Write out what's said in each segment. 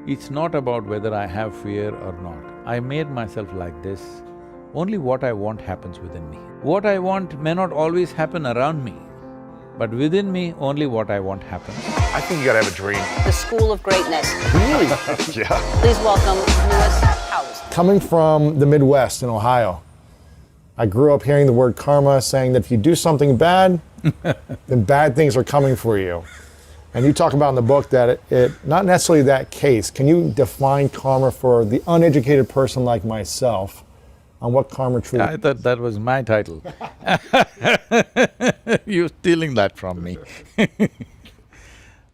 It's not about whether I have fear or not. I made myself like this. Only what I want happens within me. What I want may not always happen around me, but within me, only what I want happens. I think you gotta have a dream. The School of Greatness. Really? Yeah. Please welcome Lewis Howes. Coming from the Midwest in Ohio, I grew up hearing the word karma, saying that if you do something bad, then bad things are coming for you. And you talk about in the book that it not necessarily that case. Can you define karma for the uneducated person like myself on what karma truly is? I thought that was my title. You're stealing that from me.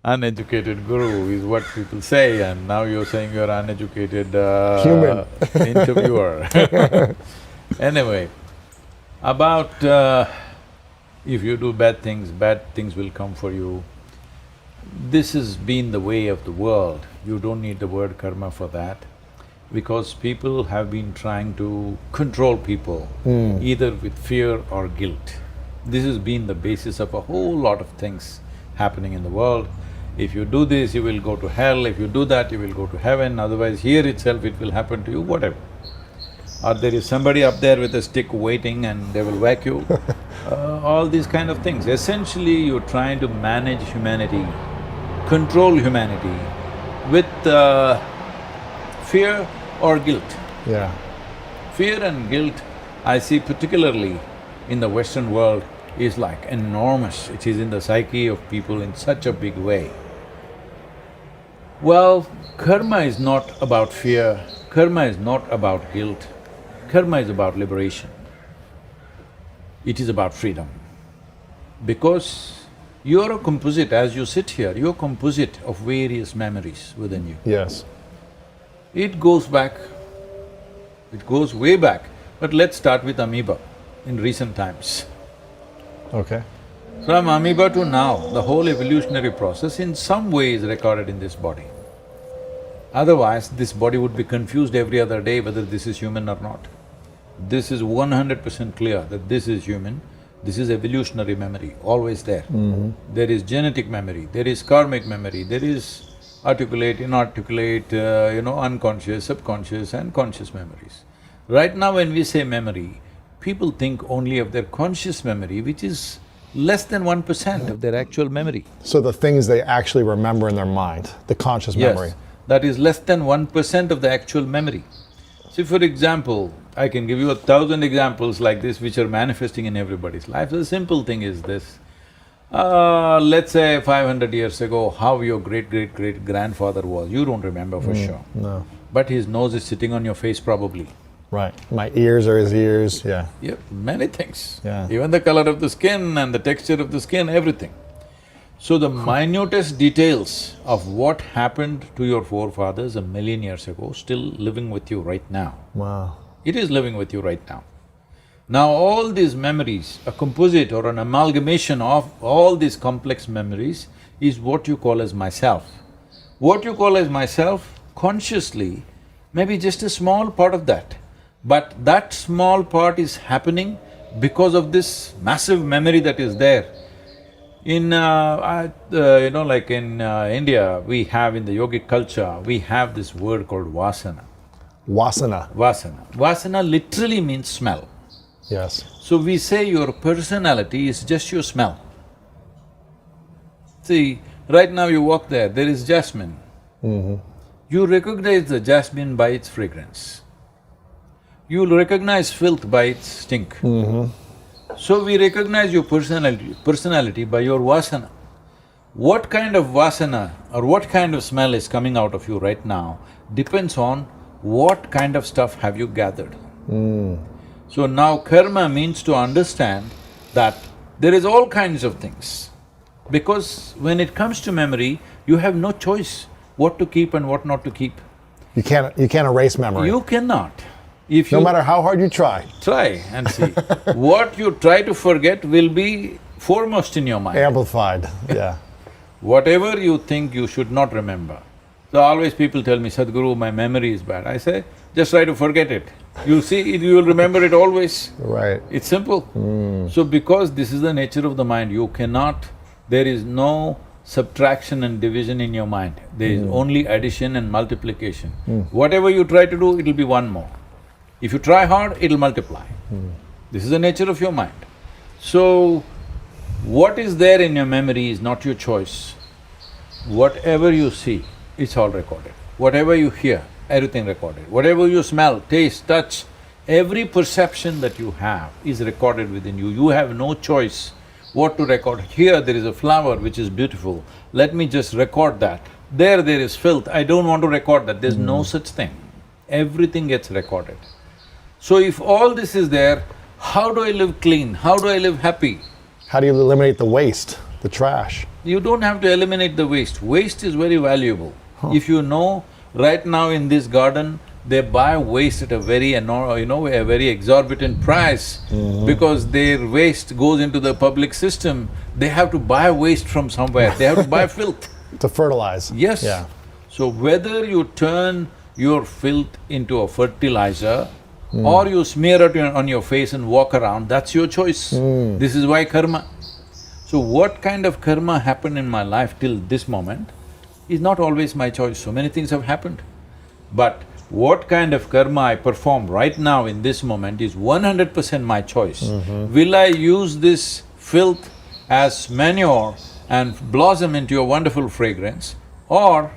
Uneducated guru is what people say, and now you're saying you're uneducated Human. interviewer. Anyway, about if you do bad things will come for you. This has been the way of the world. You don't need the word karma for that, because people have been trying to control people, either with fear or guilt. This has been the basis of a whole lot of things happening in the world. If you do this, you will go to hell, if you do that, you will go to heaven, otherwise here itself it will happen to you, whatever. Or there is somebody up there with a stick waiting and they will whack you. All these kind of things. Essentially, you're trying to manage humanity, control humanity with fear or guilt. Yeah. Fear and guilt, I see particularly in the Western world, is like enormous. It is in the psyche of people in such a big way. Well, karma is not about fear, karma is not about guilt, karma is about liberation. It is about freedom. Because you're a composite, as you sit here, you're a composite of various memories within you. Yes. It goes back, it goes way back, but let's start with amoeba in recent times. Okay. From amoeba to now, the whole evolutionary process in some way is recorded in this body. Otherwise, this body would be confused every other day whether this is human or not. This is 100% clear that this is human, this is evolutionary memory, always there. There is genetic memory, there is karmic memory, there is articulate, inarticulate, unconscious, subconscious and conscious memories. Right now when we say memory, people think only of their conscious memory, which is less than 1% of their actual memory. So the things they actually remember in their mind, the conscious memory. Yes, that is less than 1% of the actual memory. See, for example, I can give you 1,000 examples like this which are manifesting in everybody's life. The simple thing is this, let's say 500 years ago, how your great-great-great-grandfather was, you don't remember for sure. No. But his nose is sitting on your face probably. Right. My ears are his ears, yeah. Yep, many things. Yeah. Even the color of the skin and the texture of the skin, everything. So the minutest details of what happened to your forefathers a million years ago still living with you right now. Wow. It is living with you right now. Now all these memories, a composite or an amalgamation of all these complex memories is what you call as myself. What you call as myself, consciously, may be just a small part of that. But that small part is happening because of this massive memory that is there. In like in India, we have in the yogic culture, we have this word called vasana. Wasana. Vasana. Vasana literally means smell. Yes. So we say your personality is just your smell. See, right now you walk there is jasmine. You recognize the jasmine by its fragrance. You'll recognize filth by its stink. So we recognize your personality by your vasana. What kind of vasana or what kind of smell is coming out of you right now depends on what kind of stuff have you gathered. So now karma means to understand that there is all kinds of things. Because when it comes to memory, you have no choice what to keep and what not to keep. You can't erase memory. You cannot. If you… No matter how hard you try. Try and see. What you try to forget will be foremost in your mind. Amplified, yeah. Whatever you think you should not remember. So always people tell me, Sadhguru, my memory is bad. I say, just try to forget it. You'll see, you will remember it always. Right. It's simple. So because this is the nature of the mind, you cannot… there is no subtraction and division in your mind. There is only addition and multiplication. Whatever you try to do, it'll be one more. If you try hard, it'll multiply. This is the nature of your mind. So, what is there in your memory is not your choice. Whatever you see, it's all recorded. Whatever you hear, everything recorded. Whatever you smell, taste, touch, every perception that you have is recorded within you. You have no choice what to record. Here there is a flower which is beautiful, let me just record that. There is filth, I don't want to record that, there's no such thing. Everything gets recorded. So if all this is there, how do I live clean? How do I live happy? How do you eliminate the waste, the trash? You don't have to eliminate the waste. Waste is very valuable. If you know, right now in this garden, they buy waste at a very a very exorbitant price because their waste goes into the public system. They have to buy waste from somewhere, they have to buy filth. To fertilize. Yes. Yeah. So whether you turn your filth into a fertilizer or you smear it on your face and walk around, that's your choice. This is why karma. So what kind of karma happened in my life till this moment is not always my choice. So many things have happened. But what kind of karma I perform right now in this moment is 100% my choice. Will I use this filth as manure and blossom into a wonderful fragrance, or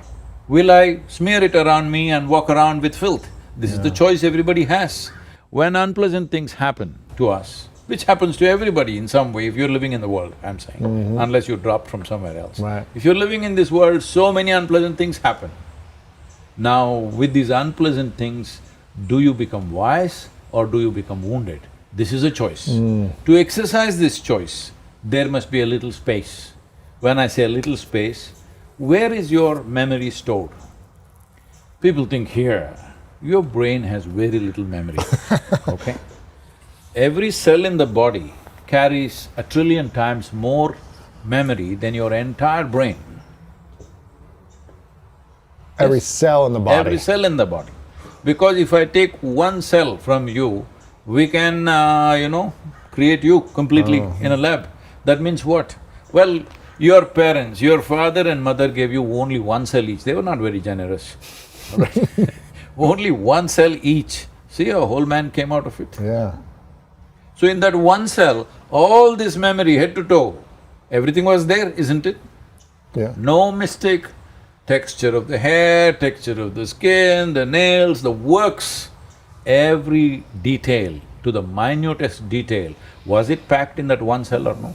will I smear it around me and walk around with filth? This is the choice everybody has. When unpleasant things happen to us, which happens to everybody in some way if you're living in the world, I'm saying, unless you dropped from somewhere else. Right. If you're living in this world, so many unpleasant things happen. Now, with these unpleasant things, do you become wise or do you become wounded? This is a choice. To exercise this choice, there must be a little space. When I say a little space, where is your memory stored? People think here, your brain has very little memory, okay? Every cell in the body carries 1 trillion times more memory than your entire brain. Every cell in the body. Every cell in the body. Because if I take one cell from you, we can, create you completely in a lab. That means what? Well, your parents, your father and mother gave you only one cell each, they were not very generous, right? Only one cell each. See, a whole man came out of it. Yeah. So in that one cell, all this memory, head to toe, everything was there, isn't it? Yeah. No mistake. Texture of the hair, texture of the skin, the nails, the works, every detail, to the minutest detail, was it packed in that one cell or no?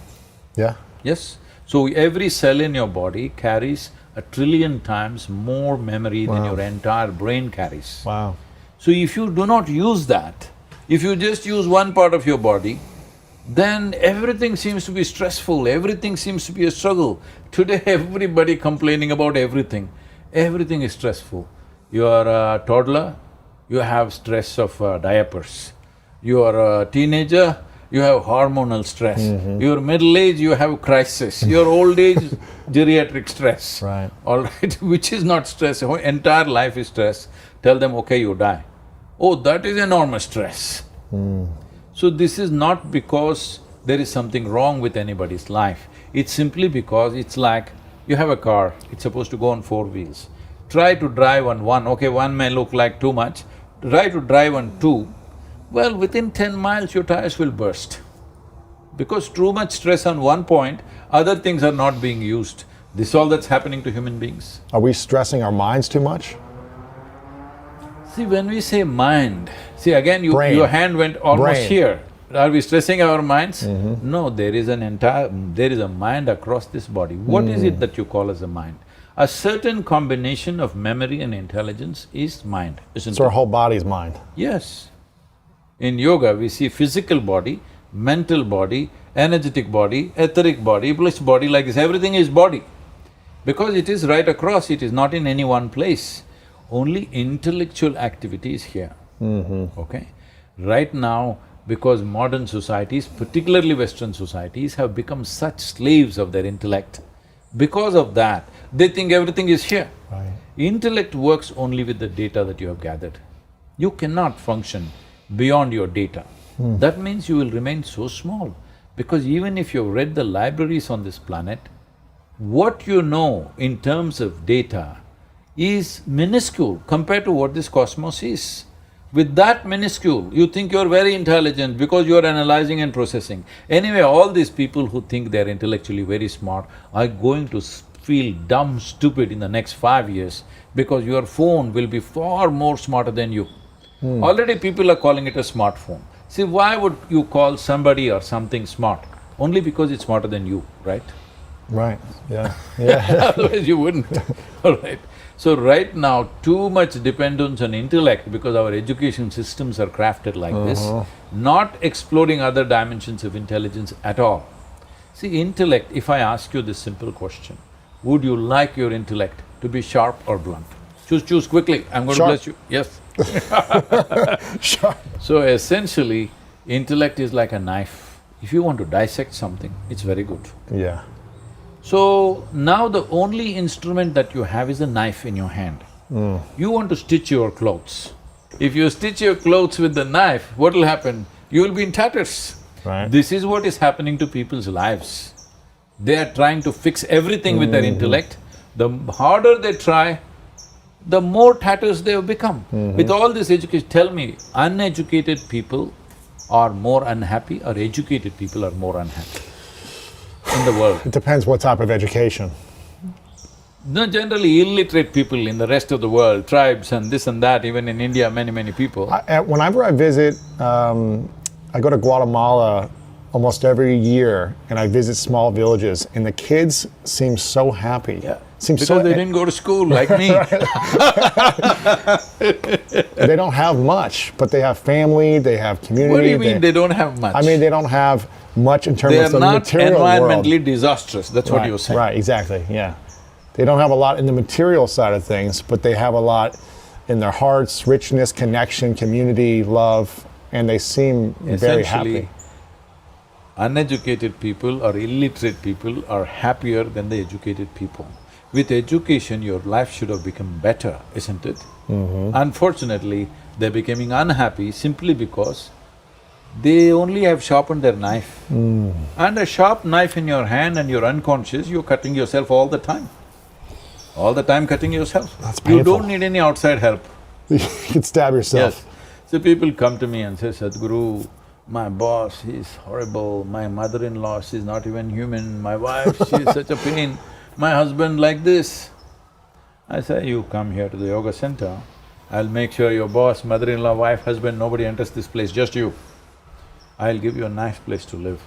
Yeah. Yes? So every cell in your body carries 1 trillion times more memory than your entire brain carries. Wow. So if you do not use that, if you just use one part of your body, then everything seems to be stressful, everything seems to be a struggle. Today everybody complaining about everything, everything is stressful. You are a toddler, you have stress of diapers. You are a teenager, you have hormonal stress. Your middle age, you have crisis. Your old age, geriatric stress. Right. All right, which is not stress, your entire life is stress. Tell them, okay, you die. Oh, that is enormous stress. So this is not because there is something wrong with anybody's life. It's simply because it's like, you have a car, it's supposed to go on 4 wheels. Try to drive on one, okay, one may look like too much. Try to drive on 2, well, within 10 miles your tires will burst. Because too much stress on one point, other things are not being used. This is all that's happening to human beings. Are we stressing our minds too much? See, when we say mind, see again Brain. your hand went almost Brain. here. Are we stressing our minds? No, there is a mind across this body. What is it that you call as a mind? A certain combination of memory and intelligence is mind, isn't So our it? whole body's mind. Yes. In yoga, we see physical body, mental body, energetic body, etheric body, bliss body, like this, everything is body. Because it is right across, it is not in any one place. Only intellectual activity is here, okay? Right now, because modern societies, particularly Western societies, have become such slaves of their intellect, because of that, they think everything is here. Right. Intellect works only with the data that you have gathered. You cannot function beyond your data. That means you will remain so small, because even if you've read the libraries on this planet, what you know in terms of data is minuscule compared to what this cosmos is. With that minuscule, you think you're very intelligent because you're analyzing and processing. Anyway, all these people who think they're intellectually very smart are going to feel dumb, stupid in the next 5 years because your phone will be far more smarter than you. Already people are calling it a smartphone. See, why would you call somebody or something smart? Only because it's smarter than you, right? Right, yeah, yeah. Otherwise you wouldn't, all right. So right now, too much dependence on intellect because our education systems are crafted like this, not exploring other dimensions of intelligence at all. See, intellect, if I ask you this simple question, would you like your intellect to be sharp or blunt? Choose quickly, I'm going Sharp. to bless you, yes. Sure. So essentially, intellect is like a knife. If you want to dissect something, it's very good. Yeah. So, now the only instrument that you have is a knife in your hand. You want to stitch your clothes. If you stitch your clothes with the knife, what will happen? You will be in tatters. Right. This is what is happening to people's lives. They are trying to fix everything with their intellect. The harder they try, the more tatters they have become. With all this education, tell me, uneducated people are more unhappy or educated people are more unhappy in the world? It depends what type of education. No, generally illiterate people in the rest of the world, tribes and this and that, even in India, many people. Whenever I visit, I go to Guatemala almost every year, and I visit small villages, and the kids seem so happy. Yeah, Seem because so they didn't go to school like me. They don't have much, but they have family, they have community. What do you mean they don't have much? I mean, they don't have much in terms they are of the not material environmentally world. disastrous, that's what Right, you're saying. Right, exactly, yeah. They don't have a lot in the material side of things, but they have a lot in their hearts, richness, connection, community, love, and they seem very happy. Essentially, uneducated people or illiterate people are happier than the educated people. With education, your life should have become better, isn't it? Unfortunately, they're becoming unhappy simply because they only have sharpened their knife. And a sharp knife in your hand and you're unconscious, you're cutting yourself all the time. All the time cutting yourself. That's You painful. don't need any outside help. You can stab yourself. Yes. So people come to me and say, Sadhguru, my boss, he's horrible, my mother-in-law, she's not even human, my wife, she's such a pain, my husband like this. I say, you come here to the yoga center, I'll make sure your boss, mother-in-law, wife, husband, nobody enters this place, just you. I'll give you a nice place to live,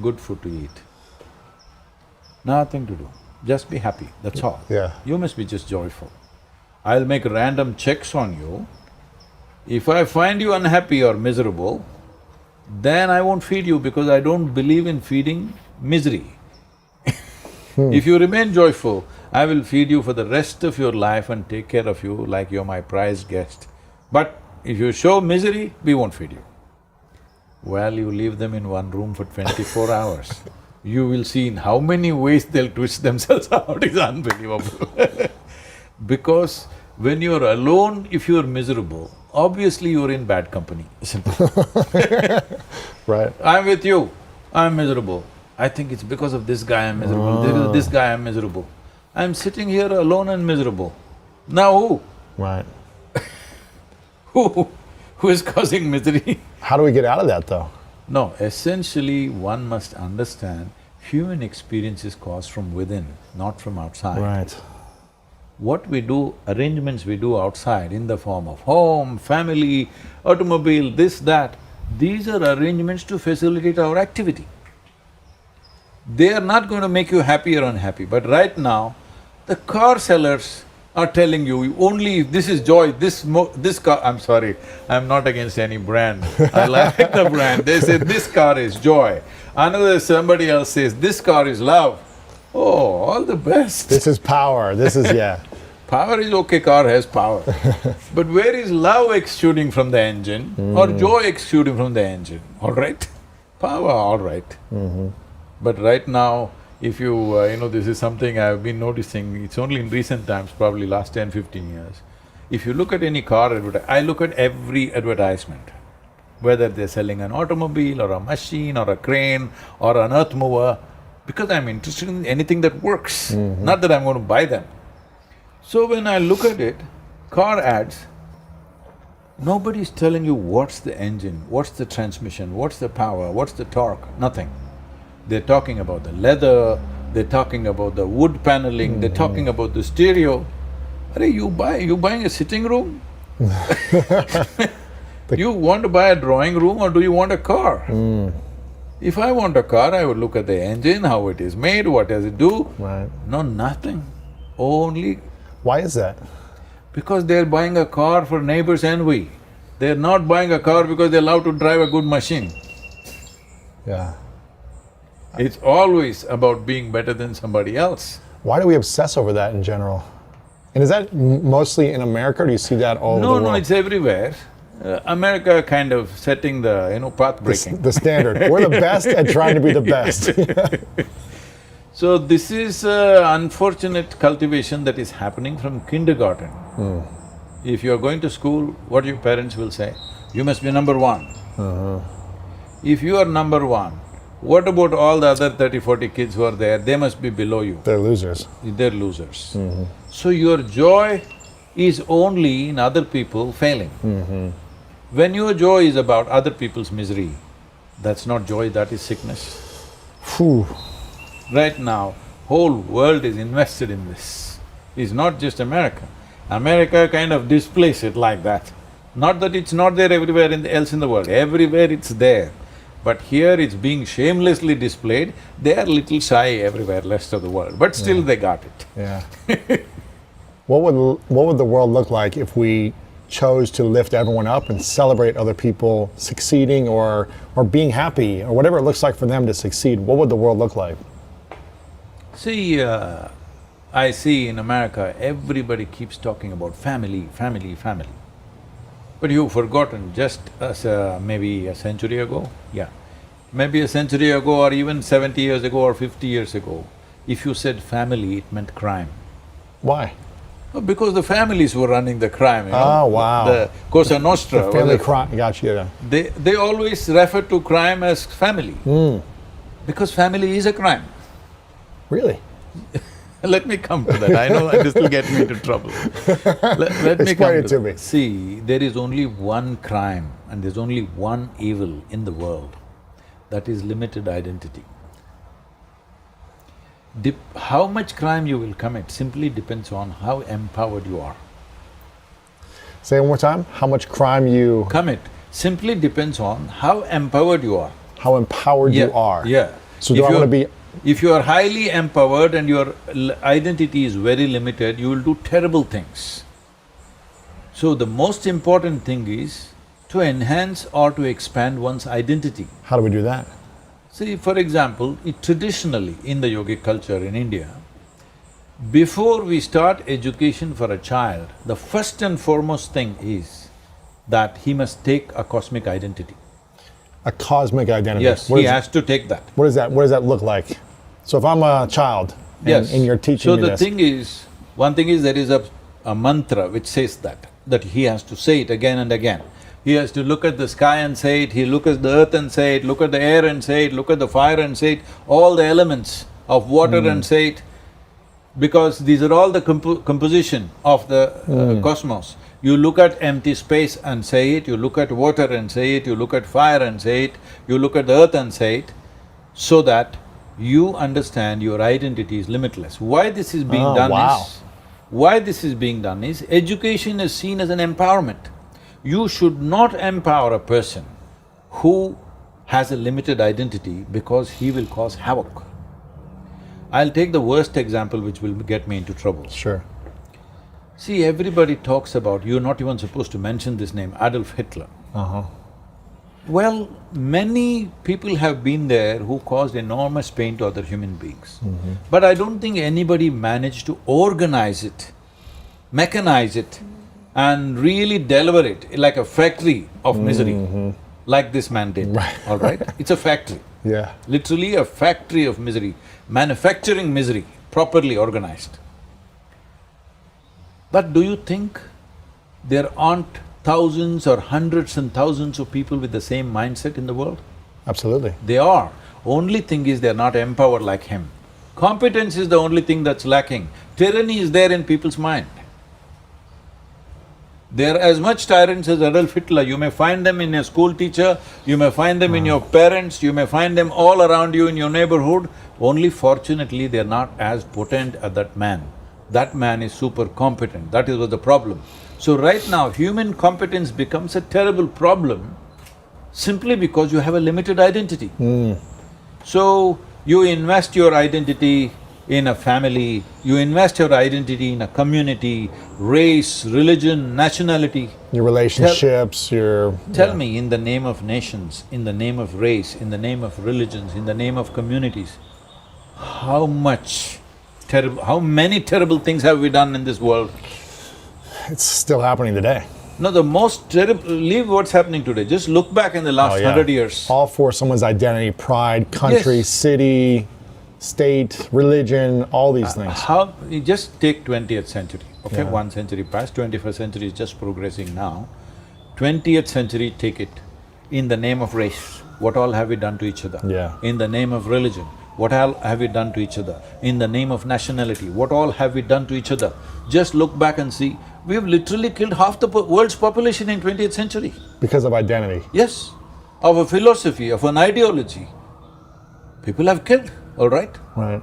good food to eat. Nothing to do, just be happy, that's all. Yeah. You must be just joyful. I'll make random checks on you. If I find you unhappy or miserable, then I won't feed you because I don't believe in feeding misery. If you remain joyful, I will feed you for the rest of your life and take care of you like you're my prized guest. But if you show misery, we won't feed you. Well, you leave them in one room for 24 hours. You will see in how many ways they'll twist themselves out, it's unbelievable. Because when you're alone, if you're miserable, obviously you're in bad company, isn't it? Right. I'm with you, I'm miserable. I think it's because of this guy I'm miserable, there is this guy I'm miserable. I'm sitting here alone and miserable. Now who? Right. Who is causing misery? How do we get out of that, though? No, essentially one must understand human experience is caused from within, not from outside. Right. What we do, arrangements we do outside in the form of home, family, automobile, this, that, these are arrangements to facilitate our activity. They are not going to make you happy or unhappy, but right now, the car sellers are telling you, only if this is joy, this car… I'm sorry, I'm not against any brand, I like the brand, they say this car is joy. Somebody else says, this car is love. Oh, all the best. This is power, this is… yeah. Power is okay, car has power. But where is love exuding from the engine or joy exuding from the engine, all right? Power, all right. But right now, if you… this is something I've been noticing, it's only in recent times, probably last 10–15 years. If you look at any car I look at every advertisement, whether they're selling an automobile or a machine or a crane or an earth mover, because I'm interested in anything that works, not that I'm going to buy them. So when I look at it, car ads, nobody's telling you what's the engine, what's the transmission, what's the power, what's the torque, nothing. They're talking about the leather, they're talking about the wood paneling, they're talking about the stereo. Are you buying a sitting room? You want to buy a drawing room or do you want a car? If I want a car, I would look at the engine, how it is made, what does it do? Right. No, nothing. Only Why is that? because they're buying a car for neighbor's envy. They're not buying a car because they love to drive a good machine. Yeah. It's always about being better than somebody else. Why do we obsess over that in general? And is that mostly in America, or do you see that all over the world? No, it's everywhere. America kind of setting the, path breaking. The standard. We're the best at trying to be the best. So this is unfortunate cultivation that is happening from kindergarten. If you're going to school, what your parents will say? You must be number one. If you are number one, what about all the other 30-40 kids who are there? They must be below you. They're losers. They're losers. So your joy is only in other people failing. When your joy is about other people's misery, that's not joy, that is sickness. Phew. Right now, whole world is invested in this. It's not just America. America kind of displays it like that. Not that it's not there everywhere else in the world, everywhere it's there. But here it's being shamelessly displayed, they are little shy everywhere rest of the world, but still they got it. Yeah. What would the world look like if we chose to lift everyone up and celebrate other people succeeding or being happy, or whatever it looks like for them to succeed? What would the world look like? See, I see in America, everybody keeps talking about family, family, family. But you've forgotten, just as maybe a century ago, maybe a century ago or even 70 years ago or 50 years ago, if you said family, it meant crime. Why? Oh, because the families were running the crime, Oh, wow. The Cosa Nostra. The family crime, gotcha, yeah. They always refer to crime as family. Because family is a crime. Really? Let me come to that, I know this will get me into trouble. Let me come Explain it to me. See, there is only one crime and there's only one evil in the world, that is limited identity. How much crime you will commit simply depends on how empowered you are. Say it one more time. How much crime you… Commit simply depends on how empowered you are. How empowered you are. Yeah. So do I want to be… If you are highly empowered and your identity is very limited, you will do terrible things. So the most important thing is to enhance or to expand one's identity. How do we do that? See, for example, traditionally in the yogic culture in India, before we start education for a child, the first and foremost thing is that he must take a cosmic identity. A cosmic identity. Yes, he has to take that. What does that look like? So if I'm a child and you're teaching me this… So the thing is, one thing is there is a mantra which says that he has to say it again and again. He has to look at the sky and say it, he look at the earth and say it, look at the air and say it, look at the fire and say it, all the elements of water and say it, because these are all the composition of the cosmos. You look at empty space and say it, you look at water and say it, you look at fire and say it, you look at the earth and say it, so that you understand your identity is limitless. Why this is being done is, education is seen as an empowerment. You should not empower a person who has a limited identity because he will cause havoc. I'll take the worst example which will get me into trouble. Sure. See, everybody talks about, you're not even supposed to mention this name, Adolf Hitler. Well, many people have been there who caused enormous pain to other human beings. But I don't think anybody managed to organize it, mechanize it, and really deliver it like a factory of misery, like this man did, all right? It's a factory. Yeah. Literally a factory of misery, manufacturing misery, properly organized. But do you think there aren't thousands or hundreds and thousands of people with the same mindset in the world? Absolutely. They are. Only thing is they're not empowered like him. Competence is the only thing that's lacking. Tyranny is there in people's mind. They're as much tyrants as Adolf Hitler. You may find them in a school teacher, you may find them in your parents, you may find them all around you in your neighborhood. Only fortunately, they're not as potent as that man. That man is super competent, that is what the problem. So right now, human competence becomes a terrible problem simply because you have a limited identity. So, you invest your identity in a family, you invest your identity in a community, race, religion, nationality. Your relationships, Tell me, in the name of nations, in the name of race, in the name of religions, in the name of communities, how many terrible things have we done in this world? It's still happening today. No, the most terrible… leave what's happening today, just look back in the last 100 years. All for someone's identity, pride, country, Yes. city, state, religion, all these things. How… you just take 20th century, okay? Yeah. 1 century passed, 21st century is just progressing now. 20th century, take it, in the name of race, what all have we done to each other? Yeah. In the name of religion, what all have we done to each other? In the name of nationality, what all have we done to each other? Just look back and see, we've literally killed half the world's population in 20th century. Because of identity. Yes, of a philosophy, of an ideology. People have killed, all right? Right.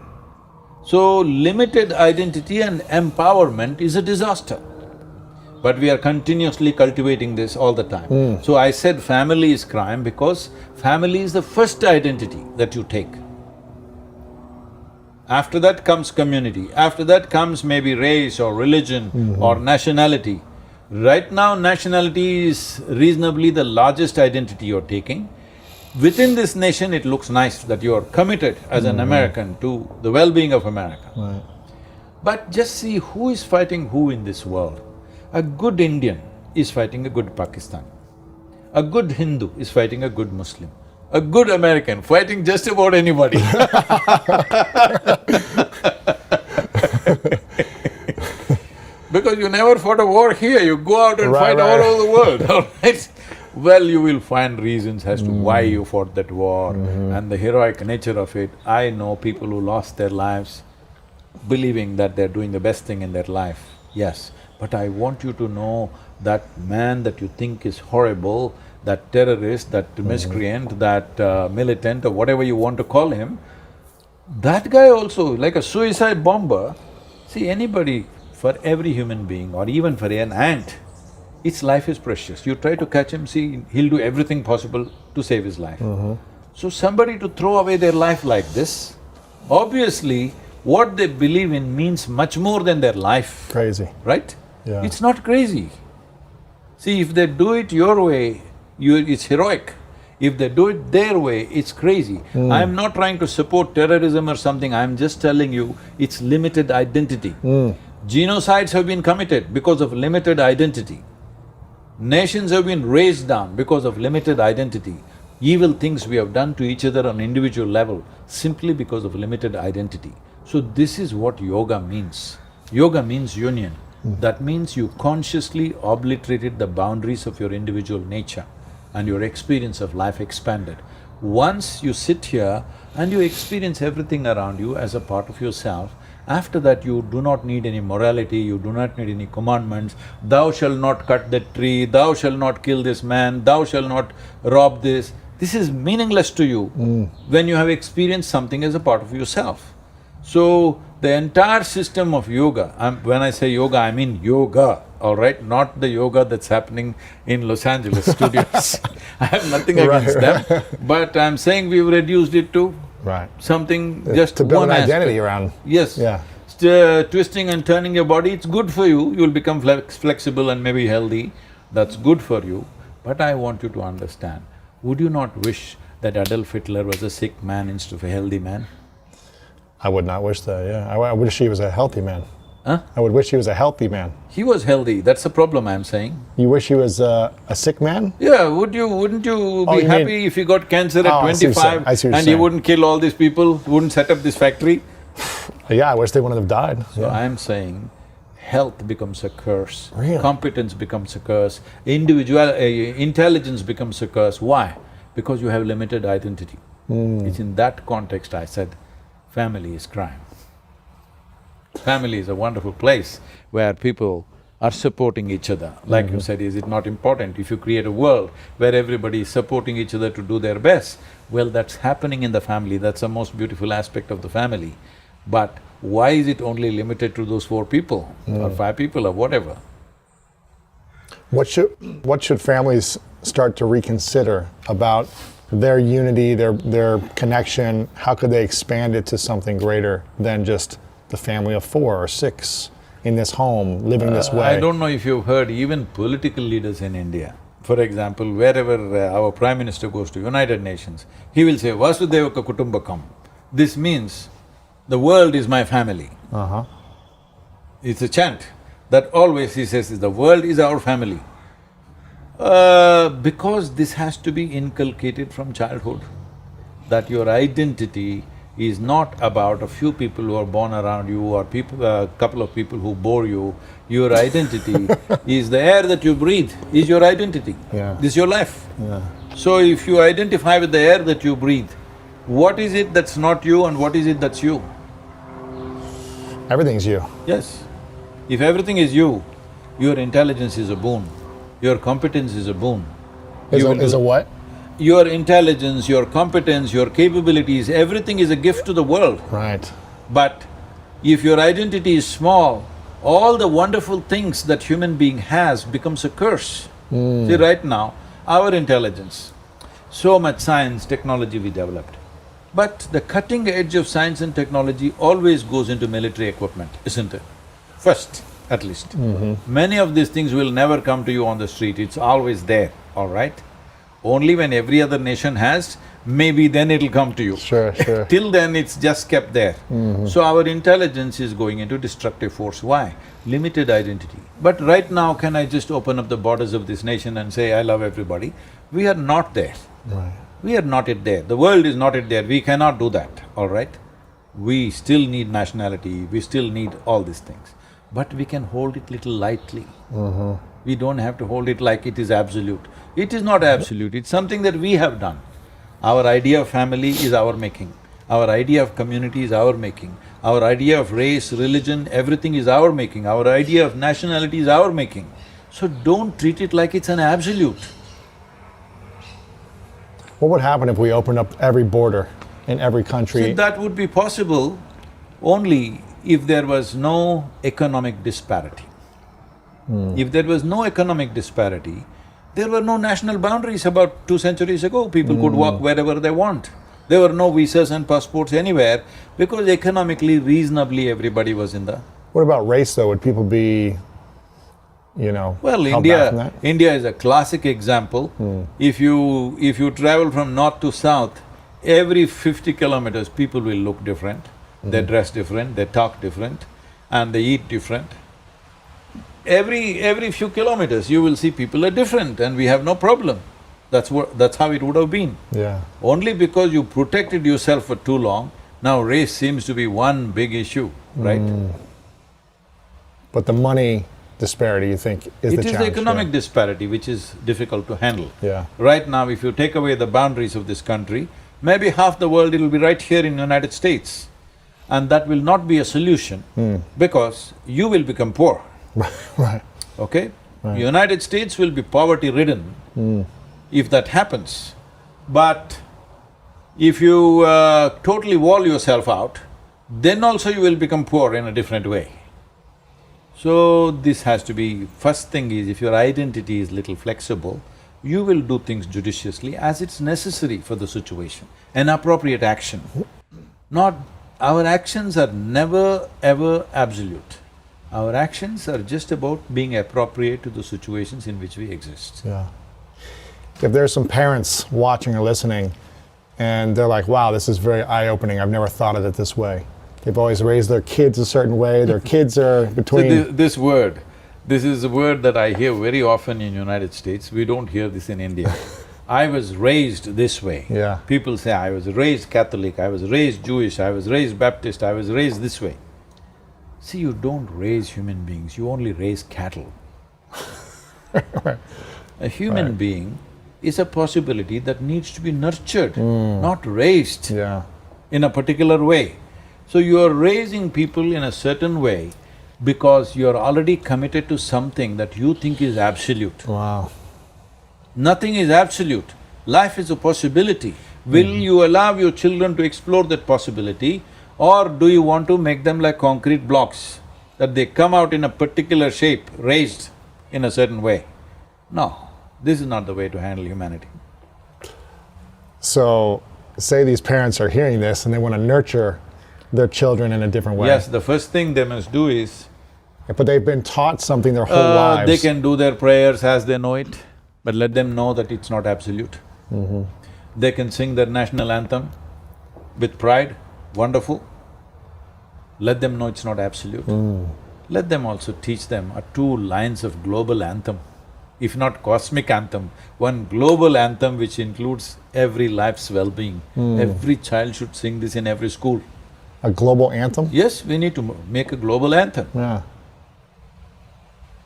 So, limited identity and empowerment is a disaster. But we are continuously cultivating this all the time. So I said family is crime because family is the first identity that you take. After that comes community, after that comes maybe race or religion or nationality. Right now, nationality is reasonably the largest identity you're taking. Within this nation, it looks nice that you're committed as an American to the well-being of America. Right. But just see who is fighting who in this world. A good Indian is fighting a good Pakistani. A good Hindu is fighting a good Muslim. A good American fighting just about anybody. Because you never fought a war here, you go out and fight all over the world, all right? Well, you will find reasons as to why you fought that war and the heroic nature of it. I know people who lost their lives believing that they're doing the best thing in their life, yes. But I want you to know that man that you think is horrible, that terrorist, that miscreant, that militant or whatever you want to call him, that guy also, like a suicide bomber, see anybody, for every human being or even for an ant, its life is precious. You try to catch him, see, he'll do everything possible to save his life. So somebody to throw away their life like this, obviously what they believe in means much more than their life. Crazy. Right? Yeah. It's not crazy. See, if they do it your way, it's heroic. If they do it their way, it's crazy. I'm not trying to support terrorism or something, I'm just telling you, it's limited identity. Genocides have been committed because of limited identity. Nations have been raised down because of limited identity. Evil things we have done to each other on individual level simply because of limited identity. So this is what yoga means. Yoga means union. That means you consciously obliterated the boundaries of your individual nature and your experience of life expanded. Once you sit here and you experience everything around you as a part of yourself, after that you do not need any morality, you do not need any commandments, thou shalt not cut that tree, thou shalt not kill this man, thou shalt not rob this. This is meaningless to you when you have experienced something as a part of yourself. So, the entire system of yoga, when I say yoga, I mean yoga, all right? Not the yoga that's happening in Los Angeles studios. I have nothing against them, but I'm saying we've reduced it to something just to build one an identity aspect. around. Yes. Yeah. Twisting and turning your body, it's good for you, you'll become flexible and maybe healthy, that's good for you. But I want you to understand, would you not wish that Adolf Hitler was a sick man instead of a healthy man? I would not wish that, yeah. I wish he was a healthy man. Huh? I would wish he was a healthy man. He was healthy, that's the problem I'm saying. You wish he was a sick man? Yeah, wouldn't you be you happy mean- if he got cancer at I see what you're saying. 25 I see what you're and he saying. wouldn't kill all these people, wouldn't set up this factory? Yeah, I wish they wouldn't have died. So I'm saying, health becomes a curse, Really? competence becomes a curse, intelligence becomes a curse. Why? Because you have limited identity. It's in that context I said, family is crime. Family is a wonderful place where people are supporting each other. Like you said, is it not important if you create a world where everybody is supporting each other to do their best? Well, that's happening in the family, that's the most beautiful aspect of the family. But why is it only limited to those 4 people or 5 people or whatever? What should families start to reconsider about their unity, their connection? How could they expand it to something greater than just the family of 4 or 6 in this home, living this way? I don't know if you've heard, even political leaders in India, for example, wherever our Prime Minister goes to United Nations, he will say, Vasudevaka Kutumbakam. This means, the world is my family. It's a chant that always he says, the world is our family. Because this has to be inculcated from childhood, that your identity is not about a few people who are born around you or a couple of people who bore you. Your identity is the air that you breathe, is your identity. This is your life. So if you identify with the air that you breathe, what is it that's not you and what is it that's you? Everything's you. Yes. If everything is you, your intelligence is a boon, your competence is a boon. Is a what? Your intelligence, your competence, your capabilities, everything is a gift to the world. Right. But if your identity is small, all the wonderful things that human being has becomes a curse. See, right now, our intelligence, so much science, technology we developed. But the cutting edge of science and technology always goes into military equipment, isn't it? First, at least. Many of these things will never come to you on the street, it's always there, all right? Only when every other nation has, maybe then it'll come to you. Sure. Till then, it's just kept there. So our intelligence is going into destructive force. Why? Limited identity. But right now, can I just open up the borders of this nation and say, I love everybody? We are not there. Right. We are not yet there. The world is not yet there. We cannot do that, all right? We still need nationality, we still need all these things. But we can hold it little lightly. We don't have to hold it like it is absolute. It is not absolute, it's something that we have done. Our idea of family is our making. Our idea of community is our making. Our idea of race, religion, everything is our making. Our idea of nationality is our making. So don't treat it like it's an absolute. What would happen if we opened up every border in every country? See, that would be possible only if there was no economic disparity. If there was no economic disparity, there were no national boundaries about 2 centuries ago. People could walk wherever they want. There were no visas and passports anywhere because economically, reasonably everybody was in the… What about race though? Would people be, Well, held back from that? India is a classic example. If you travel from north to south, every 50 kilometers people will look different, they dress different, they talk different, and they eat different. Every few kilometers you will see people are different and we have no problem. That's how it would have been. Yeah. Only because you protected yourself for too long, now race seems to be one big issue, right? But the money disparity, you think, is the It is challenge? the economic disparity which is difficult to handle. Yeah. Right now, if you take away the boundaries of this country, maybe half the world it'll be right here in the United States. And that will not be a solution because you will become poor. Right. Okay? United States will be poverty-ridden if that happens. But if you totally wall yourself out, then also you will become poor in a different way. So this has to be… First thing is, if your identity is little flexible, you will do things judiciously as it's necessary for the situation, an appropriate action. Not… Our actions are never ever absolute. Our actions are just about being appropriate to the situations in which we exist. Yeah. If there's some parents watching or listening and they're like, wow, this is very eye-opening, I've never thought of it this way. They've always raised their kids a certain way, their kids are between… So this is a word that I hear very often in United States, we don't hear this in India. I was raised this way. Yeah. People say, I was raised Catholic, I was raised Jewish, I was raised Baptist, I was raised this way. See, you don't raise human beings, you only raise cattle. A human being is a possibility that needs to be nurtured, not raised Yeah. in a particular way. So you are raising people in a certain way because you are already committed to something that you think is absolute. Wow. Nothing is absolute. Life is a possibility. Will you allow your children to explore that possibility, or do you want to make them like concrete blocks, that they come out in a particular shape, raised in a certain way? No, this is not the way to handle humanity. So, say these parents are hearing this and they want to nurture their children in a different way. Yes, the first thing they must do is, But they've been taught something their whole lives. they can do their prayers as they know it, but let them know that it's not absolute. They can sing their national anthem with pride, wonderful. Let them know it's not absolute. Let them also teach them 2 lines of global anthem, if not cosmic anthem, one global anthem which includes every life's well-being. Every child should sing this in every school. A global anthem? Yes, we need to make a global anthem. Yeah.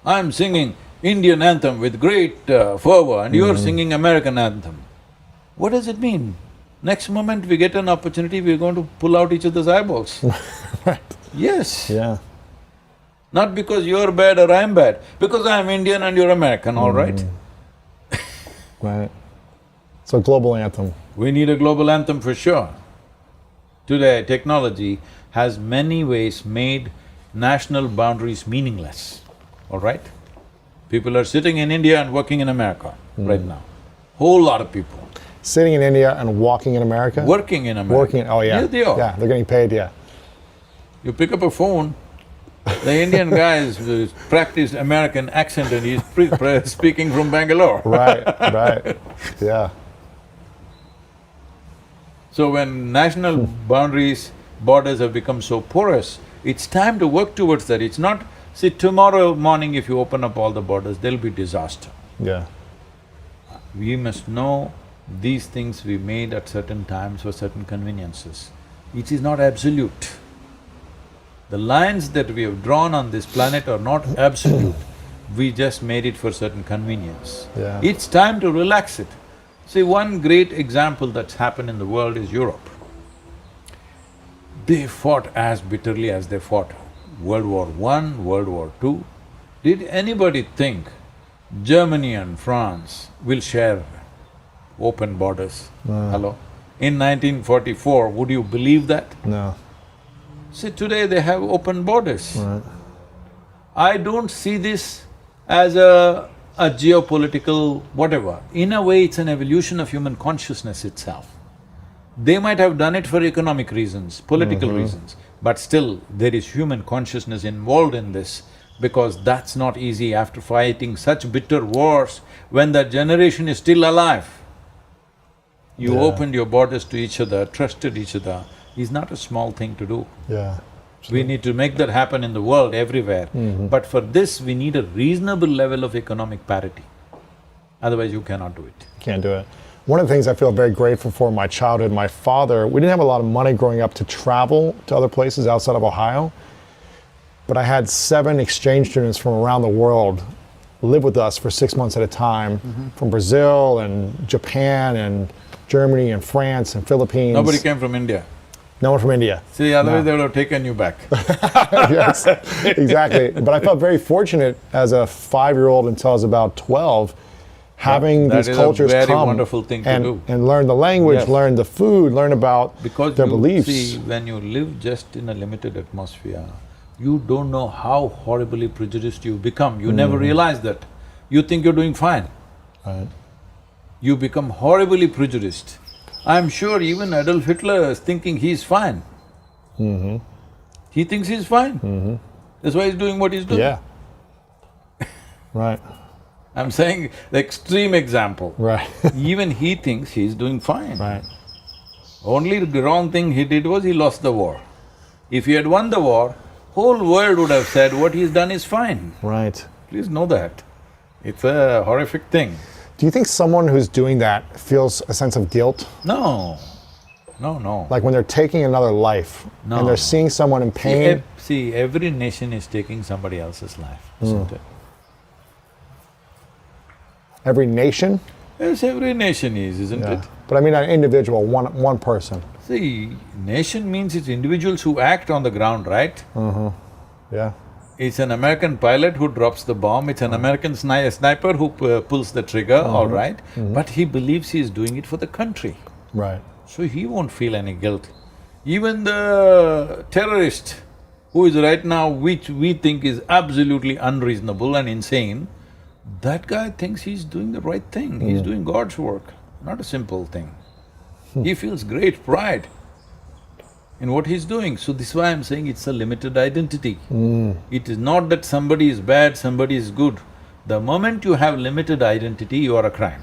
I'm singing Indian anthem with great fervor and you're singing American anthem. What does it mean? Next moment we get an opportunity, we're going to pull out each other's eyeballs. Right. Yes. Yeah. Not because you're bad or I'm bad, because I'm Indian and you're American, all right? Right. So global anthem. We need a global anthem for sure. Today, technology has many ways made national boundaries meaningless, all right? People are sitting in India and working in America right now. Whole lot of people. Sitting in India and walking in America? Working in America. Working, oh yeah. Yes, they are. Yeah, they're getting paid, yeah. You pick up a phone, the Indian guy is practiced American accent and he's speaking from Bangalore. Right, right, yeah. So when national boundaries, borders have become so porous, it's time to work towards that. It's not… See, tomorrow morning if you open up all the borders, there'll be disaster. Yeah. We must know these things we made at certain times for certain conveniences. It is not absolute. The lines that we have drawn on this planet are not absolute. We just made it for certain convenience. Yeah. It's time to relax it. See, one great example that's happened in the world is Europe. They fought as bitterly as they fought World War I, World War II. Did anybody think Germany and France will share open borders? Hello? In 1944, would you believe that? No. See, today they have open borders. Right. I don't see this as a geopolitical whatever. In a way, it's an evolution of human consciousness itself. They might have done it for economic reasons, political reasons, but still there is human consciousness involved in this, because that's not easy after fighting such bitter wars when that generation is still alive. You opened your borders to each other, trusted each other, is not a small thing to do. Yeah. We need to make that happen in the world everywhere. But for this, we need a reasonable level of economic parity. Otherwise, you cannot do it. Can't do it. One of the things I feel very grateful for in my childhood, my father, we didn't have a lot of money growing up to travel to other places outside of Ohio, but I had 7 exchange students from around the world live with us for 6 months at a time, from Brazil and Japan and Germany and France and Philippines. Nobody came from India. No one from India. See, otherwise they would have taken you back. Yes, exactly. But I felt very fortunate as a 5-year-old until I was about 12, having That these is cultures a very come wonderful thing to and, do. and learn the language, Yes. learn the food, learn about Because their you beliefs. see, when you live just in a limited atmosphere, you don't know how horribly prejudiced you become. You never realize that. You think you're doing fine. Right. You become horribly prejudiced. I'm sure even Adolf Hitler is thinking he's fine. He thinks he's fine. That's why he's doing what he's doing. Yeah. Right. I'm saying the extreme example. Right. Even he thinks he's doing fine. Right. Only the wrong thing he did was he lost the war. If he had won the war, whole world would have said what he's done is fine. Right. Please know that. It's a horrific thing. Do you think someone who's doing that feels a sense of guilt? No, no. Like when they're taking another life No. and they're seeing someone in pain? See, every nation is taking somebody else's life, isn't it? Every nation? Yes, every nation is, isn't it? But I mean an individual, one person. See, nation means it's individuals who act on the ground, right? Yeah. It's an American pilot who drops the bomb, it's an American sniper who pulls the trigger, all right? But he believes he is doing it for the country, Right. so he won't feel any guilt. Even the terrorist who is right now, which we think is absolutely unreasonable and insane, that guy thinks he's doing the right thing, he's doing God's work, not a simple thing. He feels great pride in what he's doing. So this is why I'm saying it's a limited identity. It is not that somebody is bad, somebody is good. The moment you have limited identity, you are a crime.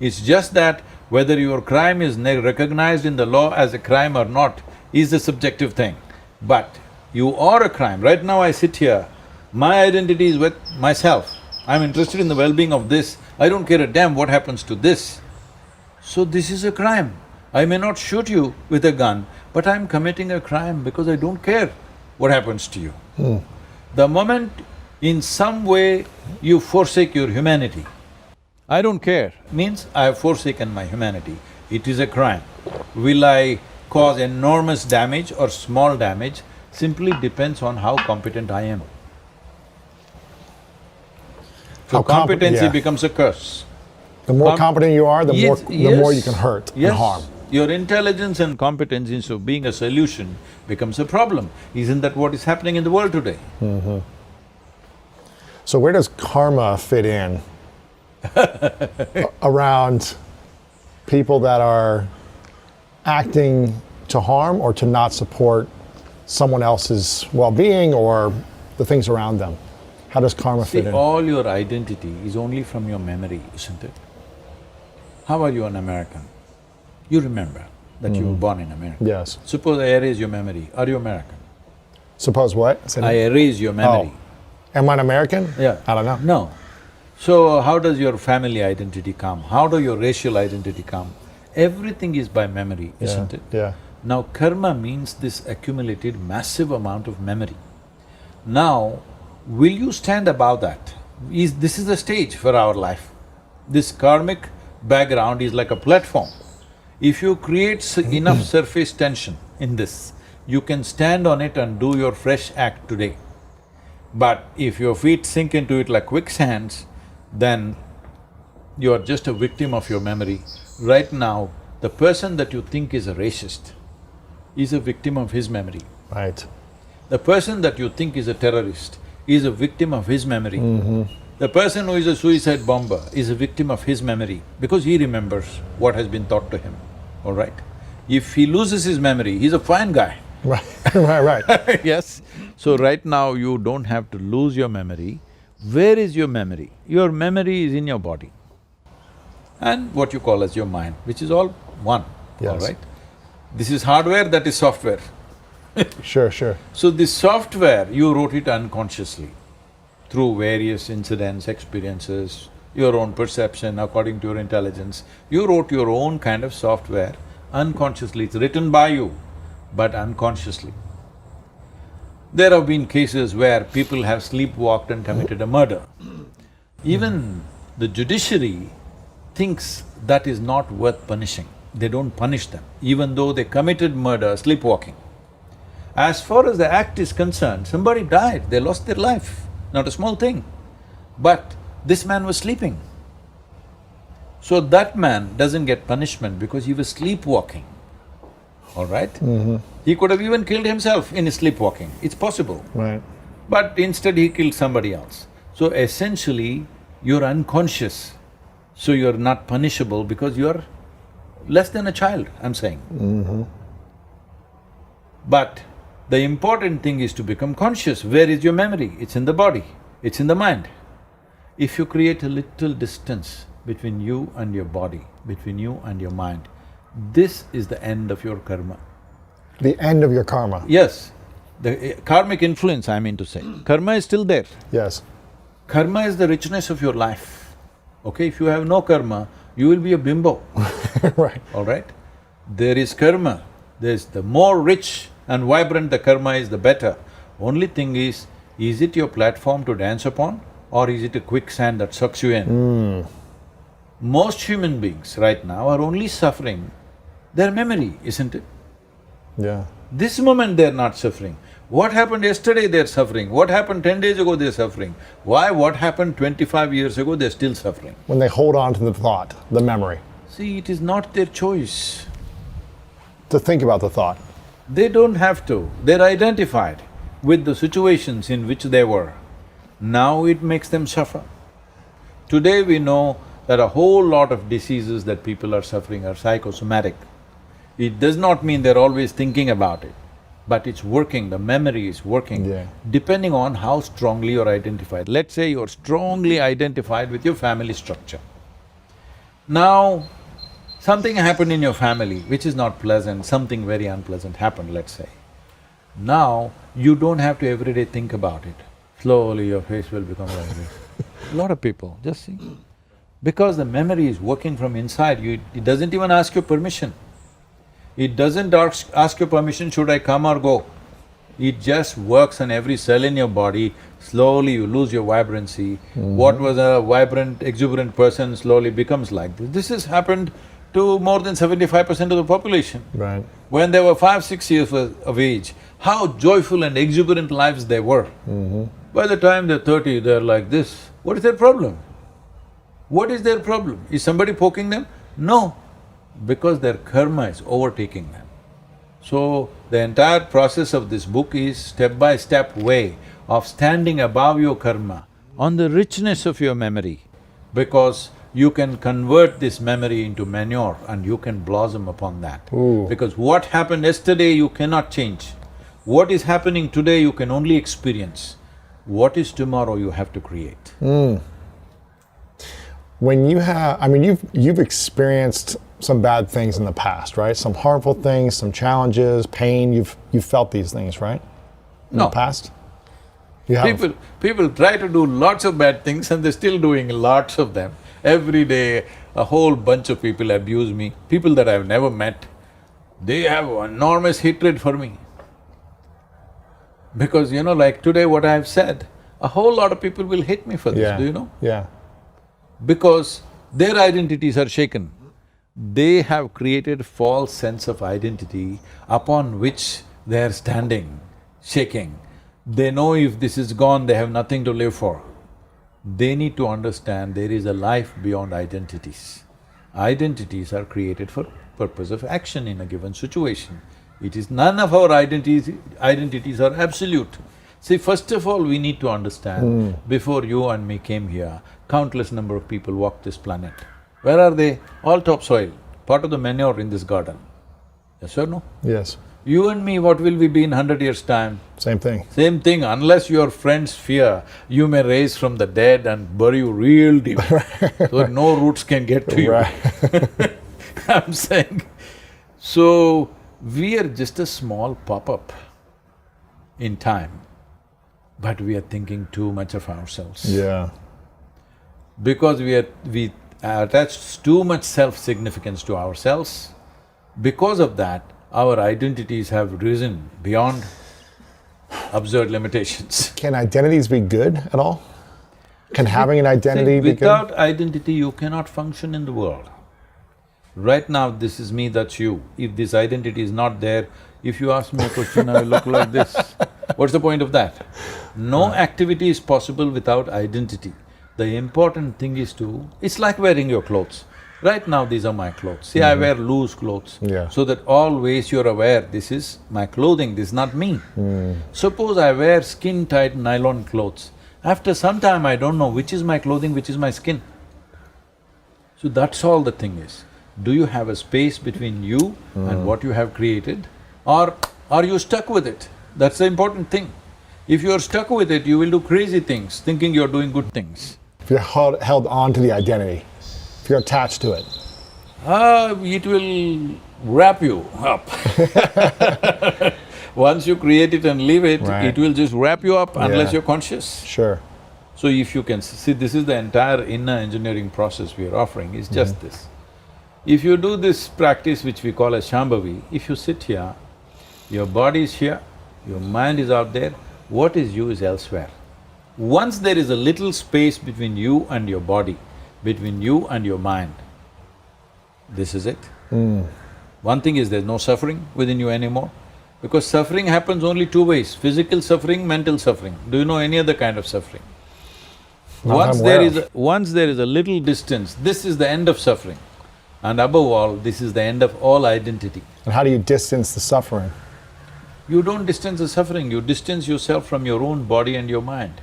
It's just that whether your crime is recognized in the law as a crime or not is a subjective thing. But you are a crime. Right now I sit here, my identity is with myself. I'm interested in the well-being of this, I don't care a damn what happens to this. So this is a crime. I may not shoot you with a gun, but I'm committing a crime because I don't care what happens to you. The moment in some way you forsake your humanity, I don't care, means I have forsaken my humanity, it is a crime. Will I cause enormous damage or small damage simply depends on how competent I am. So How competency yeah. becomes a curse. The more competent you are, the more you yes, can hurt yes. and harm. Your intelligence and competence instead of being a solution becomes a problem. Isn't that what is happening in the world today? So where does karma fit in around people that are acting to harm or to not support someone else's well-being or the things around them? How does karma fit in? All your identity is only from your memory, isn't it? How are you an American? You remember that you were born in America. Yes. Suppose I erase your memory, are you American? Suppose what? Say I that. erase your memory. Am I an American? Yeah. I don't know. No. So how does your family identity come? How do your racial identity come? Everything is by memory, isn't it? Yeah. Now karma means this accumulated massive amount of memory. Now, will you stand above that? This is the stage for our life. This karmic background is like a platform. If you create enough surface tension in this, you can stand on it and do your fresh act today. But if your feet sink into it like quicksands, then you are just a victim of your memory. Right now, the person that you think is a racist is a victim of his memory. Right. The person that you think is a terrorist is a victim of his memory. The person who is a suicide bomber is a victim of his memory because he remembers what has been taught to him, all right? If he loses his memory, he's a fine guy. Right, right. Yes. So right now you don't have to lose your memory. Where is your memory? Your memory is in your body and what you call as your mind, which is all one, all Yes. right? This is hardware, that is software. Sure. So this software, you wrote it unconsciously through various incidents, experiences, your own perception according to your intelligence. You wrote your own kind of software unconsciously, it's written by you, but unconsciously. There have been cases where people have sleepwalked and committed a murder. Even the judiciary thinks that is not worth punishing. They don't punish them, even though they committed murder sleepwalking. As far as the act is concerned, somebody died, they lost their life, not a small thing. But this man was sleeping. So that man doesn't get punishment because he was sleepwalking, all right? He could have even killed himself in his sleepwalking, it's possible. Right. But instead he killed somebody else. So essentially, you're unconscious, so you're not punishable because you're less than a child, I'm saying. But the important thing is to become conscious. Where is your memory? It's in the body, it's in the mind. If you create a little distance between you and your body, between you and your mind, this is the end of your karma. The end of your karma. Yes, the karmic influence, I mean to say. Karma is still there. Yes. Karma is the richness of your life, okay? If you have no karma, you will be a bimbo, Right. all right? There is karma, there's the more rich and vibrant the karma is, the better. Only thing is it your platform to dance upon or is it a quicksand that sucks you in? Most human beings right now are only suffering their memory, isn't it? Yeah. This moment they're not suffering. What happened yesterday, they're suffering. What happened 10 days ago, they're suffering. Why? What happened 25 years ago, they're still suffering. When they hold on to the thought, the memory, See, it is not their choice. to think about the thought. They don't have to. They're identified with the situations in which they were. Now it makes them suffer. Today we know that a whole lot of diseases that people are suffering are psychosomatic. It does not mean they're always thinking about it, but it's working, the memory is working, Yeah. depending on how strongly you're identified. Let's say you're strongly identified with your family structure. Now, something happened in your family which is not pleasant, something very unpleasant happened, let's say. Now, you don't have to every day think about it. Slowly your face will become like this. A lot of people, just see. Because the memory is working from inside you, it doesn't even ask your permission. It doesn't ask your permission, should I come or go? It just works on every cell in your body, slowly you lose your vibrancy. What was a vibrant, exuberant person slowly becomes like this. This has happened to more than 75% of the population. Right. When they were 5, 6 years of age, how joyful and exuberant lives they were. By the time they're 30, they're like this. What is their problem? What is their problem? Is somebody poking them? No, because their karma is overtaking them. So, the entire process of this book is step-by-step way of standing above your karma on the richness of your memory, because you can convert this memory into manure and you can blossom upon that. Ooh. Because what happened yesterday you cannot change. What is happening today you can only experience. What is tomorrow you have to create. When you have, I mean, you've experienced some bad things in the past, right? Some harmful things, some challenges, pain. You've felt these things, right? In No. the past. You have. People try to do lots of bad things and they're still doing lots of them. Every day, a whole bunch of people abuse me, people that I've never met. They have enormous hatred for me. Because like today what I've said, a whole lot of people will hate me for this, Yeah. do you know? Yeah. Because their identities are shaken. They have created false sense of identity upon which they are standing, shaking. They know if this is gone, they have nothing to live for. They need to understand there is a life beyond identities. Identities are created for purpose of action in a given situation. It is none of our identities are absolute. See, first of all, we need to understand, before you and me came here, countless number of people walked this planet. Where are they? All topsoil, part of the manure in this garden. Yes or no? Yes. You and me, what will we be in 100 years' time? Same thing. Same thing, unless your friends fear, you may rise from the dead and bury you real deep, so that no roots can get to you. Right. I'm saying, so we are just a small pop-up in time, but we are thinking too much of ourselves. Yeah. Because we attach too much self-significance to ourselves, because of that, our identities have risen beyond absurd limitations. Can identities be good at all? Can having an identity See, be good? without identity, you cannot function in the world. Right now, this is me, that's you. If this identity is not there, if you ask me a question, I will look like this. What's the point of that? No activity is possible without identity. The important thing is it's like wearing your clothes. Right now, these are my clothes. See, I wear loose clothes. Yeah. So that always you're aware, this is my clothing, this is not me. Suppose I wear skin-tight nylon clothes. After some time, I don't know which is my clothing, which is my skin. So that's all the thing is. Do you have a space between you and what you have created, or are you stuck with it? That's the important thing. If you're stuck with it, you will do crazy things, thinking you're doing good things. If you're held on to the identity, if you're attached to it. It will wrap you up. Once you create it and leave it, Right. it will just wrap you up unless Yeah. you're conscious. Sure. So if you can see, this is the entire inner engineering process we are offering, is just this. If you do this practice which we call as Shambhavi, if you sit here, your body is here, your mind is out there, what is you is elsewhere. Once there is a little space between you and your body, between you and your mind. This is it. One thing is there's no suffering within you anymore, because suffering happens only two ways: physical suffering, mental suffering. Do you know any other kind of suffering? Once there is a little distance, this is the end of suffering. And above all, this is the end of all identity. And how do you distance the suffering? You don't distance the suffering, you distance yourself from your own body and your mind.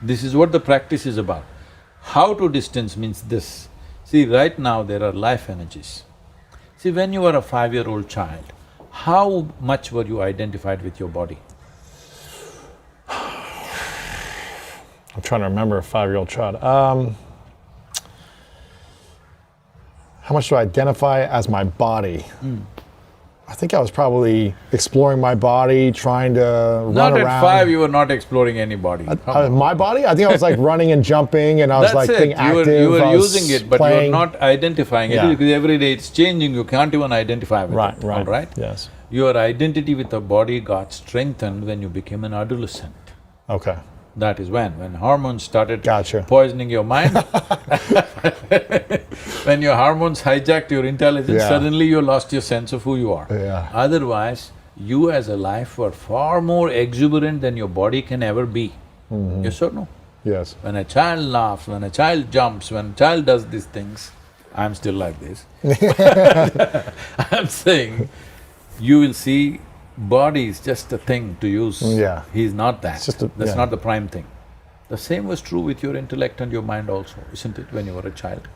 This is what the practice is about. How to distance means this. See, right now there are life energies. See, when you were a 5-year-old child, how much were you identified with your body? I'm trying to remember a 5-year-old child. How much do I identify as my body? I think I was probably exploring my body, trying to run Not around. at 5, you were not exploring any body. My body? I think I was like running and jumping, and I was That's like being it. active. You were I was using it, but you playing. were not identifying Yeah. it, because every day it's changing, you can't even identify with Right, it, right. all right? Yes. Your identity with the body got strengthened when you became an adolescent. Okay. That is when hormones started Gotcha. poisoning your mind. When your hormones hijacked your intelligence, Yeah. suddenly you lost your sense of who you are. Yeah. Otherwise, you as a life were far more exuberant than your body can ever be. Yes or no? Yes. When a child laughs, when a child jumps, when a child does these things, I'm still like this. I'm saying, you will see body is just a thing to use. Yeah. He's not that. It's just a- That's yeah. not the prime thing. The same was true with your intellect and your mind also, isn't it, when you were a child?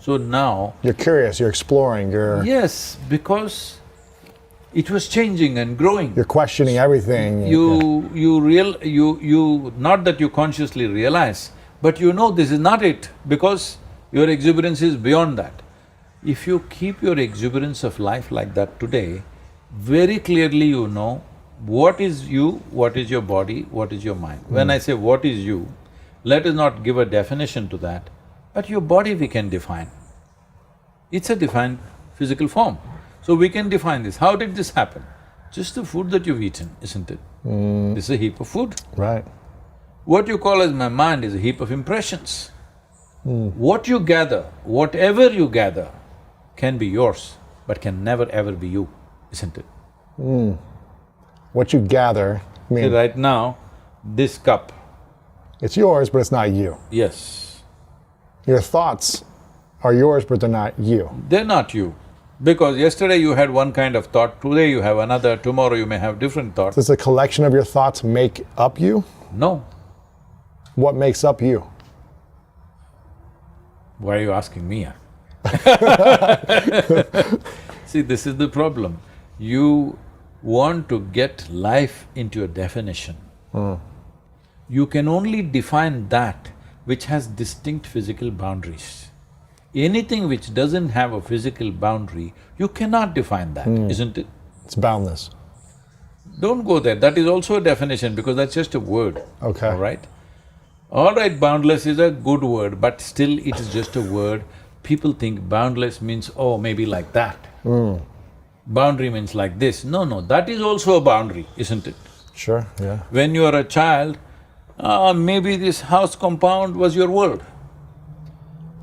So now, You're curious, you're exploring, you're yes, because it was changing and growing. questioning everything. Not that you consciously realize, but you know this is not it, because your exuberance is beyond that. If you keep your exuberance of life like that today, very clearly you know what is you, what is your body, what is your mind. When I say what is you, let us not give a definition to that, but your body we can define. It's a defined physical form. So we can define this. How did this happen? Just the food that you've eaten, isn't it? This is a heap of food. Right. What you call as my mind is a heap of impressions. What you gather, whatever you gather, can be yours, but can never ever be you, isn't it? What you gather, I See, mean, right now, this cup, it's yours, but it's not you. yes, Your thoughts are yours, but they're not you. they're not you. Because yesterday you had one kind of thought, today you have another, tomorrow you may have different thoughts. Does the collection of your thoughts make up you? No. What makes up you? Why are you asking me? See, this is the problem. You want to get life into a definition. You can only define that which has distinct physical boundaries. Anything which doesn't have a physical boundary, you cannot define that, isn't it? It's boundless. Don't go there, that is also a definition because that's just a word, Okay. all right? All right, boundless is a good word, but still it is just a word. People think boundless means, oh, maybe like that. Boundary means like this. No, no, that is also a boundary, isn't it? Sure, yeah. When you are a child, maybe this house compound was your world.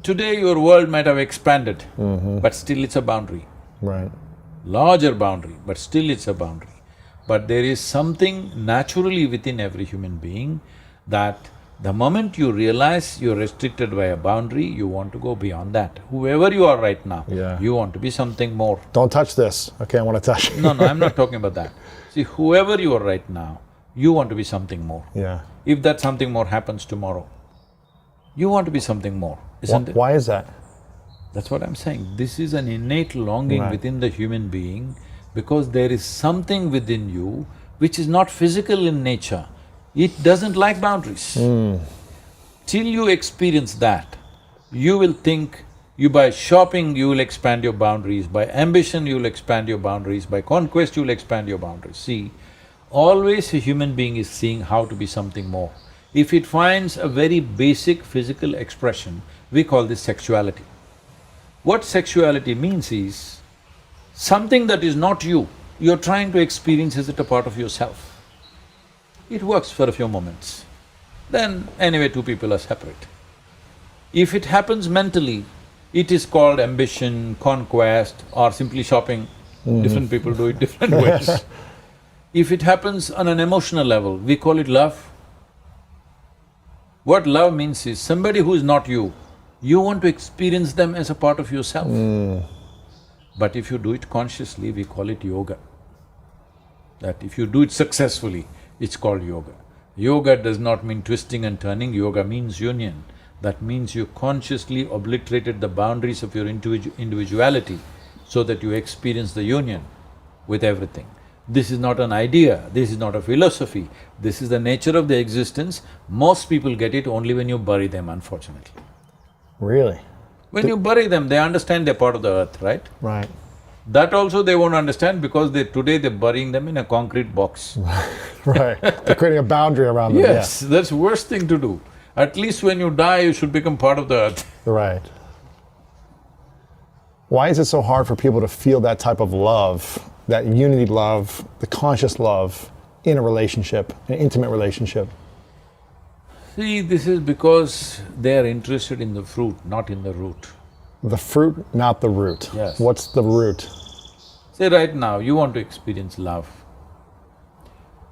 Today your world might have expanded, but still it's a boundary. Right. Larger boundary, but still it's a boundary. But there is something naturally within every human being that the moment you realize you're restricted by a boundary, you want to go beyond that. Whoever you are right now, Yeah. you want to be something more. Don't touch this. Okay, I want to touch. No, no, I'm not talking about that. See, whoever you are right now, you want to be something more. Yeah. If that something more happens tomorrow, you want to be something more, isn't it? Why is that? That's what I'm saying. This is an innate longing Right. within the human being because there is something within you which is not physical in nature. It doesn't like boundaries. Till you experience that, you will think by shopping you will expand your boundaries, by ambition you will expand your boundaries, by conquest you will expand your boundaries. See, always a human being is seeing how to be something more. If it finds a very basic physical expression, we call this sexuality. What sexuality means is, something that is not you, you're trying to experience as it a part of yourself. It works for a few moments. Then anyway two people are separate. If it happens mentally, it is called ambition, conquest, or simply shopping. Different people do it different ways. If it happens on an emotional level, we call it love. What love means is somebody who is not you, you want to experience them as a part of yourself. But if you do it consciously, we call it yoga. That if you do it successfully, it's called yoga. Yoga does not mean twisting and turning, yoga means union. That means you consciously obliterated the boundaries of your individuality so that you experience the union with everything. This is not an idea, this is not a philosophy, this is the nature of the existence. Most people get it only when you bury them, unfortunately. Really? When you bury them, they understand they're part of the earth, right? Right. That also they won't understand because today they're burying them in a concrete box. Right. They're creating a boundary around them. Yes, that's the worst thing to do. At least when you die, you should become part of the earth. Yeah. Right. Why is it so hard for people to feel that type of love, that unity love, the conscious love in a relationship, an intimate relationship? See, this is because they're interested in the fruit, not in the root. The fruit, not the root. Yes. What's the root? Say right now, you want to experience love.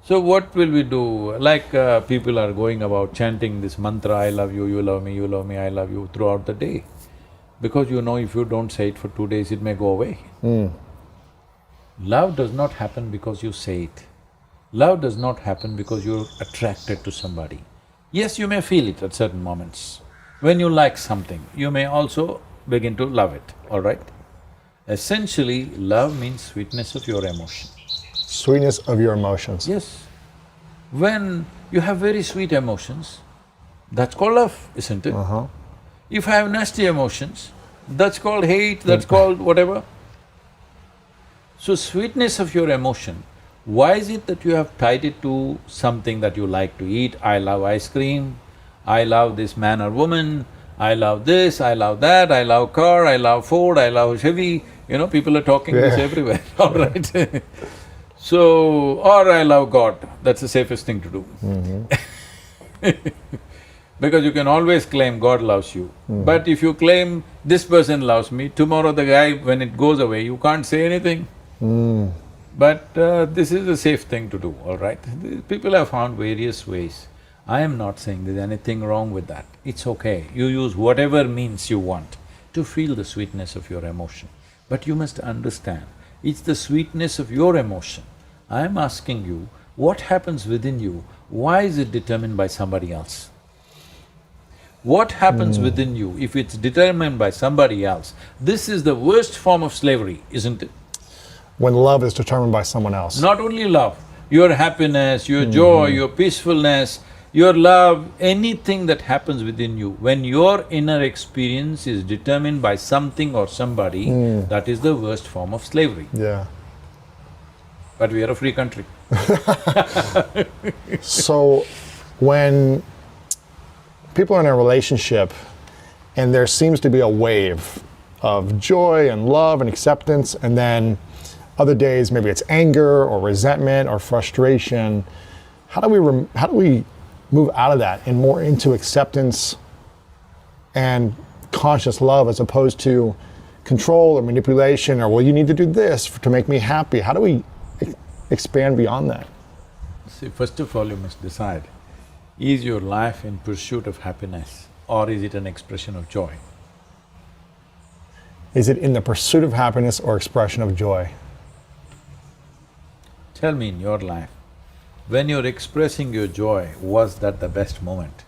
So what will we do? Like people are going about chanting this mantra, I love you, you love me, I love you throughout the day. Because you know if you don't say it for 2 days, it may go away. Love does not happen because you say it. Love does not happen because you're attracted to somebody. Yes, you may feel it at certain moments. When you like something, you may also begin to love it, all right? Essentially, love means sweetness of your emotion. Sweetness of your emotions. Yes. When you have very sweet emotions, that's called love, isn't it? If I have nasty emotions, that's called hate, that's called whatever. So sweetness of your emotion, why is it that you have tied it to something that you like to eat? I love ice cream, I love this man or woman, I love this, I love that, I love car, I love Ford, I love Chevy, people are talking this everywhere, all right? So, or I love God, that's the safest thing to do. Because you can always claim God loves you. But if you claim this person loves me, tomorrow the guy, when it goes away, you can't say anything. But this is a safe thing to do, all right? People have found various ways. I am not saying there's anything wrong with that. It's okay. You use whatever means you want to feel the sweetness of your emotion. But you must understand, it's the sweetness of your emotion. I'm asking you, what happens within you? Why is it determined by somebody else? What happens within you if it's determined by somebody else? This is the worst form of slavery, isn't it? When love is determined by someone else. Not only love, your happiness, your joy, your peacefulness, your love, anything that happens within you, when your inner experience is determined by something or somebody, that is the worst form of slavery. Yeah. But we are a free country. So, when people are in a relationship and there seems to be a wave of joy and love and acceptance, and then other days maybe it's anger or resentment or frustration, how do we move out of that and more into acceptance and conscious love as opposed to control or manipulation or, well, you need to do this to make me happy? How do we expand beyond that? See, first of all, you must decide, is your life in pursuit of happiness or is it an expression of joy? Is it in the pursuit of happiness or expression of joy? Tell me in your life, when you're expressing your joy, was that the best moment?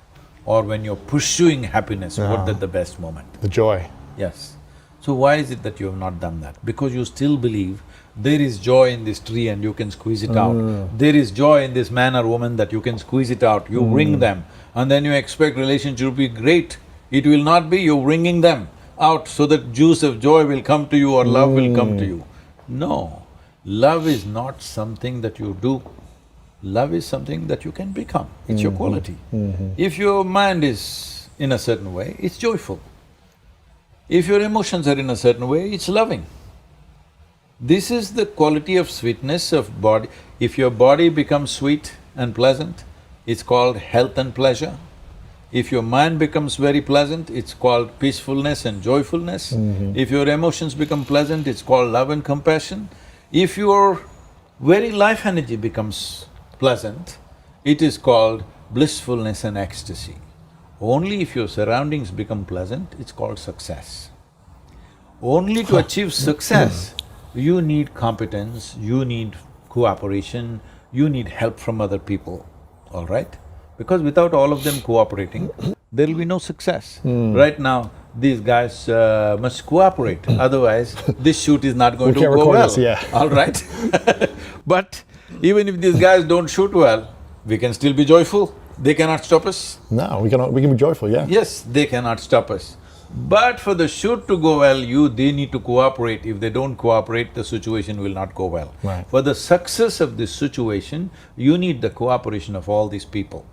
Or when you're pursuing happiness, was that the best moment? The joy. Yes. So why is it that you have not done that? Because you still believe there is joy in this tree and you can squeeze it out. There is joy in this man or woman that you can squeeze it out. You bring them and then you expect relationship to be great. It will not be, you're bringing them out so that juice of joy will come to you or love will come to you. No, love is not something that you do. Love is something that you can become, it's your quality. If your mind is in a certain way, it's joyful. If your emotions are in a certain way, it's loving. This is the quality of sweetness of body. If your body becomes sweet and pleasant, it's called health and pleasure. If your mind becomes very pleasant, it's called peacefulness and joyfulness. If your emotions become pleasant, it's called love and compassion. If your very life energy becomes pleasant, it is called blissfulness and ecstasy. Only if your surroundings become pleasant, it's called success. Only to achieve success, you need competence, you need cooperation, you need help from other people, all right? Because without all of them cooperating, there will be no success. Right now, these guys must cooperate, otherwise this shoot is not going to can't go record well, this, yeah. all right? But even if these guys don't shoot well, we can still be joyful. They cannot stop us. No, we can be joyful, yeah. Yes, they cannot stop us. But for the shoot to go well, they need to cooperate. If they don't cooperate, the situation will not go well. Right. For the success of this situation, you need the cooperation of all these people.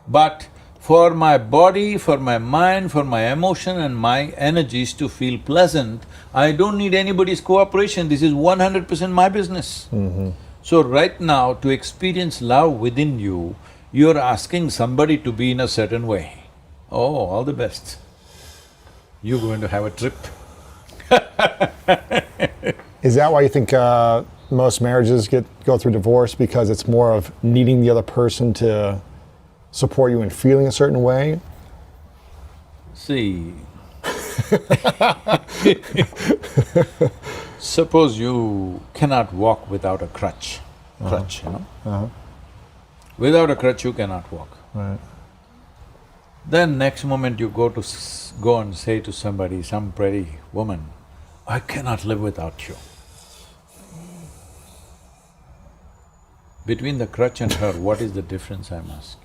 But for my body, for my mind, for my emotion and my energies to feel pleasant, I don't need anybody's cooperation, this is 100% my business. So right now, to experience love within you, you're asking somebody to be in a certain way. Oh, all the best. You're going to have a trip. Is that why you think most marriages go through divorce? Because it's more of needing the other person to support you in feeling a certain way? See, suppose you cannot walk without a crutch, you know? Without a crutch you cannot walk. Right. Then next moment you go and say to somebody, some pretty woman, I cannot live without you. Between the crutch and her, what is the difference, I'm asking?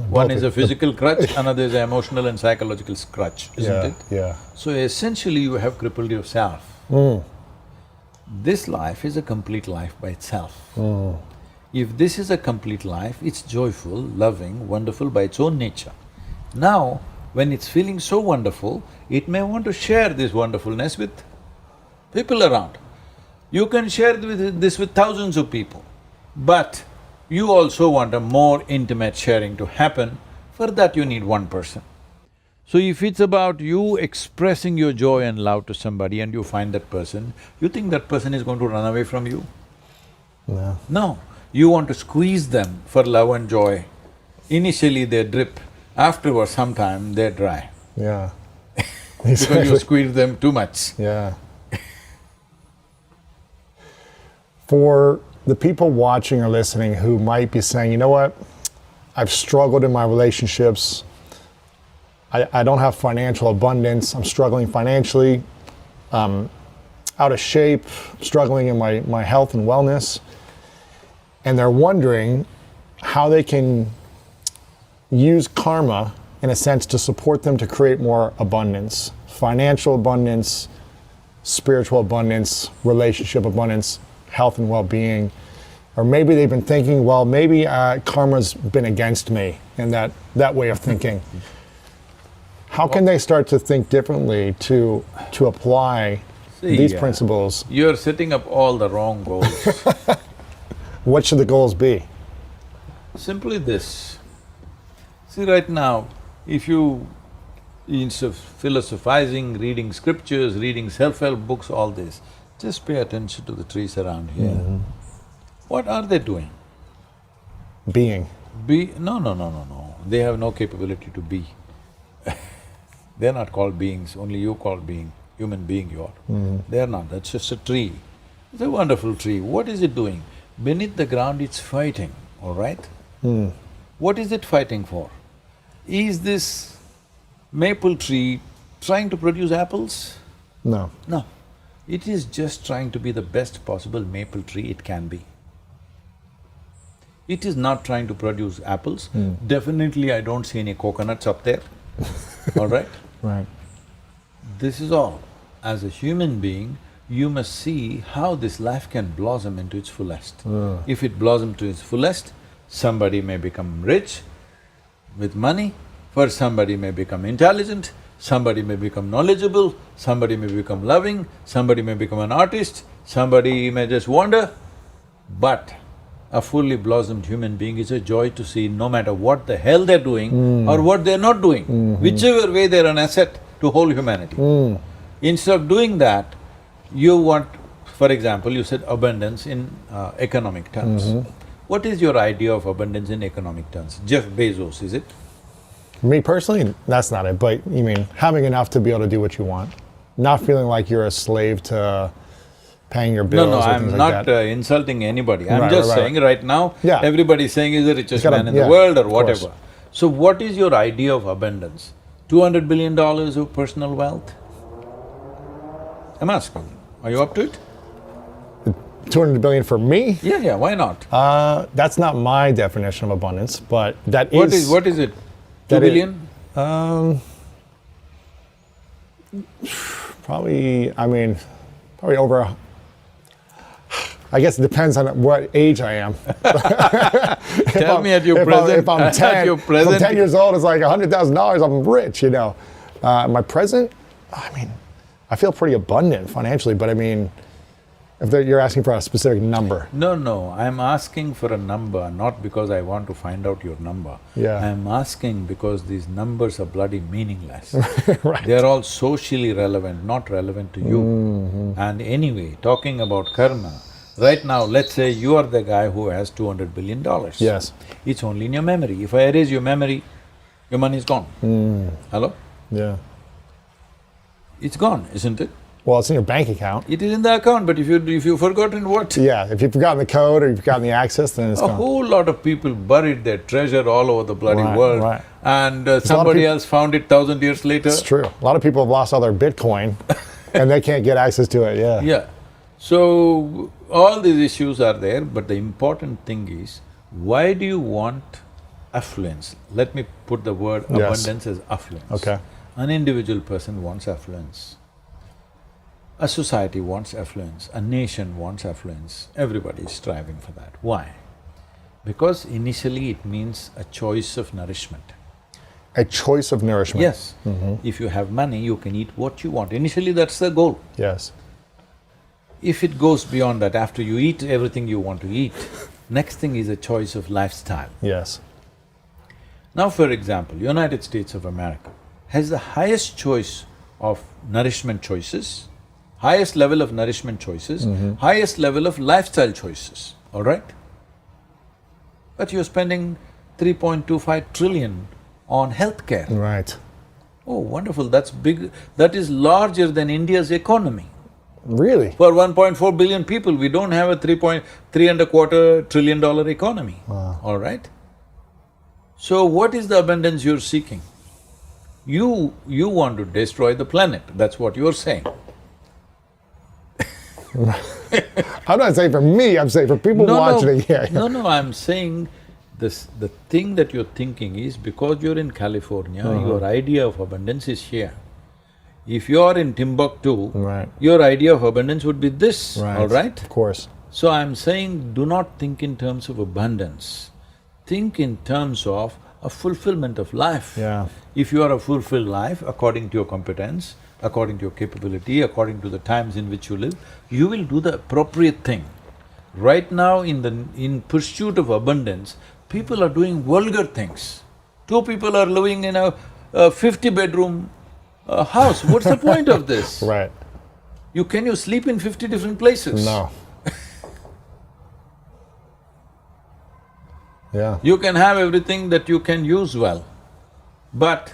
One is a physical crutch, another is an emotional and psychological crutch, isn't it? Yeah. So essentially you have crippled yourself. This life is a complete life by itself. If this is a complete life, it's joyful, loving, wonderful by its own nature. Now, when it's feeling so wonderful, it may want to share this wonderfulness with people around. You can share this with thousands of people, but you also want a more intimate sharing to happen. For that you need one person. So if it's about you expressing your joy and love to somebody and you find that person, you think that person is going to run away from you? No. No, you want to squeeze them for love and joy. Initially they drip, afterwards sometime they're dry. Yeah. Because you squeeze them too much. Yeah. For the people watching or listening who might be saying, you know what, I've struggled in my relationships, I don't have financial abundance, I'm struggling financially, out of shape, struggling in my health and wellness, and they're wondering how they can use karma, in a sense, to support them to create more abundance, financial abundance, spiritual abundance, relationship abundance, health and well-being. Or maybe they've been thinking, well, maybe karma's been against me, and that way of thinking. How can they start to think differently to apply these principles? You're setting up all the wrong goals. What should the goals be? Simply this. See, right now, if you, instead of philosophizing, reading scriptures, reading self-help books, all this, just pay attention to the trees around here. What are they doing? Being. No. They have no capability to be. They're not called beings, only you call being, human being you are. They're not, that's just a tree. It's a wonderful tree. What is it doing? Beneath the ground it's fighting, all right? What is it fighting for? Is this maple tree trying to produce apples? No. No. It is just trying to be the best possible maple tree it can be. It is not trying to produce apples. Definitely I don't see any coconuts up there, all right? Right. This is all. As a human being, you must see how this life can blossom into its fullest. If it blossoms to its fullest, somebody may become rich with money, for somebody may become intelligent, somebody may become knowledgeable, somebody may become loving, somebody may become an artist, somebody may just wander. But a fully blossomed human being, it's a joy to see no matter what the hell they're doing or what they're not doing, whichever way they're an asset to whole humanity. Instead of doing that, you want, for example, you said abundance in economic terms. What is your idea of abundance in economic terms? Jeff Bezos, is it? Me personally, that's not it, but you mean having enough to be able to do what you want, not feeling like you're a slave to paying your bills. No, or I'm things not like that. insulting anybody. I'm Right, just right, saying right now, Yeah. everybody's saying he's the richest gotta- man in yeah, the world or of course. whatever. So what is your idea of abundance? $200 billion of personal wealth? I'm asking, are you up to it? 200 billion for me? Yeah, why not? That's not my definition of abundance, but that What is it? Two that is- billion? Probably, I mean, probably over, I guess it depends on what age I am. Tell me at your present… If I'm at 10, your if I'm present… 10 years old, it's like $100,000, I'm rich, you know. My present, I mean, I feel pretty abundant financially, but I mean, if you're asking for a specific number. No, I'm asking for a number, not because I want to find out your number. Yeah. I'm asking because these numbers are bloody meaningless. Right. They're all socially relevant, not relevant to you. And anyway, talking about karma, right now, let's say you are the guy who has $200 billion. Yes. It's only in your memory. If I erase your memory, your money is gone. Hello? Yeah. It's gone, isn't it? Well, it's in your bank account. It is in the account, but if you've forgotten what? Yeah, if you've forgotten the code or you've forgotten the access, then it's A gone. whole lot of people buried their treasure all over the bloody Right, world, right. and lot of somebody people- else found it 1,000 years later. It's true. A lot of people have lost all their Bitcoin and they can't get access to it, yeah. Yeah. So, all these issues are there, but the important thing is, why do you want affluence? Let me put the word Yes. abundance as affluence. Okay. An individual person wants affluence. A society wants affluence, a nation wants affluence, everybody is striving for that. Why? Because initially it means a choice of nourishment. A choice of nourishment. Yes, if you have money, you can eat what you want. Initially, that's the goal. Yes. If it goes beyond that, after you eat everything you want to eat, next thing is a choice of lifestyle. Yes. Now, for example, United States of America has the highest choice of nourishment choices, highest level of nourishment choices, highest level of lifestyle choices, all right? But you're spending 3.25 trillion on healthcare. Right. Oh, wonderful, that's big… that is larger than India's economy. Really? For 1.4 billion people, we don't have a $3.25 trillion economy, all right? So what is the abundance you're seeking? You want to destroy the planet, that's what you're saying. I'm not saying for me, I'm saying for people watching it, yeah. No, I'm saying this… the thing that you're thinking is because you're in California, your idea of abundance is here. If you're in Timbuktu, Right. your idea of abundance would be this, all right? Of course. So I'm saying, do not think in terms of abundance, think in terms of a fulfillment of life. Yeah. If you are a fulfilled life, according to your competence, according to your capability, according to the times in which you live, you will do the appropriate thing. Right now, in pursuit of abundance, people are doing vulgar things. Two people are living in a 50-bedroom house, what's the point of this? Right. Can you sleep in 50 different places? No. Yeah. You can have everything that you can use well, but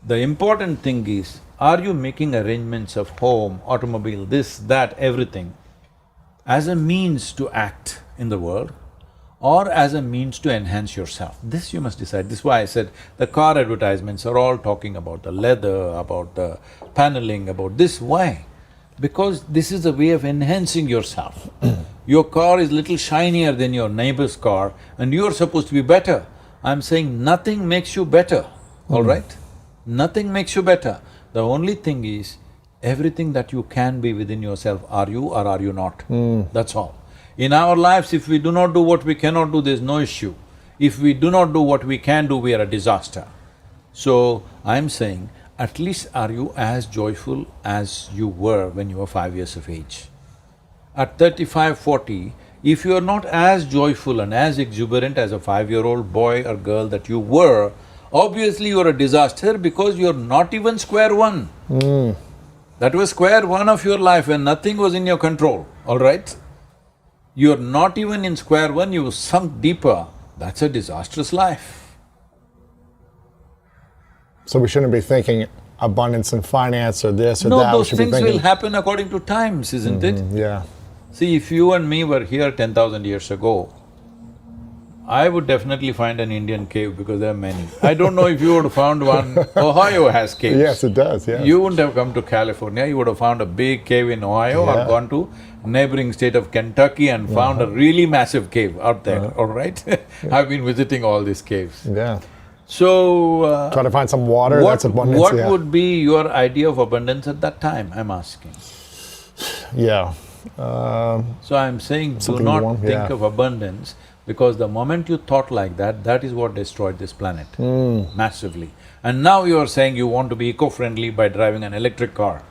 the important thing is, are you making arrangements of home, automobile, this, that, everything as a means to act in the world or as a means to enhance yourself? This you must decide. This is why I said the car advertisements are all talking about the leather, about the paneling, about this. Why? Because this is a way of enhancing yourself. Your car is little shinier than your neighbor's car and you're supposed to be better. I'm saying nothing makes you better, all right? Nothing makes you better. The only thing is, everything that you can be within yourself, are you or are you not? That's all. In our lives, if we do not do what we cannot do, there's no issue. If we do not do what we can do, we are a disaster. So, I'm saying, at least are you as joyful as you were when you were 5 years of age? At 35, 40, If you are not as joyful and as exuberant as a 5-year-old boy or girl that you were, obviously you're a disaster because you're not even square one. That was square one of your life when nothing was in your control, all right? You're not even in square one, you sunk deeper. That's a disastrous life. So we shouldn't be thinking abundance in finance or this or No, that. We those should be things thinking, will happen according to times, isn't it? yeah, See, if you and me were here 10,000 years ago, I would definitely find an Indian cave because there are many. I don't know if you would have found one. Ohio has caves. yes, it does. Yes. You wouldn't have come to California, you would have found a big cave in Ohio or Yeah. gone to neighboring state of Kentucky and found a really massive cave out there, all right? I've been visiting all these caves. Yeah. So, Try to find some water. what, That's abundance. what yeah. would be your idea of abundance at that time, I'm asking? Yeah. So I'm saying do Something not warm, think yeah. of abundance because the moment you thought like that, that is what destroyed this planet massively. And now you are saying you want to be eco-friendly by driving an electric car.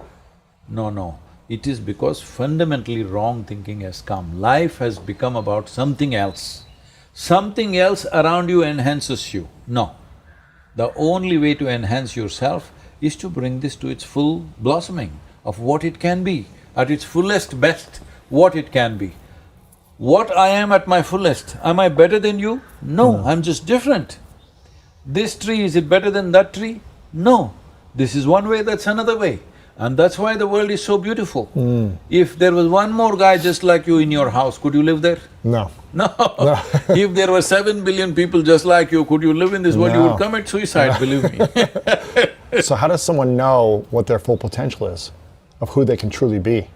No, no. It is because fundamentally wrong thinking has come. Life has become about something else. Something else around you enhances you. No. The only way to enhance yourself is to bring this to its full blossoming of what it can be, at its fullest best, what it can be. What I am at my fullest, am I better than you? No, I'm just different. This tree, is it better than that tree? No. This is one way, that's another way. And that's why the world is so beautiful. If there was one more guy just like you in your house, could you live there? No. No. If there were 7 billion people just like you, could you live in this world? You No. would commit suicide, believe me. So how does someone know what their full potential is, of who they can truly be?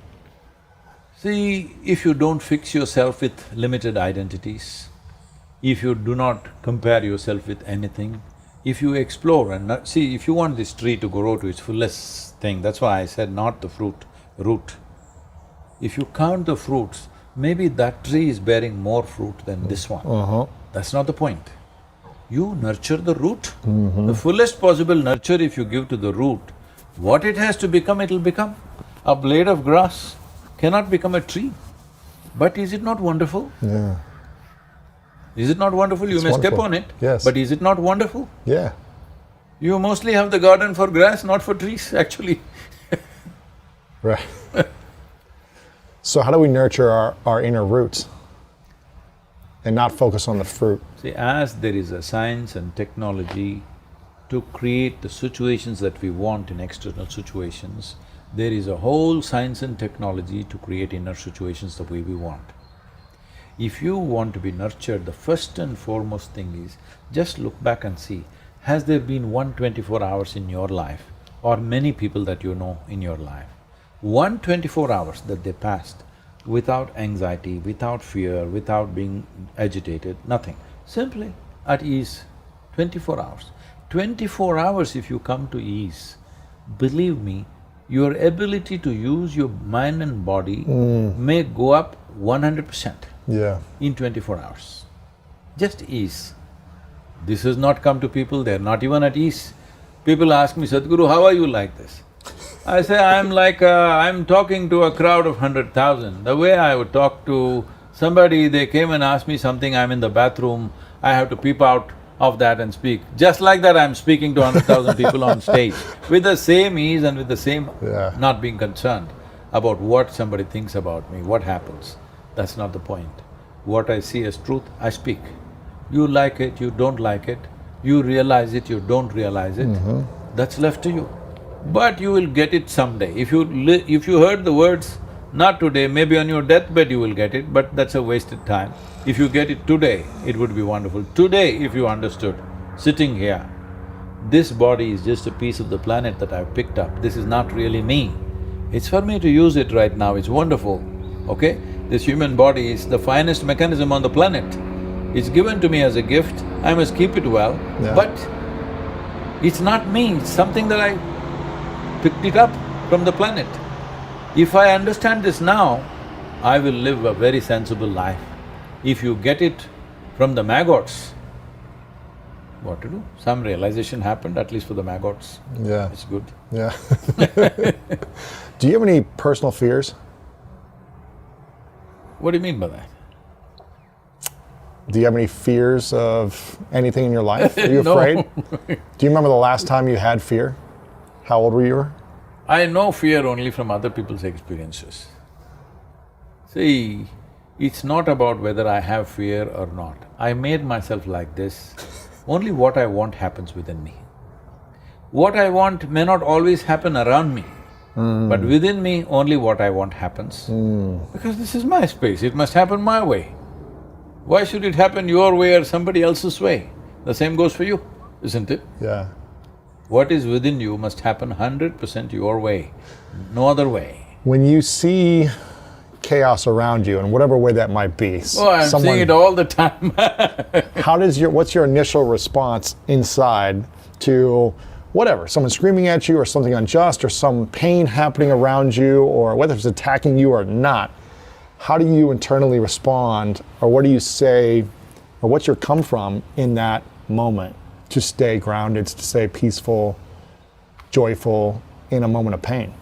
See, if you don't fix yourself with limited identities, if you do not compare yourself with anything, if you explore and not… See, if you want this tree to grow to its fullest thing, that's why I said not the fruit, root. If you count the fruits, maybe that tree is bearing more fruit than this one. That's not the point. You nurture the root. The fullest possible nurture if you give to the root, what it has to become, it'll become. A blade of grass cannot become a tree. But is it not wonderful? Yeah. Is it not wonderful? You It's may step wonderful. on it, Yes. but is it not wonderful? Yeah. You mostly have the garden for grass, not for trees, actually. Right. So how do we nurture our inner roots and not focus on the fruit? See, as there is a science and technology to create the situations that we want in external situations, there is a whole science and technology to create inner situations the way we want. If you want to be nurtured, the first and foremost thing is, just look back and see, has there been one 24 hours in your life or many people that you know in your life, one 24 hours that they passed without anxiety, without fear, without being agitated, nothing, simply at ease, 24 hours. 24 hours if you come to ease, believe me, your ability to use your mind and body may go up 100%. Yeah. In 24 hours. Just ease. This has not come to people, they're not even at ease. People ask me, Sadhguru, how are you like this? I say, I'm talking to a crowd of 100,000. The way I would talk to somebody, they came and asked me something, I'm in the bathroom, I have to peep out of that and speak. Just like that, I'm speaking to 100,000 people on stage, with the same ease and with the same… Yeah. not being concerned about what somebody thinks about me, what happens. That's not the point. What I see as truth, I speak. You like it, you don't like it, you realize it, you don't realize it, that's left to you. But you will get it someday. If you heard the words, not today, maybe on your deathbed you will get it, but that's a wasted time. If you get it today, it would be wonderful. Today, if you understood, sitting here, this body is just a piece of the planet that I've picked up, this is not really me. It's for me to use it right now, it's wonderful, okay? This human body is the finest mechanism on the planet. It's given to me as a gift, I must keep it well, Yeah. but it's not me, it's something that I picked it up from the planet. If I understand this now, I will live a very sensible life. If you get it from the maggots, what to do? Some realization happened, at least for the maggots. Yeah. It's good. Yeah. Do you have any personal fears? What do you mean by that? Do you have any fears of anything in your life? Are you No. afraid? Do you remember the last time you had fear? How old were you? I know fear only from other people's experiences. See, it's not about whether I have fear or not. I made myself like this. Only what I want happens within me. What I want may not always happen around me, but within me, only what I want happens. Because this is my space, it must happen my way. Why should it happen your way or somebody else's way? The same goes for you, isn't it? Yeah. What is within you must happen 100% your way, no other way. When you see chaos around you in whatever way that might be, Oh, I'm seeing it all the time. what's your initial response inside to whatever, someone screaming at you or something unjust or some pain happening around you or whether it's attacking you or not? How do you internally respond, or what do you say, or what's your come from in that moment to stay grounded, to stay peaceful, joyful in a moment of pain?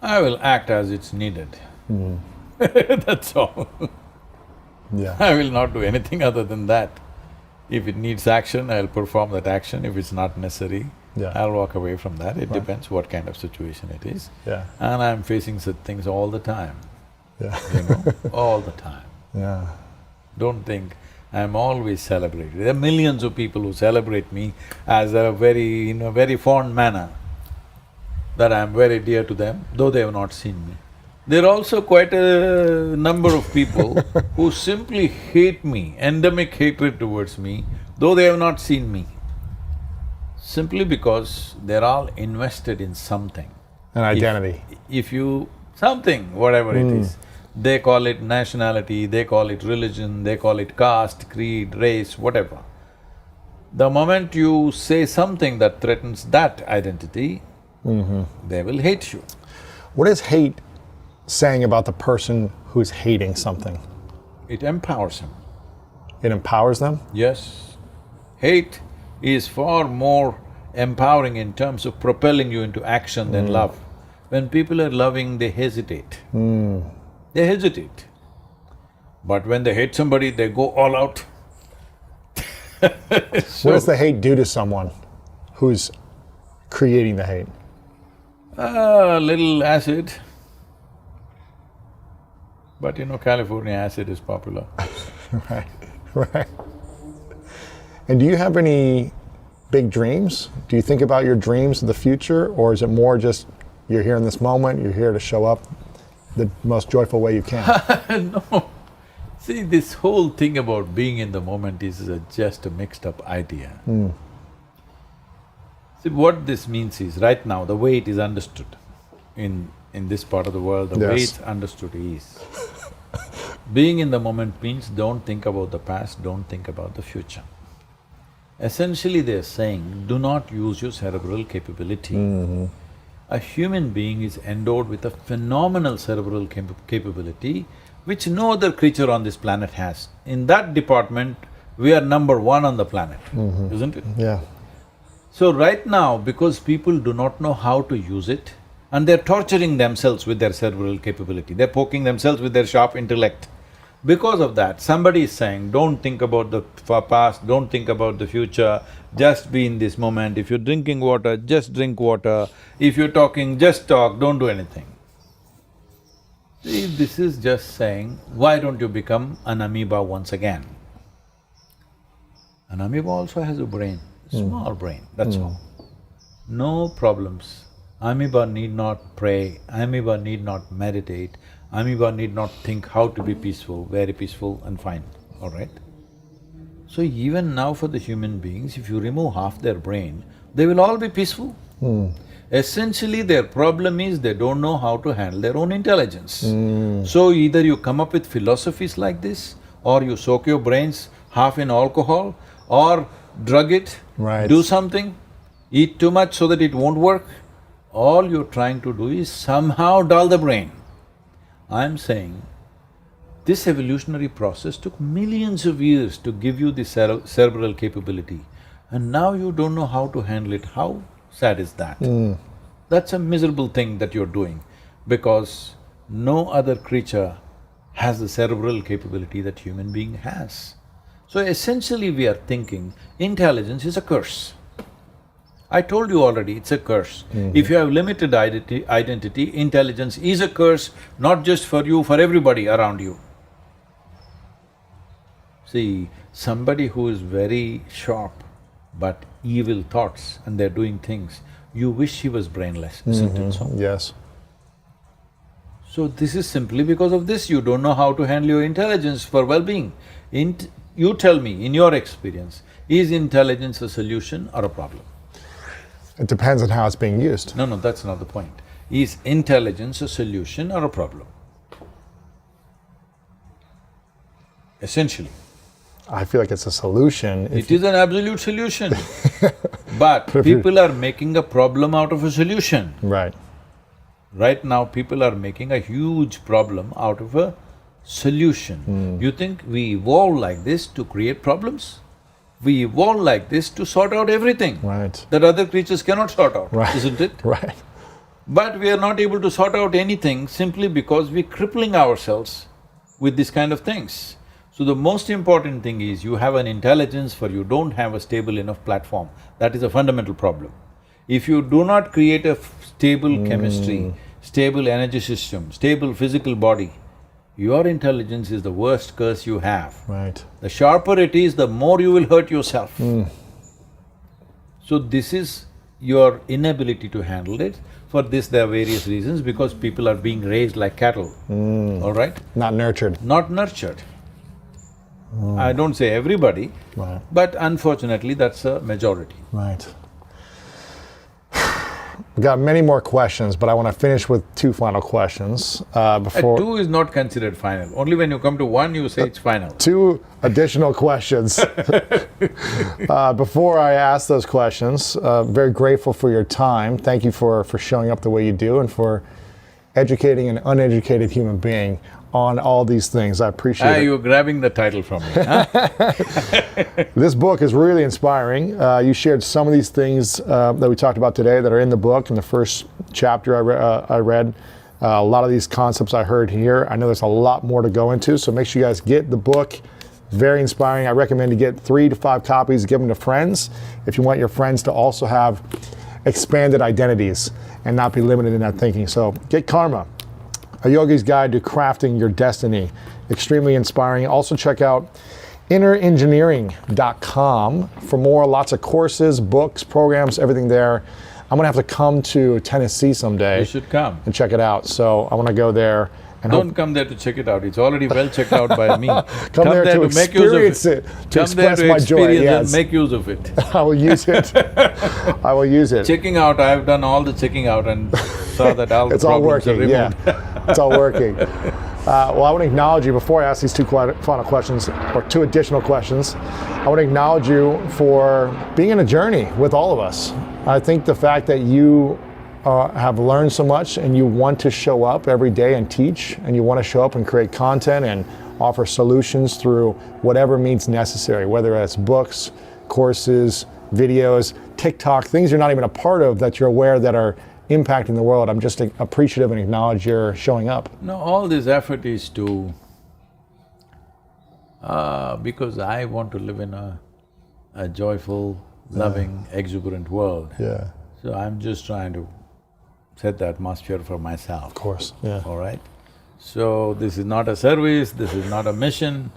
I will act as it's needed. That's all. Yeah. I will not do anything other than that. If it needs action, I'll perform that action. If it's not necessary, Yeah. I'll walk away from that. It depends what kind of situation it is. Yeah. And I'm facing such things all the time, Yeah. you know, all the time. Yeah. Don't think I'm always celebrated. There are millions of people who celebrate me as a very… in a very fond manner, that I'm very dear to them, though they have not seen me. There are also quite a number of people who simply hate me, endemic hatred towards me, though they have not seen me. Simply because they're all invested in something. An identity. If you… something, whatever it is, they call it nationality, they call it religion, they call it caste, creed, race, whatever. The moment you say something that threatens that identity, they will hate you. What is hate saying about the person who's hating something? It empowers him. It empowers them? Yes. Hate is far more empowering in terms of propelling you into action than love. When people are loving, they hesitate. They hesitate. But when they hate somebody, they go all out. What does the hate do to someone who's creating the hate? A little acid. But you know, California acid is popular. Right, right. And do you have any big dreams? Do you think about your dreams of the future, or is it more just you're here in this moment, you're here to show up the most joyful way you can? No. See, this whole thing about being in the moment is just a mixed up idea. See, what this means is, right now, the way it is understood in this part of the world, the way Yes. it's understood is, being in the moment means don't think about the past, don't think about the future. Essentially, they're saying, do not use your cerebral capability. A human being is endowed with a phenomenal cerebral capability which no other creature on this planet has. In that department, we are number one on the planet, isn't it? Yeah. So right now, because people do not know how to use it, and they're torturing themselves with their cerebral capability, they're poking themselves with their sharp intellect. Because of that, somebody is saying, don't think about the past, don't think about the future, just be in this moment. If you're drinking water, just drink water. If you're talking, just talk, don't do anything. See, this is just saying, why don't you become an amoeba once again? An amoeba also has a brain, small brain, that's all. No problems. Amoeba need not pray, amoeba need not meditate, amoeba need not think how to be peaceful, very peaceful and fine, all right? So even now for the human beings, if you remove half their brain, they will all be peaceful. Essentially, their problem is they don't know how to handle their own intelligence. So either you come up with philosophies like this, or you soak your brains half in alcohol, or drug it, Right. do something, eat too much so that it won't work. All you're trying to do is somehow dull the brain. I'm saying, this evolutionary process took millions of years to give you this cerebral capability, and now you don't know how to handle it. How sad is that? That's a miserable thing that you're doing, because no other creature has the cerebral capability that human being has. So essentially we are thinking intelligence is a curse. I told you already, it's a curse. If you have limited identity, intelligence is a curse, not just for you, for everybody around you. See, somebody who is very sharp but evil thoughts and they're doing things, you wish he was brainless, isn't it so? Yes. So this is simply because of this, you don't know how to handle your intelligence for well-being. You tell me, in your experience, is intelligence a solution or a problem? It depends on how it's being used. No, that's not the point. Is intelligence a solution or a problem? Essentially. I feel like it's a solution. It is an absolute solution. But people are making a problem out of a solution. Right. Right now, people are making a huge problem out of a solution. You think we evolved like this to create problems? We evolved like this to sort out everything Right. that other creatures cannot sort out, Right. isn't it? Right. But we are not able to sort out anything simply because we're crippling ourselves with these kind of things. So the most important thing is you have an intelligence for you don't have a stable enough platform. That is a fundamental problem. If you do not create a stable chemistry, stable energy system, stable physical body, your intelligence is the worst curse you have. Right. The sharper it is, the more you will hurt yourself. So this is your inability to handle it. For this there are various reasons, because people are being raised like cattle, all right? Not nurtured. Not nurtured. I don't say everybody, Right. but unfortunately that's a majority. Right. We've got many more questions, but I want to finish with two final questions before… Two is not considered final. Only when you come to one, you say it's final. Two additional questions. Before I ask those questions, very grateful for your time. Thank you for showing up the way you do and for educating an uneducated human being on all these things. I appreciate it. You're grabbing the title from me, huh? This book is really inspiring. You shared some of these things that we talked about today that are in the book. In the first chapter I read, a lot of these concepts I heard here. I know there's a lot more to go into, so make sure you guys get the book. Very inspiring. I recommend you get 3 to 5 copies, give them to friends if you want your friends to also have expanded identities and not be limited in that thinking. So get Karma, A Yogi's Guide to Crafting Your Destiny. Extremely inspiring. Also check out innerengineering.com for more, lots of courses, books, programs, everything there. I'm gonna have to come to Tennessee someday. You should come. And check it out. So I wanna go there. And Don't come there to check it out, it's already well checked out by me. come there to make use of experience it, to Come there express to my joy. experience Yes. and make use of it. I will use it. I will use it. Checking out, I've done all the checking out and saw that all the It's all problems are working, removed. yeah. It's all working. Well, I want to acknowledge you before I ask these two final questions, or 2 additional questions. I want to acknowledge you for being in a journey with all of us. I think the fact that you have learned so much and you want to show up every day and teach, and you want to show up and create content and offer solutions through whatever means necessary, whether it's books, courses, videos, TikTok, things you're not even a part of that you're aware that are impacting the world. I'm just appreciative and acknowledge your showing up. No, all this effort is to… because I want to live in a joyful, loving, exuberant world. Yeah, So I'm just trying to set the atmosphere for myself. of course, yeah. All right? So this is not a service, this is not a mission.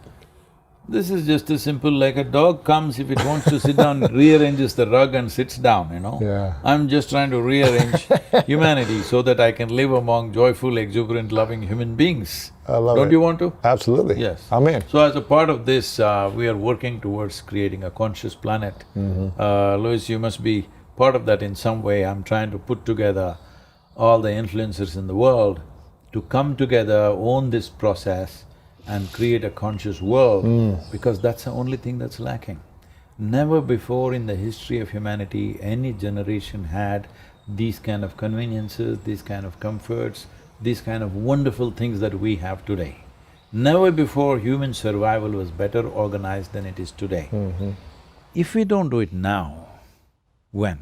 This is just a simple, like a dog comes, if it wants to sit down, rearranges the rug and sits down, you know? Yeah. I'm just trying to rearrange humanity so that I can live among joyful, exuberant, loving human beings. I love Don't it. you want to? Absolutely. Yes. I'm in. So as a part of this, we are working towards creating a conscious planet. Louis, you must be part of that in some way. I'm trying to put together all the influencers in the world to come together, own this process and create a conscious world, because that's the only thing that's lacking. Never before in the history of humanity, any generation had these kind of conveniences, these kind of comforts, these kind of wonderful things that we have today. Never before human survival was better organized than it is today. If we don't do it now, when?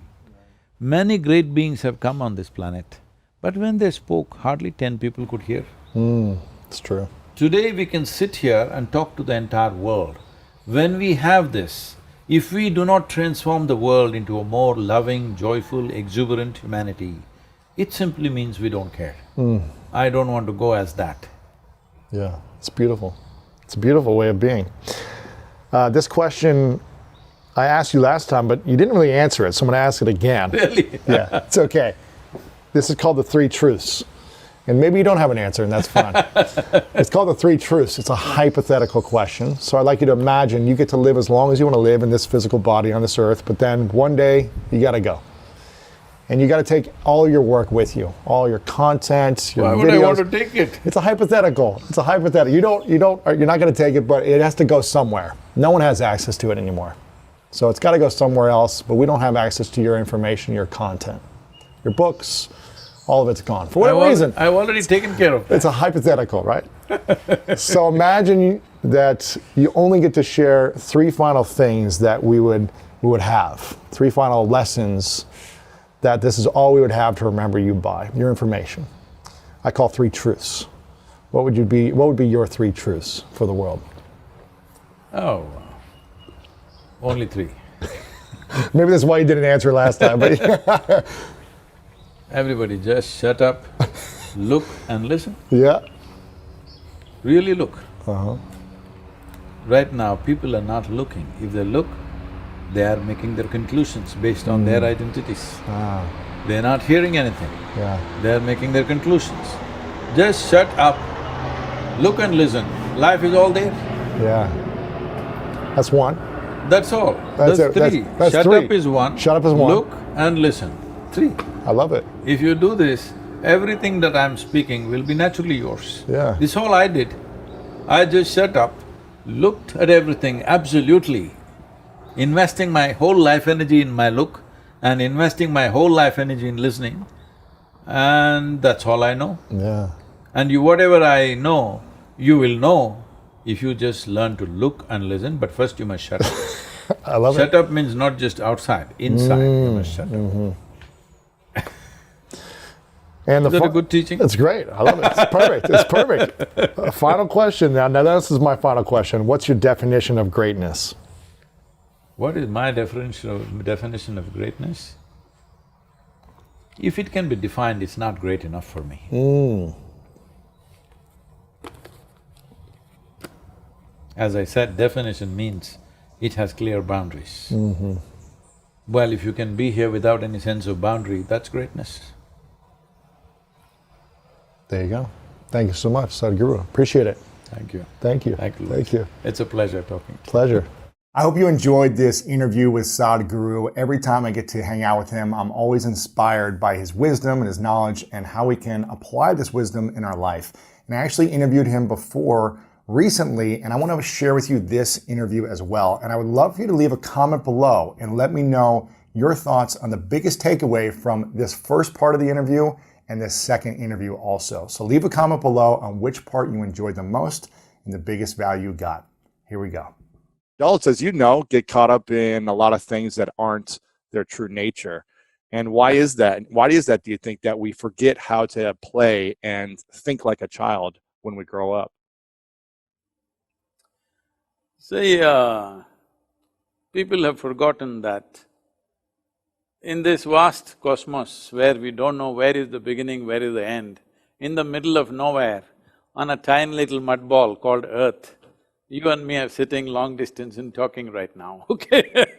Many great beings have come on this planet, but when they spoke, hardly 10 people could hear. It's true. Today we can sit here and talk to the entire world. When we have this, if we do not transform the world into a more loving, joyful, exuberant humanity, it simply means we don't care. I don't want to go as that. Yeah, it's beautiful. It's a beautiful way of being. This question I asked you last time, but you didn't really answer it, so I'm gonna ask it again. Really? Yeah, it's okay. This is called the three truths. And maybe you don't have an answer, and that's fine. It's called the three truths. It's a hypothetical question. So I'd like you to imagine you get to live as long as you want to live in this physical body on this earth, but then one day you gotta go. And you gotta take all your work with you, all your content, your Why videos. would I want to take it? It's a hypothetical. It's a hypothetical. You're not gonna take it, but it has to go somewhere. No one has access to it anymore. So it's gotta go somewhere else, but we don't have access to your information, your content, your books, all of it's gone. For whatever reason. I've already taken care of that. It's a hypothetical, right? So imagine that you only get to share three final things that we would have, three final lessons that this is all we would have to remember you by, your information. I call three truths. What would be your three truths for the world? Oh, only three. Maybe that's why you didn't answer last time, but Everybody just shut up, look and listen. yeah. Really look. Right now, people are not looking. If they look, they are making their conclusions based on their identities. They're not hearing anything. Yeah. They're making their conclusions. Just shut up, look and listen. Life is all there. Yeah. That's one. That's all. That's it. Three. That's Shut three. up is one. Shut up is one. Look and listen. Three. I love it. If you do this, everything that I'm speaking will be naturally yours. Yeah. This all I did. I just shut up, looked at everything absolutely, investing my whole life energy in my look and investing my whole life energy in listening, and that's all I know. Yeah. And whatever I know, you will know if you just learn to look and listen, but first you must shut up. I love it. Shut up means not just outside, inside you must shut up. And Is that a good teaching? It's great. I love it. It's perfect. It's perfect. A final question now. Now this is my final question. What's your definition of greatness? What is my definition of greatness? If it can be defined, it's not great enough for me. As I said, definition means it has clear boundaries. Well, if you can be here without any sense of boundary, that's greatness. There you go. Thank you so much, Sadhguru. Appreciate it. Thank you. Thank you. Thank you. Thank you. It's a pleasure talking to you. Pleasure. I hope you enjoyed this interview with Sadhguru. Every time I get to hang out with him, I'm always inspired by his wisdom and his knowledge and how we can apply this wisdom in our life. And I actually interviewed him before recently, and I want to share with you this interview as well. And I would love for you to leave a comment below and let me know your thoughts on the biggest takeaway from this first part of the interview and this second interview also. So leave a comment below on which part you enjoyed the most and the biggest value you got. Here we go. Adults, as you know, get caught up in a lot of things that aren't their true nature. And why is that? Why is that, do you think, that we forget how to play and think like a child when we grow up? See, people have forgotten that in this vast cosmos where we don't know where is the beginning, where is the end, in the middle of nowhere, on a tiny little mud ball called Earth, you and me are sitting long distance and talking right now, okay?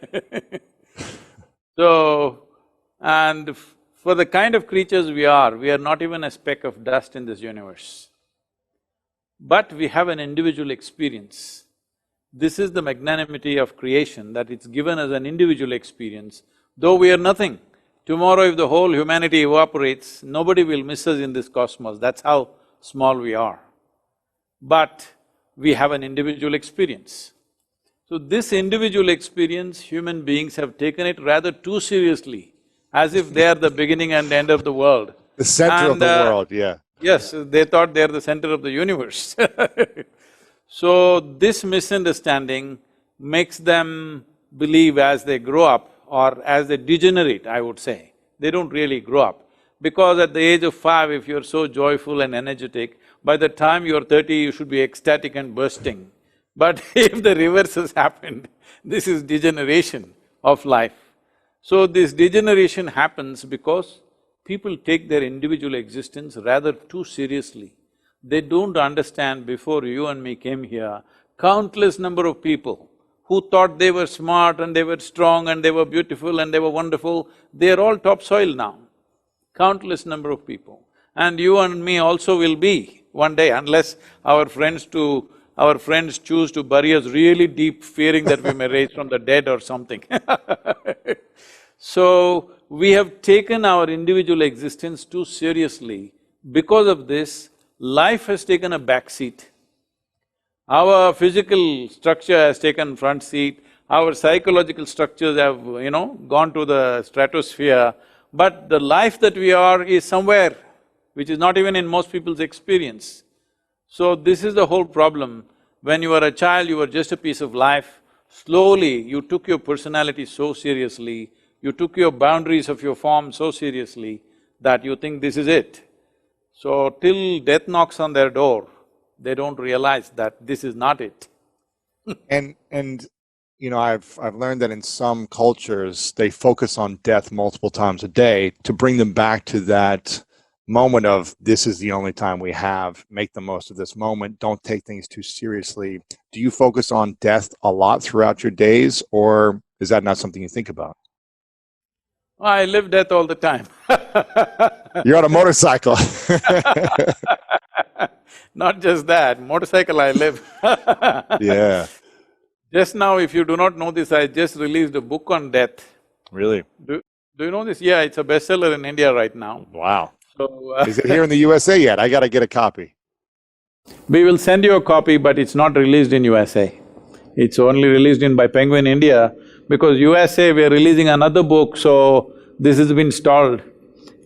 So, and for the kind of creatures we are not even a speck of dust in this universe. But we have an individual experience. This is the magnanimity of creation, that it's given as an individual experience. Though we are nothing, tomorrow if the whole humanity evaporates, nobody will miss us in this cosmos, that's how small we are. But we have an individual experience. So this individual experience, human beings have taken it rather too seriously, as if they are the beginning and end of the world. The center of the world, yeah. Yes, they thought they're the center of the universe. So this misunderstanding makes them believe as they grow up, or as they degenerate, I would say, they don't really grow up. Because at the age of 5, if you're so joyful and energetic, by the time you're 30, you should be ecstatic and bursting. But if the reverse has happened, this is degeneration of life. So this degeneration happens because people take their individual existence rather too seriously. They don't understand, before you and me came here, countless number of people who thought they were smart and they were strong and they were beautiful and they were wonderful, they're all topsoil now. Countless number of people. And you and me also will be one day, unless our friends choose to bury us really deep, fearing that we may raise from the dead or something. So, we have taken our individual existence too seriously. Because of this, life has taken a back seat. Our physical structure has taken front seat, our psychological structures have, gone to the stratosphere, but the life that we are is somewhere, which is not even in most people's experience. So this is the whole problem. When you were a child, you were just a piece of life. Slowly, you took your personality so seriously, you took your boundaries of your form so seriously that you think this is it. So till death knocks on their door, they don't realize that this is not it. And I've learned that in some cultures they focus on death multiple times a day to bring them back to that moment of, this is the only time we have, make the most of this moment, don't take things too seriously. Do you focus on death a lot throughout your days, or is that not something you think about? I live death all the time. You're on a motorcycle. Not just that, motorcycle I live. Yeah. Just now, if you do not know this, I just released a book on death. Really? Do you know this? Yeah, it's a bestseller in India right now. Wow. So, Is it here in the USA yet? I gotta get a copy. we will send you a copy, but it's not released in USA. It's only released by Penguin India, because USA we are releasing another book, so this has been stalled.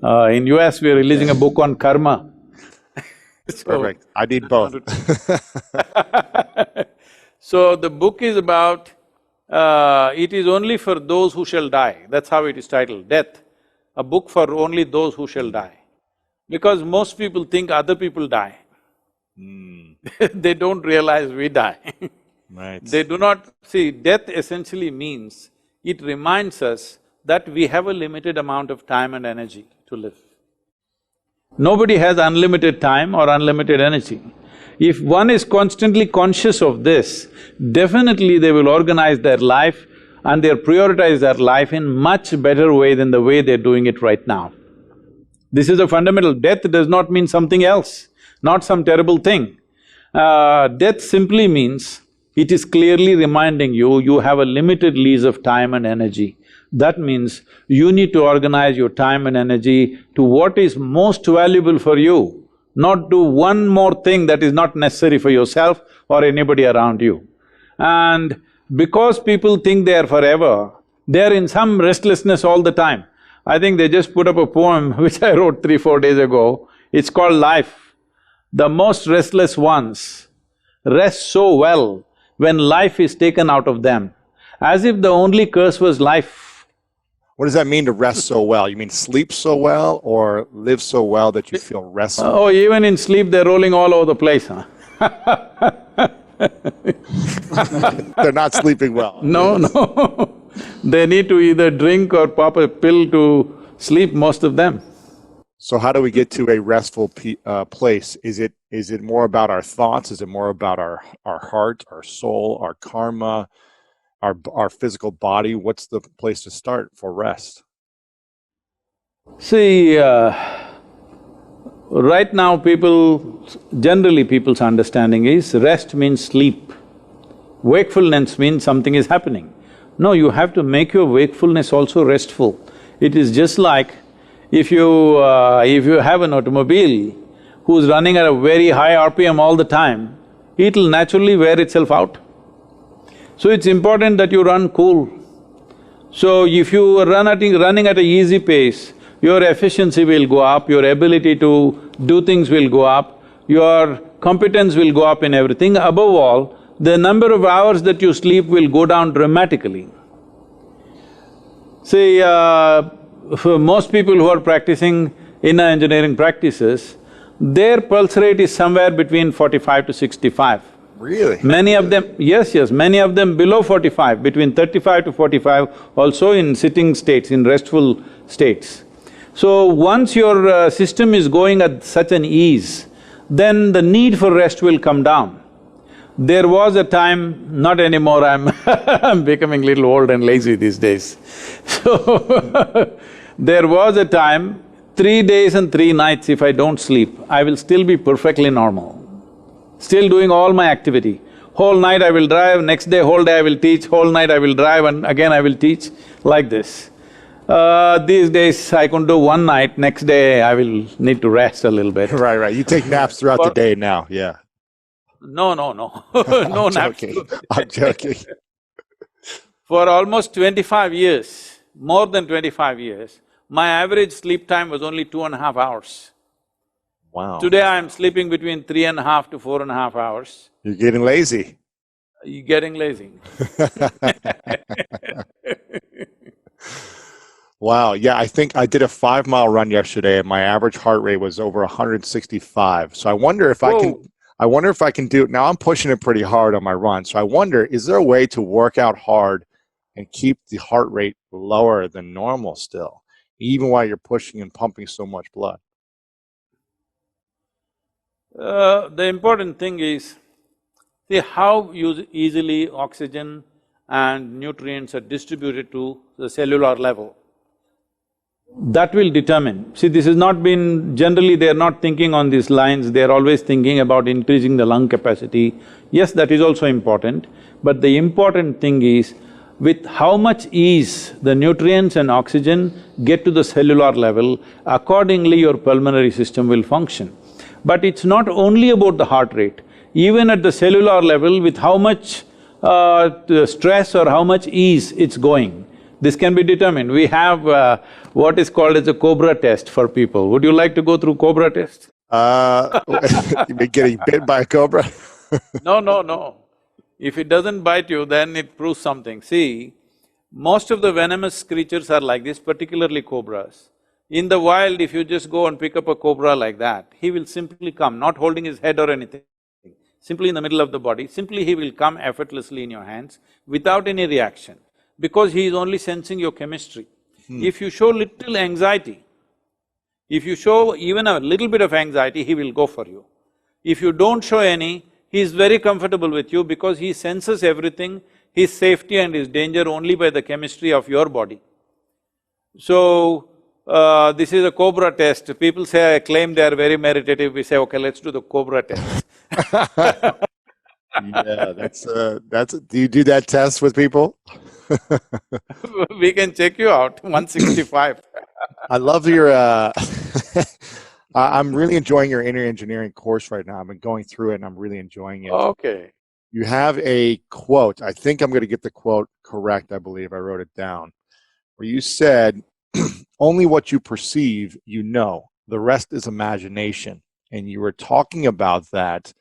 In US we are releasing a book on karma. So, Perfect. I need both. so the book is about, it is only for those who shall die, that's how it is titled, Death, a book for only those who shall die. Because most people think other people die. They don't realize we die. Right. They do not… See, death essentially means, it reminds us that we have a limited amount of time and energy to live. Nobody has unlimited time or unlimited energy. If one is constantly conscious of this, definitely they will organize their life and they'll prioritize their life in much better way than the way they're doing it right now. This is a fundamental. Death does not mean something else, not some terrible thing. Death simply means, it is clearly reminding you, you have a limited lease of time and energy. That means you need to organize your time and energy to what is most valuable for you, not do one more thing that is not necessary for yourself or anybody around you. And because people think they are forever, they're in some restlessness all the time. I think they just put up a poem which I wrote 3-4 days ago. It's called Life. The most restless ones rest so well when life is taken out of them, as if the only curse was life. What does that mean, to rest so well? You mean sleep so well, or live so well that you feel restful? Oh, even in sleep they're rolling all over the place, huh? They're not sleeping well. No, no. They need to either drink or pop a pill to sleep, most of them. So how do we get to a restful place? Is it more about our thoughts? Is it more about our heart, our soul, our karma, our physical body? What's the place to start for rest? See, right now generally people's understanding is rest means sleep. Wakefulness means something is happening. No, you have to make your wakefulness also restful. It is just like if you have an automobile who's running at a very high RPM all the time, it'll naturally wear itself out. So it's important that you run cool. So if you are running at an easy pace, your efficiency will go up, your ability to do things will go up, your competence will go up in everything. Above all, the number of hours that you sleep will go down dramatically. See, for most people who are practicing inner engineering practices, their pulse rate is somewhere between 45 to 65. Really? Many of them… yes, many of them below 45, between 35 to 45, also in sitting states, in restful states. So once your system is going at such an ease, then the need for rest will come down. There was a time, not anymore, I'm I'm becoming little old and lazy these days. So there was a time, 3 days and 3 nights if I don't sleep, I will still be perfectly normal, still doing all my activity. Whole night I will drive, next day whole day I will teach, whole night I will drive and again I will teach, like this. These days I can do one night, next day I will need to rest a little bit. Right. You take naps throughout the day now, yeah. No, no naps. I'm joking. For almost 25 years, more than 25 years, my average sleep time was only 2.5 hours. Wow. Today I'm sleeping between 3.5 to 4.5 hours. You're getting lazy. You're getting lazy. Wow, yeah, I think I did a 5-mile run yesterday and my average heart rate was over 165. So I wonder if I can do it. Now I'm pushing it pretty hard on my run. So I wonder, is there a way to work out hard and keep the heart rate lower than normal still, even while you're pushing and pumping so much blood? The important thing is, see how easily oxygen and nutrients are distributed to the cellular level. That will determine. See, this has not been… generally they are not thinking on these lines, they are always thinking about increasing the lung capacity. Yes, that is also important, but the important thing is, with how much ease the nutrients and oxygen get to the cellular level, accordingly your pulmonary system will function. But it's not only about the heart rate, even at the cellular level with how much stress or how much ease it's going, this can be determined. We have what is called as a cobra test for people. Would you like to go through cobra test? You mean getting bit by a cobra? No. If it doesn't bite you, then it proves something. See, most of the venomous creatures are like this, particularly cobras. In the wild, if you just go and pick up a cobra like that, he will simply come, not holding his head or anything, simply in the middle of the body, simply he will come effortlessly in your hands without any reaction, because he is only sensing your chemistry. If you show little anxiety, if you show even a little bit of anxiety, he will go for you. If you don't show any, he is very comfortable with you because he senses everything, his safety and his danger only by the chemistry of your body. So, this is a cobra test. People say, I claim they are very meditative, we say, okay, let's do the cobra test. Yeah, that's… do you do that test with people? We can check you out, 165. I love your… I'm really enjoying your inner engineering course right now. I've been going through it and I'm really enjoying it. Okay. You have a quote, I think I'm going to get the quote correct, I believe, I wrote it down, where you said, only what you perceive you know, the rest is imagination. And you were talking about that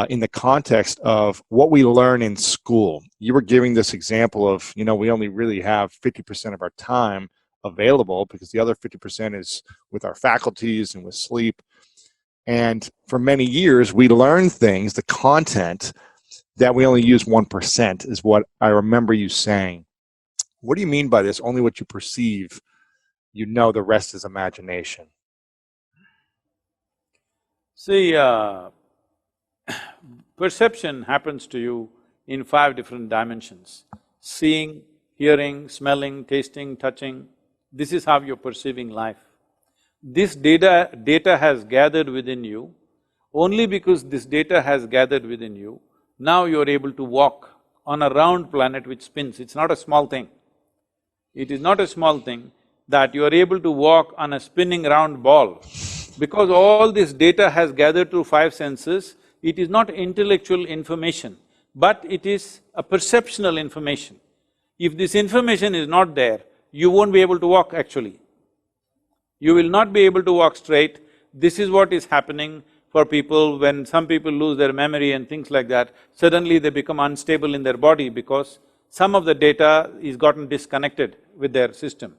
in the context of what we learn in school. You were giving this example of, we only really have 50% of our time available because the other 50% is with our faculties and with sleep. And for many years, we learned things, the content, that we only use 1% is what I remember you saying. What do you mean by this? Only what you perceive, you know, the rest is imagination. See, perception happens to you in 5 different dimensions: seeing, hearing, smelling, tasting, touching. This is how you're perceiving life. This data has gathered within you. Only because this data has gathered within you, now you're able to walk on a round planet which spins. It's not a small thing. It is not a small thing that you are able to walk on a spinning round ball. Because all this data has gathered through 5 senses, it is not intellectual information, but it is a perceptual information. If this information is not there, you won't be able to walk actually. You will not be able to walk straight. This is what is happening for people when some people lose their memory and things like that. Suddenly they become unstable in their body because some of the data is gotten disconnected with their system.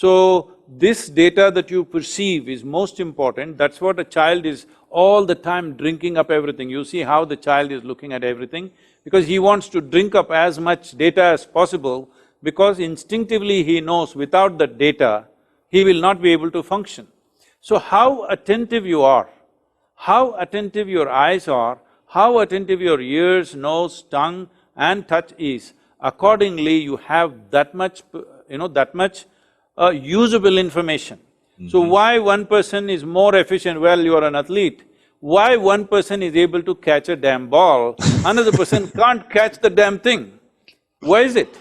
So, this data that you perceive is most important, that's what a child is all the time drinking up everything. You see how the child is looking at everything? Because he wants to drink up as much data as possible, because instinctively he knows without that data, he will not be able to function. So how attentive you are, how attentive your eyes are, how attentive your ears, nose, tongue and touch is, accordingly you have that much, that much usable information. So why one person is more efficient, well, you are an athlete, why one person is able to catch a damn ball, another person can't catch the damn thing? Why is it?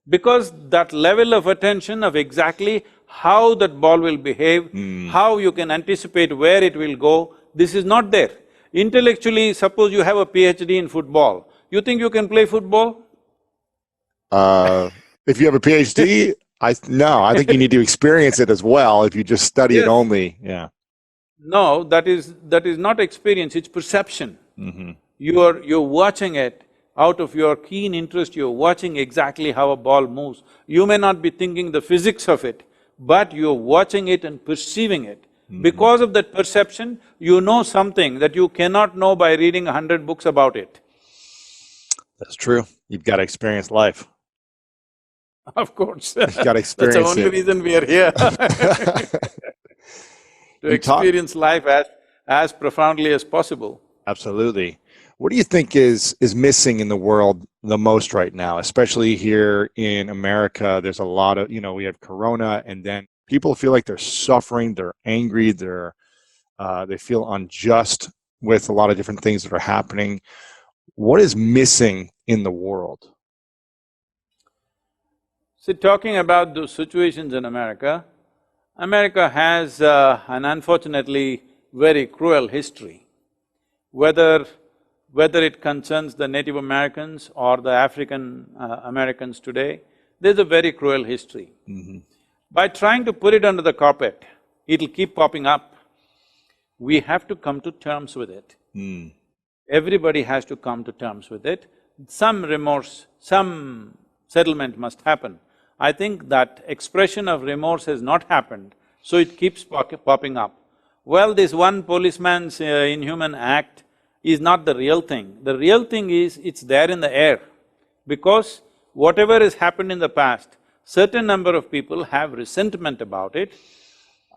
Because that level of attention of exactly how that ball will behave, how you can anticipate where it will go, this is not there. Intellectually, suppose you have a PhD in football, you think you can play football? If you have a PhD, no, I think you need to experience it as well. If you just study it only, yeah. No, that is not experience, it's perception. You're watching it out of your keen interest, you're watching exactly how a ball moves. You may not be thinking the physics of it, but you're watching it and perceiving it. Because of that perception, you know something that you cannot know by reading 100 books about it. That's true. You've got to experience life. Of course. You've got to experience That's the only reason we are here to experience life as profoundly as possible. Absolutely. What do you think is missing in the world the most right now, especially here in America? There's a lot of, we have Corona, and then people feel like they're suffering, they're angry, they feel unjust with a lot of different things that are happening. What is missing in the world? See, talking about those situations in America, America has an unfortunately very cruel history. Whether it concerns the Native Americans or the African Americans today, there's a very cruel history. By trying to put it under the carpet, it'll keep popping up. We have to come to terms with it. Everybody has to come to terms with it. Some remorse, some settlement must happen. I think that expression of remorse has not happened, so it keeps popping up. Well, this one policeman's inhuman act is not the real thing. The real thing is, it's there in the air, because whatever has happened in the past, certain number of people have resentment about it,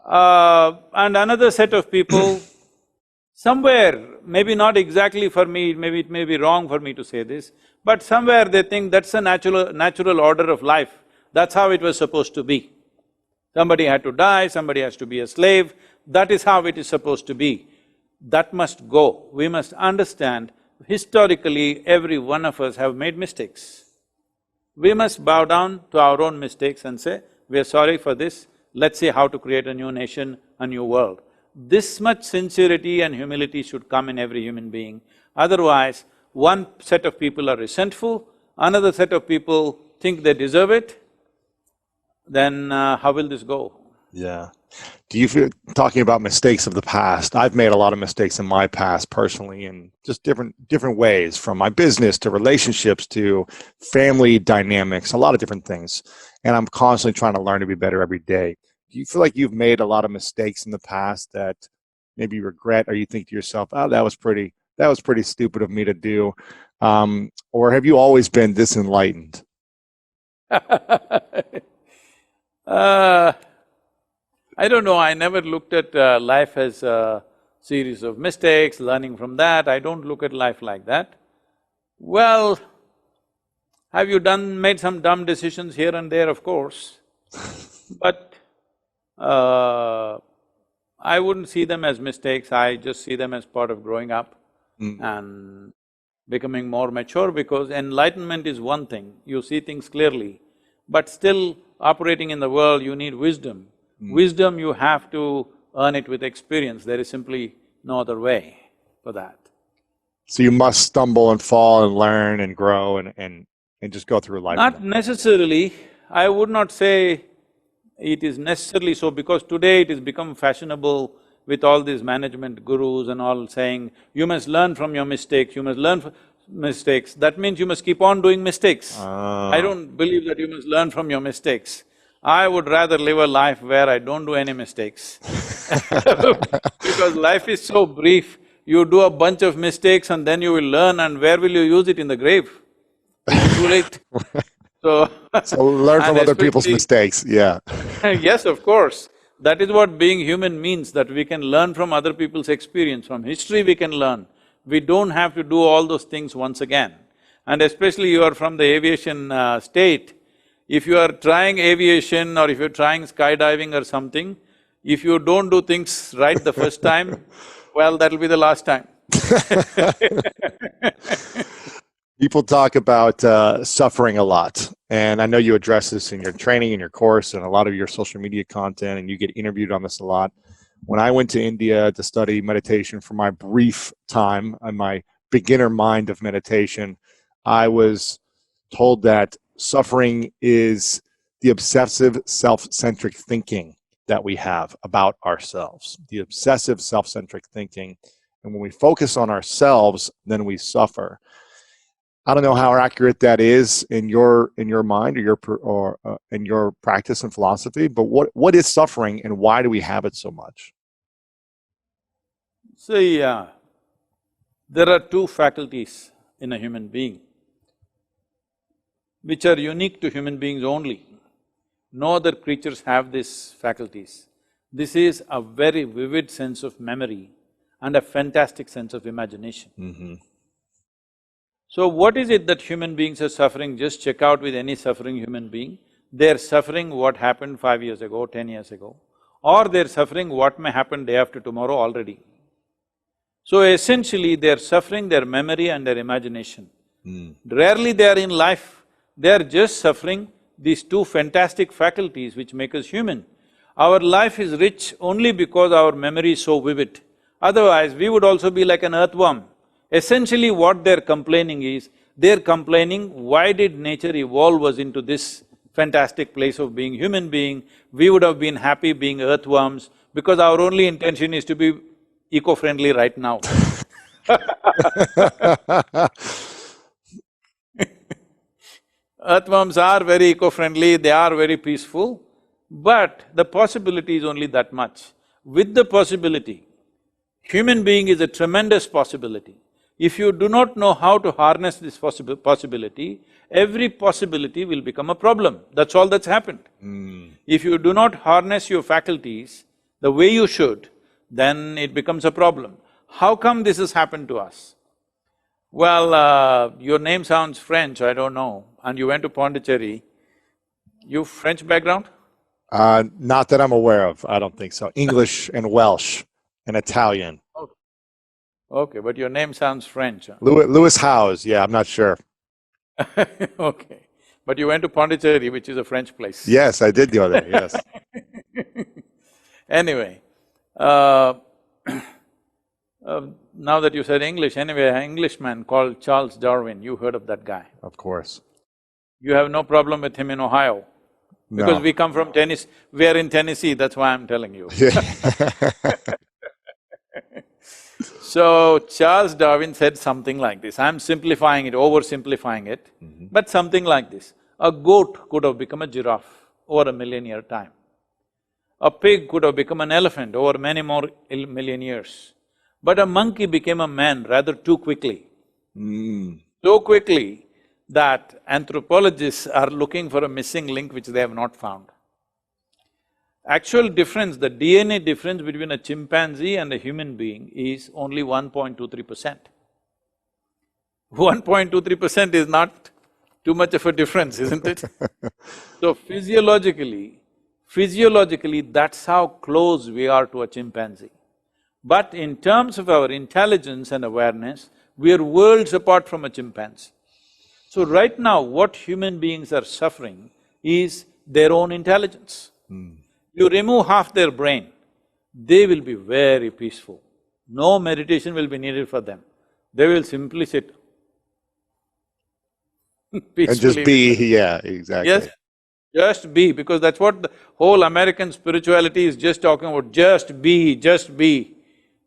and another set of people somewhere, maybe not exactly for me, maybe it may be wrong for me to say this, but somewhere they think that's a natural order of life, that's how it was supposed to be. Somebody had to die, somebody has to be a slave, that is how it is supposed to be. That must go. We must understand, historically, every one of us have made mistakes. We must bow down to our own mistakes and say, we are sorry for this, let's see how to create a new nation, a new world. This much sincerity and humility should come in every human being. Otherwise, one set of people are resentful, another set of people think they deserve it, then how will this go? Yeah. Do you feel, talking about mistakes of the past, I've made a lot of mistakes in my past personally, in just different ways, from my business to relationships to family dynamics, a lot of different things. And I'm constantly trying to learn to be better every day. Do you feel like you've made a lot of mistakes in the past that maybe you regret, or you think to yourself, oh, that was pretty stupid of me to do? Or have you always been this enlightened? I don't know, I never looked at life as a series of mistakes, learning from that, I don't look at life like that. Well, have you made some dumb decisions here and there? Of course. But I wouldn't see them as mistakes, I just see them as part of growing up and becoming more mature, because enlightenment is one thing, you see things clearly, but still operating in the world you need wisdom. Wisdom, you have to earn it with experience, there is simply no other way for that. So you must stumble and fall and learn and grow and just go through life. Not necessarily, I would not say it is necessarily so, because today it has become fashionable with all these management gurus and all saying, you must learn from your mistakes, you must learn from mistakes. That means you must keep on doing mistakes. I don't believe that you must learn from your mistakes. I would rather live a life where I don't do any mistakes. Because life is so brief, you do a bunch of mistakes and then you will learn, and where will you use it? In the grave? It's too late. So So learn from and other people's especially- mistakes, yeah. Yes, of course. That is what being human means, that we can learn from other people's experience. From history we can learn. We don't have to do all those things once again. And especially you are from the aviation state, if you are trying aviation or if you're trying skydiving or something, if you don't do things right the first time, well, that'll be the last time. People talk about suffering a lot, and I know you address this in your training, in your course, and a lot of your social media content, and you get interviewed on this a lot. When I went to India to study meditation for my brief time and my beginner mind of meditation, I was told that suffering is the obsessive self-centric thinking that we have about ourselves, the obsessive self-centric thinking. And when we focus on ourselves, then we suffer. I don't know how accurate that is in your mind or in your practice and philosophy, but what is suffering and why do we have it so much? See, there are two faculties in a human being which are unique to human beings only. No other creatures have these faculties. This is a very vivid sense of memory and a fantastic sense of imagination. So what is it that human beings are suffering? Just check out with any suffering human being. They're suffering what happened 5 years ago, 10 years ago, or they're suffering what may happen day after tomorrow already. So essentially, they're suffering their memory and their imagination. Rarely they are in life, they're just suffering these two fantastic faculties which make us human. Our life is rich only because our memory is so vivid. Otherwise, we would also be like an earthworm. Essentially what they're complaining is, they're complaining, why did nature evolve us into this fantastic place of being human being? We would have been happy being earthworms because our only intention is to be eco-friendly right now. Earthworms are very eco-friendly, they are very peaceful, but the possibility is only that much. With the possibility, human being is a tremendous possibility. If you do not know how to harness this possibility, every possibility will become a problem. That's all that's happened. If you do not harness your faculties the way you should, then it becomes a problem. How come this has happened to us? Well, your name sounds French, I don't know, and you went to Pondicherry. You French background? Not that I'm aware of, I don't think so. English and Welsh and Italian. Okay, but your name sounds French. Lewis Howes, yeah, I'm not sure. Okay, but you went to Pondicherry, which is a French place. Yes, I did go there, yes. Anyway, now that you said English, anyway, an Englishman called Charles Darwin, you heard of that guy. Of course. You have no problem with him in Ohio? Because No. we come from Tennessee, we are in Tennessee, that's why I'm telling you. So, Charles Darwin said something like this, I'm simplifying it, oversimplifying it, but something like this. A goat could have become a giraffe over a million-year time. A pig could have become an elephant over many more million years. But a monkey became a man rather too quickly. So quickly that anthropologists are looking for a missing link which they have not found. Actual difference, the DNA difference between a chimpanzee and a human being is only 1.23%. 1.23% is not too much of a difference, isn't it? So physiologically, that's how close we are to a chimpanzee. But in terms of our intelligence and awareness, we are worlds apart from a chimpanzee. So right now, what human beings are suffering is their own intelligence. You remove half their brain, they will be very peaceful. No meditation will be needed for them. They will simply sit peacefully. And just be, yeah, exactly. Yes, just be, because that's what the whole American spirituality is just talking about, just be, just be.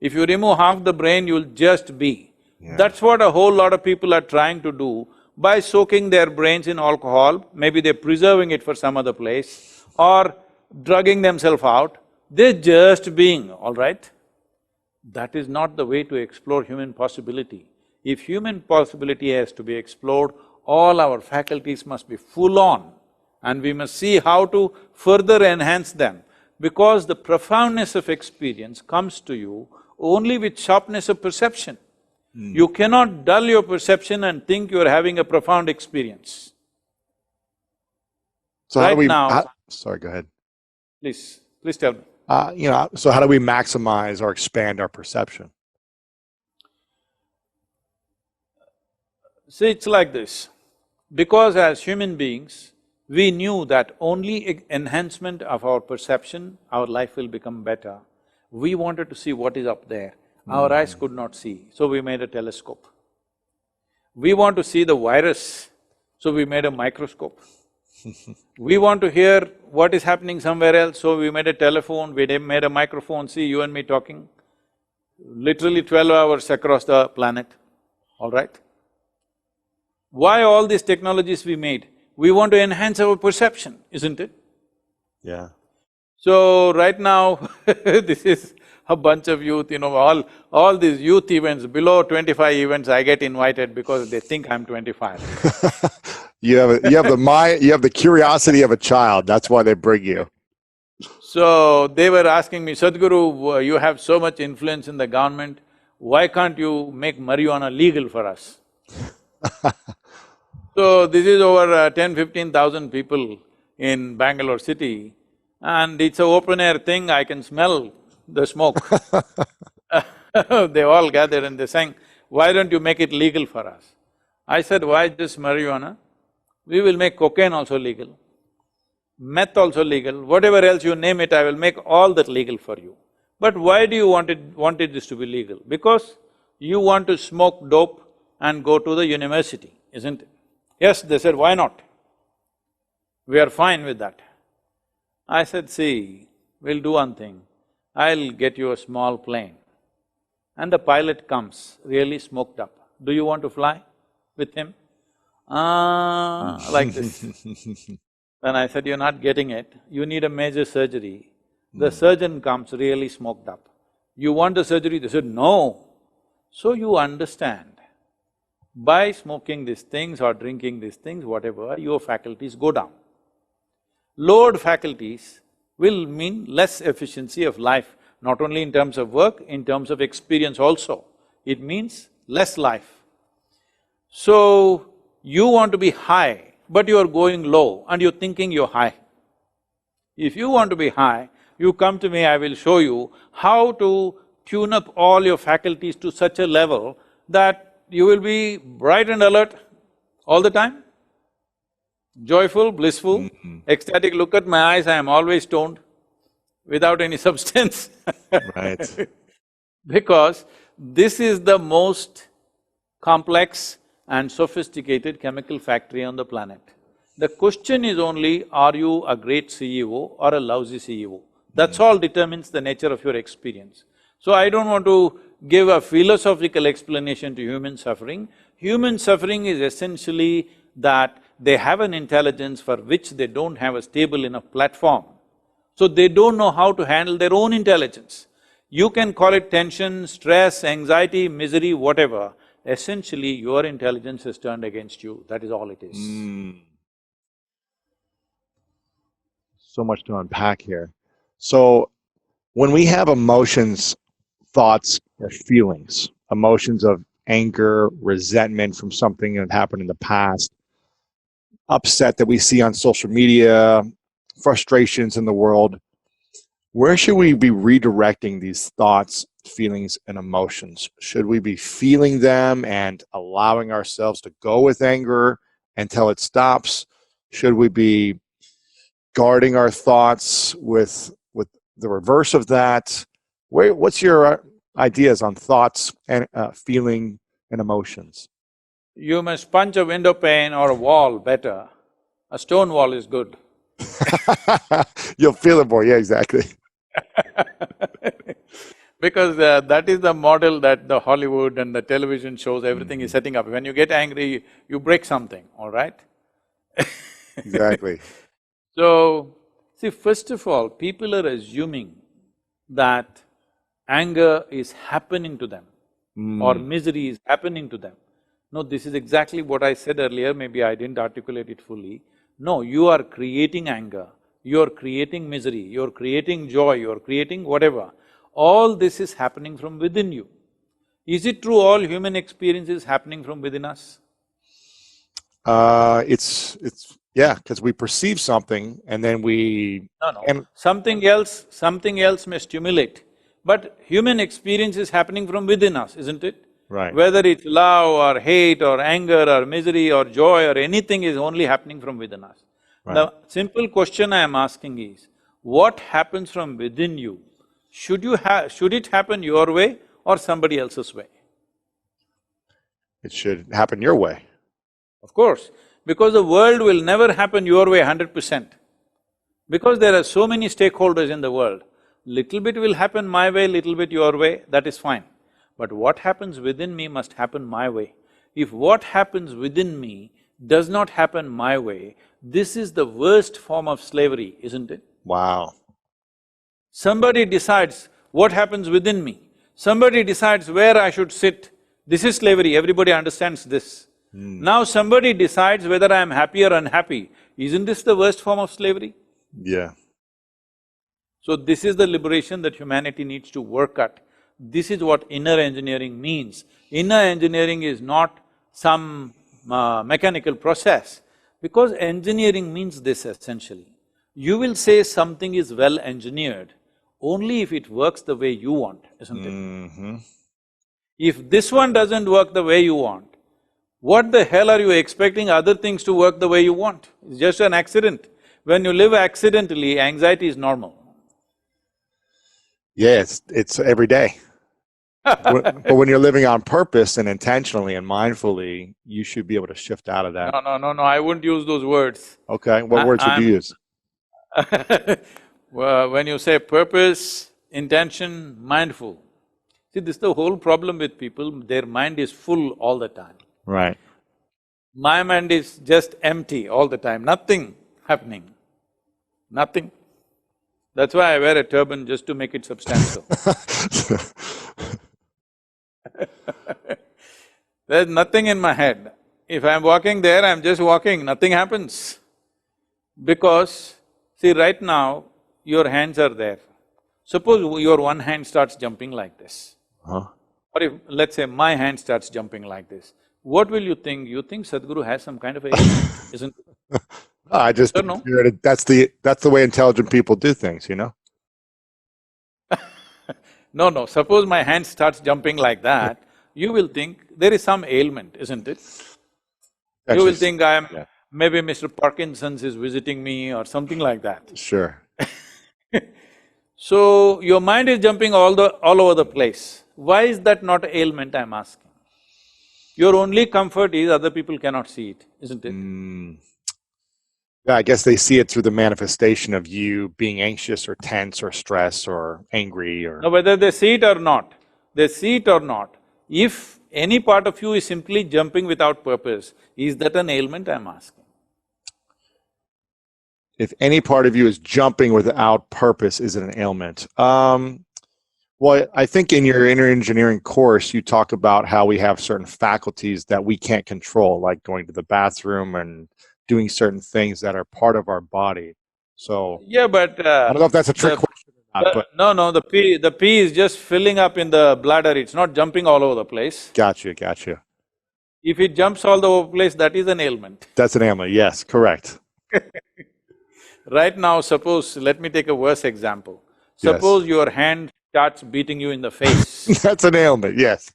If you remove half the brain, you'll just be. Yeah. That's what a whole lot of people are trying to do by soaking their brains in alcohol, maybe they're preserving it for some other place, or drugging themselves out, they're just being, all right? That is not the way to explore human possibility. If human possibility has to be explored, all our faculties must be full on and we must see how to further enhance them, because the profoundness of experience comes to you only with sharpness of perception. You cannot dull your perception and think you're having a profound experience. So how do Right we, now- sorry, go ahead. Please tell me. So how do we maximize or expand our perception? See, it's like this. Because as human beings, we knew that only enhancement of our perception, our life will become better. We wanted to see what is up there. Our eyes could not see, so we made a telescope. We want to see the virus, so we made a microscope. We want to hear what is happening somewhere else, so we made a telephone, we made a microphone, see you and me talking, literally 12 hours across the planet, all right? Why all these technologies we made? We want to enhance our perception, isn't it? Yeah. So, right now this is a bunch of youth, all these youth events, below 25 events, I get invited because they think I'm 25. You have the curiosity of a child, that's why they bring you. So, they were asking me, Sadhguru, you have so much influence in the government, why can't you make marijuana legal for us? So, this is over 10,000–15,000 people in Bangalore city, and it's an open-air thing, I can smell the smoke. They all gathered and they're saying, why don't you make it legal for us? I said, why just marijuana? We will make cocaine also legal, meth also legal, whatever else you name it, I will make all that legal for you. But why do you wanted this to be legal? Because you want to smoke dope and go to the university, isn't it? Yes, they said, why not? We are fine with that. I said, see, we'll do one thing, I'll get you a small plane. And the pilot comes, really smoked up. Do you want to fly with him? Like this. Then I said, you're not getting it, you need a major surgery. The surgeon comes really smoked up. You want the surgery? They said, no. So you understand, by smoking these things or drinking these things, whatever, your faculties go down. Lowered faculties will mean less efficiency of life, not only in terms of work, in terms of experience also. It means less life. So, you want to be high, but you are going low and you're thinking you're high. If you want to be high, you come to me, I will show you how to tune up all your faculties to such a level that you will be bright and alert all the time, joyful, blissful, ecstatic. Look at my eyes, I am always stoned, without any substance. Right. Because this is the most complex and sophisticated chemical factory on the planet. The question is only, are you a great CEO or a lousy CEO? That's all determines the nature of your experience. So I don't want to give a philosophical explanation to human suffering. Human suffering is essentially that they have an intelligence for which they don't have a stable enough platform. So they don't know how to handle their own intelligence. You can call it tension, stress, anxiety, misery, whatever. Essentially, your intelligence is turned against you, that is all it is. So much to unpack here. So when we have emotions, thoughts, or feelings, emotions of anger, resentment from something that happened in the past, upset that we see on social media, frustrations in the world, where should we be redirecting these thoughts, feelings, and emotions? Should we be feeling them and allowing ourselves to go with anger until it stops? Should we be guarding our thoughts with the reverse of that? What's your ideas on thoughts and feeling and emotions? You must punch a window pane or a wall better. A stone wall is good. You'll feel it more, yeah, exactly. Because that is the model that the Hollywood and the television shows, everything is setting up. When you get angry, you break something, all right? Exactly. So, See, first of all, people are assuming that anger is happening to them or misery is happening to them. No, this is exactly what I said earlier, maybe I didn't articulate it fully. No, you are creating anger, you're creating misery, you're creating joy, you're creating whatever. All this is happening from within you. Is it true all human experience is happening from within us? Yeah, because we perceive something and then we… No. And Something else may stimulate. But human experience is happening from within us, isn't it? right, Whether it's love or hate or anger or misery or joy or anything is only happening from within us. Right. The simple question I am asking is, what happens from within you? Should it happen your way or somebody else's way? it should happen your way. Of course, because the world will never happen your way 100%. Because there are so many stakeholders in the world, little bit will happen my way, little bit your way, that is fine. But what happens within me must happen my way. If what happens within me does not happen my way, this is the worst form of slavery, isn't it? Wow. Somebody decides what happens within me, somebody decides where I should sit. This is slavery, everybody understands this. Now somebody decides whether I am happy or unhappy. Isn't this the worst form of slavery? Yeah. So this is the liberation that humanity needs to work at. This is what inner engineering means. Inner engineering is not some mechanical process, because engineering means this essentially. You will say something is well engineered only if it works the way you want, isn't it? If this one doesn't work the way you want, what the hell are you expecting other things to work the way you want? It's just an accident. When you live accidentally, anxiety is normal. Yeah, it's every day. But when you're living on purpose and intentionally and mindfully, you should be able to shift out of that. No, I wouldn't use those words. Okay, what words would you use? Well, when you say purpose, intention, mindful, see, this is the whole problem with people, their mind is full all the time. Right. My mind is just empty all the time, nothing happening, nothing. That's why I wear a turban, just to make it substantial. There's nothing in my head. If I'm walking there, I'm just walking, nothing happens. Because, see, right now, your hands are there. Suppose your one hand starts jumping like this. Huh? Or if, let's say, my hand starts jumping like this. What will you think? You think Sadhguru has some kind of a… isn't it? I just… Or no? That's the way intelligent people do things, you know? No, suppose my hand starts jumping like that, you will think there is some ailment, isn't it? You will think maybe Mr. Parkinson's is visiting me or something like that. Sure. So, your mind is jumping all over the place. Why is that not ailment, I'm asking? Your only comfort is other people cannot see it, isn't it? Yeah, I guess they see it through the manifestation of you being anxious or tense or stressed or angry or… No, whether they see it or not, if any part of you is simply jumping without purpose, is that an ailment, I'm asking? If any part of you is jumping without purpose, is it an ailment? Well, I think in your inner engineering course, you talk about how we have certain faculties that we can't control, like going to the bathroom and doing certain things that are part of our body. So… Yeah, but I don't know if that's a trick question or not, but… No, the pee is just filling up in the bladder, it's not jumping all over the place. Gotcha. If it jumps all over the place, that is an ailment. That's an ailment, yes, correct. Right now, suppose… let me take a worse example. Suppose your hand starts beating you in the face. That's an ailment, yes.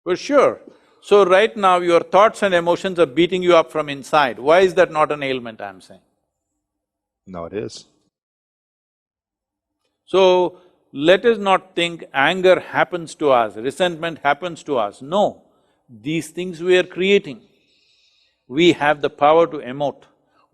For sure. So right now, your thoughts and emotions are beating you up from inside. Why is that not an ailment, I'm saying? No, it is. So, let us not think anger happens to us, resentment happens to us. No, these things we are creating. We have the power to emote.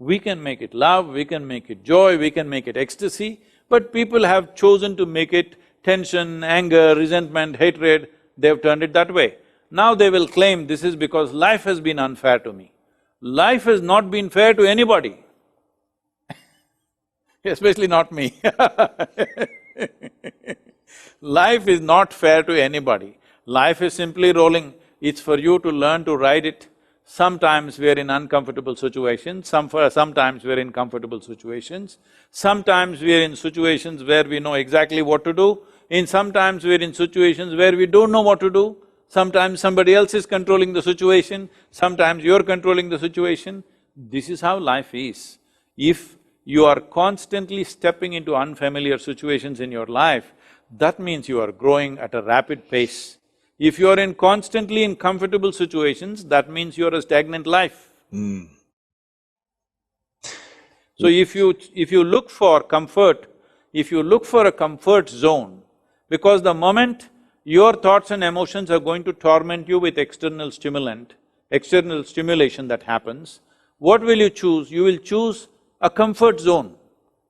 We can make it love, we can make it joy, we can make it ecstasy, but people have chosen to make it tension, anger, resentment, hatred, they've turned it that way. Now they will claim this is because life has been unfair to me. Life has not been fair to anybody. especially not me. Life is not fair to anybody. Life is simply rolling. It's for you to learn to ride it. Sometimes we are in uncomfortable situations, sometimes we are in comfortable situations. Sometimes we are in situations where we know exactly what to do. Sometimes we are in situations where we don't know what to do. Sometimes somebody else is controlling the situation, sometimes you're controlling the situation. This is how life is. If you are constantly stepping into unfamiliar situations in your life, that means you are growing at a rapid pace. If you are constantly in comfortable situations, that means you are a stagnant life. So if you look for comfort, if you look for a comfort zone, because the moment your thoughts and emotions are going to torment you with external stimulation that happens, what will you choose? You will choose a comfort zone.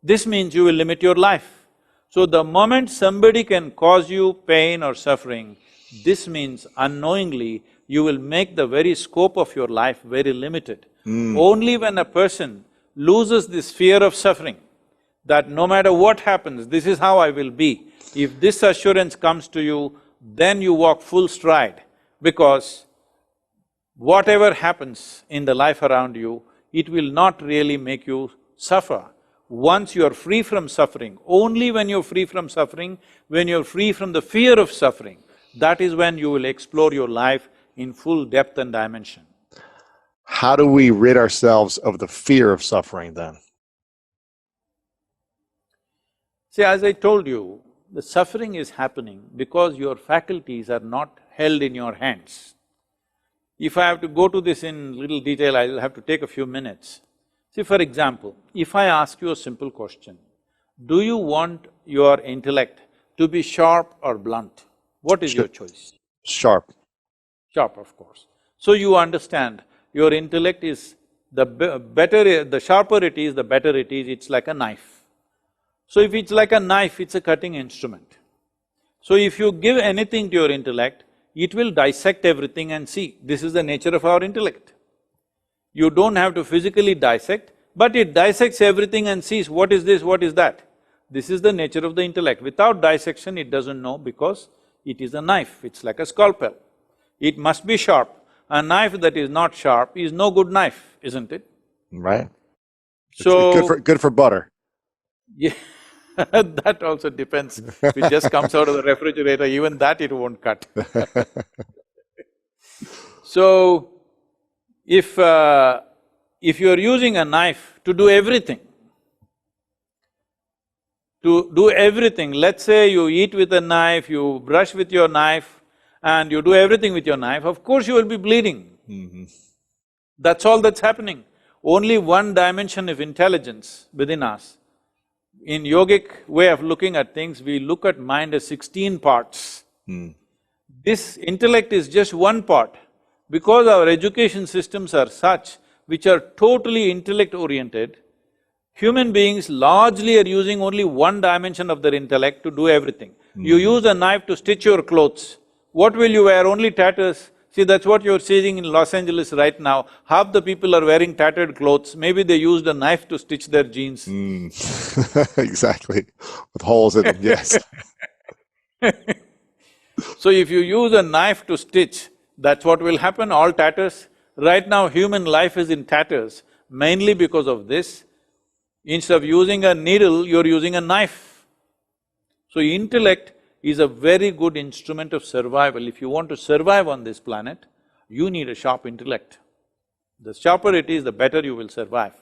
This means you will limit your life. So the moment somebody can cause you pain or suffering, this means unknowingly you will make the very scope of your life very limited. Only when a person loses this fear of suffering, that no matter what happens, this is how I will be, if this assurance comes to you, then you walk full stride, because whatever happens in the life around you, it will not really make you suffer. Once you are free from suffering, only when you're free from suffering, when you're free from the fear of suffering, that is when you will explore your life in full depth and dimension. How do we rid ourselves of the fear of suffering then? See, as I told you, the suffering is happening because your faculties are not held in your hands. If I have to go to this in little detail, I'll have to take a few minutes. See, for example, if I ask you a simple question, do you want your intellect to be sharp or blunt? What is your choice? Sharp. Sharp, of course. So you understand, your intellect is… the sharper it is, the better it is, it's like a knife. So if it's like a knife, it's a cutting instrument. So if you give anything to your intellect, it will dissect everything and see, this is the nature of our intellect. You don't have to physically dissect, but it dissects everything and sees what is this, what is that. This is the nature of the intellect. Without dissection, it doesn't know because it is a knife, it's like a scalpel. It must be sharp. A knife that is not sharp is no good knife, isn't it? Right. So… It's good for butter. Yeah, that also depends. If it just comes out of the refrigerator, even that it won't cut. So, if you're using a knife to do everything, let's say you eat with a knife, you brush with your knife, and you do everything with your knife, of course you will be bleeding. That's all that's happening. Only one dimension of intelligence within us. In yogic way of looking at things, we look at mind as 16 parts. This intellect is just one part. Because our education systems are such, which are totally intellect-oriented, human beings largely are using only one dimension of their intellect to do everything. You use a knife to stitch your clothes. What will you wear? Only tatters. See, that's what you're seeing in Los Angeles right now. Half the people are wearing tattered clothes. Maybe they used a knife to stitch their jeans. Exactly. With holes in them, yes. So if you use a knife to stitch, that's what will happen, all tatters. Right now, human life is in tatters, mainly because of this. Instead of using a needle, you're using a knife. So intellect is a very good instrument of survival. If you want to survive on this planet, you need a sharp intellect. The sharper it is, the better you will survive.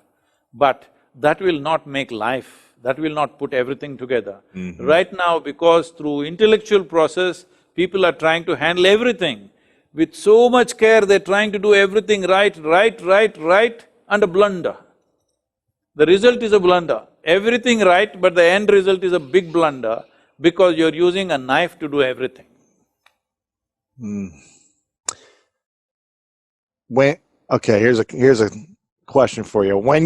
But that will not make life, that will not put everything together. Right now, because through intellectual process, people are trying to handle everything. With so much care, they're trying to do everything right, and a blunder. The result is a blunder. Everything right, but the end result is a big blunder because you're using a knife to do everything. Okay, here's a question for you. When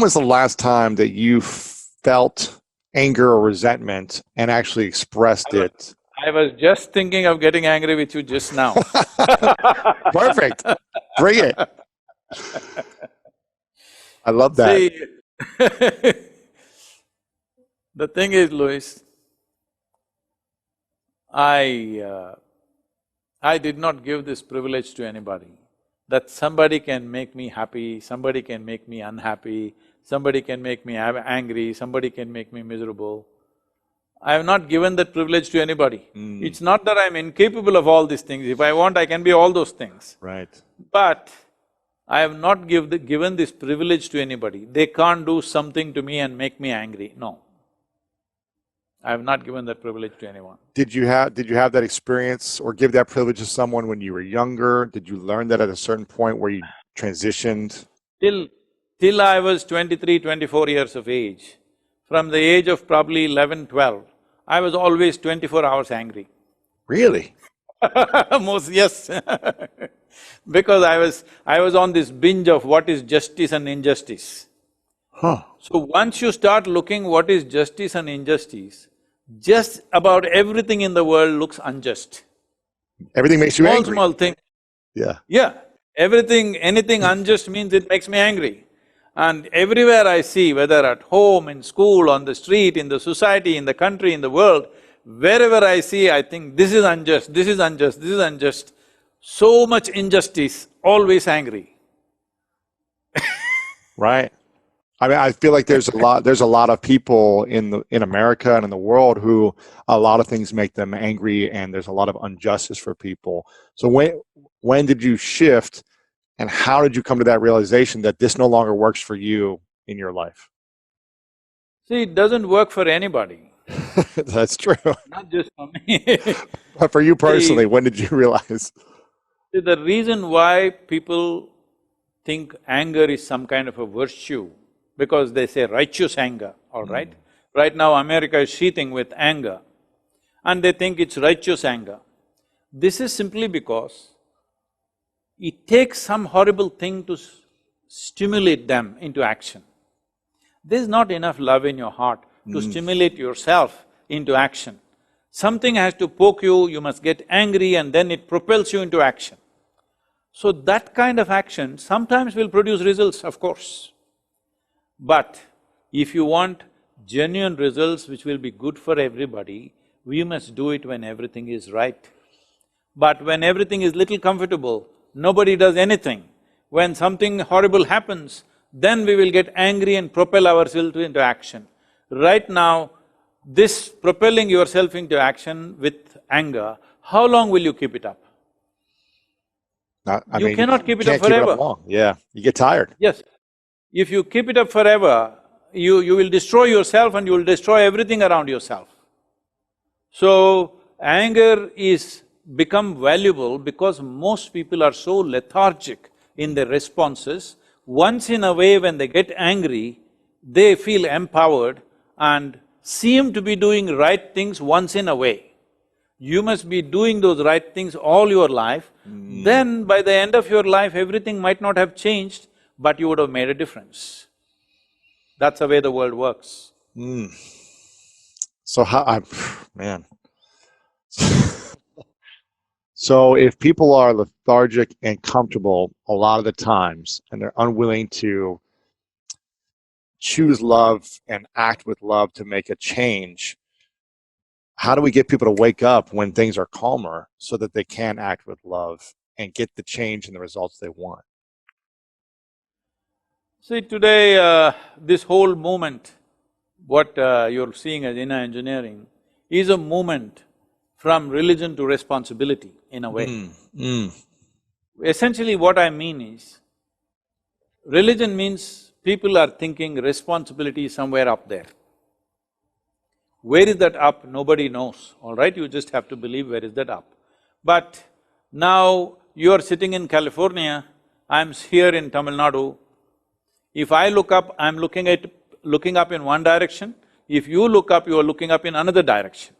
was the last time that you felt anger or resentment and actually expressed it? I was just thinking of getting angry with you just now. Perfect. Bring it. I love that. See, The thing is, Louis, I did not give this privilege to anybody, that somebody can make me happy, somebody can make me unhappy, somebody can make me angry, somebody can make me miserable. I have not given that privilege to anybody. It's not that I'm incapable of all these things. If I want, I can be all those things. Right. But I have not given this privilege to anybody. They can't do something to me and make me angry, no. I have not given that privilege to anyone. Did you have that experience or give that privilege to someone when you were younger? Did you learn that at a certain point where you transitioned? Till I was 23, 24 years of age, from the age of probably 11, 12, I was always 24 hours angry. Really? Yes. Because I was on this binge of what is justice and injustice. Huh. So once you start looking what is justice and injustice, just about everything in the world looks unjust. Everything makes you angry. Small thing. Yeah. Yeah, anything unjust means it makes me angry. And everywhere I see, whether at home, in school, on the street, in the society, in the country, in the world, wherever I see, I think this is unjust, this is unjust, this is unjust. So much injustice, always angry. Right. I mean, I feel like there's a lot of people in America and in the world who a lot of things make them angry, and there's a lot of injustice for people. So when did you shift, and how did you come to that realization that this no longer works for you in your life? See, it doesn't work for anybody, That's true. not just for me. But for you personally, when did you realize? See, the reason why people think anger is some kind of a virtue, because they say righteous anger, all right? Right now America is seething with anger, and they think it's righteous anger. This is simply because it takes some horrible thing to stimulate them into action. There's not enough love in your heart to stimulate yourself into action. Something has to poke you, you must get angry, and then it propels you into action. So that kind of action sometimes will produce results, of course. But if you want genuine results which will be good for everybody, we must do it when everything is right. But when everything is little comfortable, nobody does anything. When something horrible happens, then we will get angry and propel ourselves into action. Right now, this propelling yourself into action with anger, how long will you keep it up? You cannot keep it up forever. Keep it up long. Yeah, you get tired. Yes. If you keep it up forever, you will destroy yourself and you will destroy everything around yourself. So, anger is become valuable because most people are so lethargic in their responses. Once in a way when they get angry, they feel empowered and seem to be doing right things once in a way. You must be doing those right things all your life, then by the end of your life, everything might not have changed, but you would have made a difference. That's the way the world works. So man. So if people are lethargic and comfortable a lot of the times, and they're unwilling to choose love and act with love to make a change, how do we get people to wake up when things are calmer so that they can act with love and get the change and the results they want? See, today, this whole movement, what you're seeing as inner engineering, is a movement from religion to responsibility, in a way. Essentially what I mean is, religion means people are thinking responsibility is somewhere up there. Where is that up? Nobody knows, all right? You just have to believe where is that up. But now you are sitting in California, I'm here in Tamil Nadu. If I look up, I'm looking up in one direction. If you look up, you are looking up in another direction.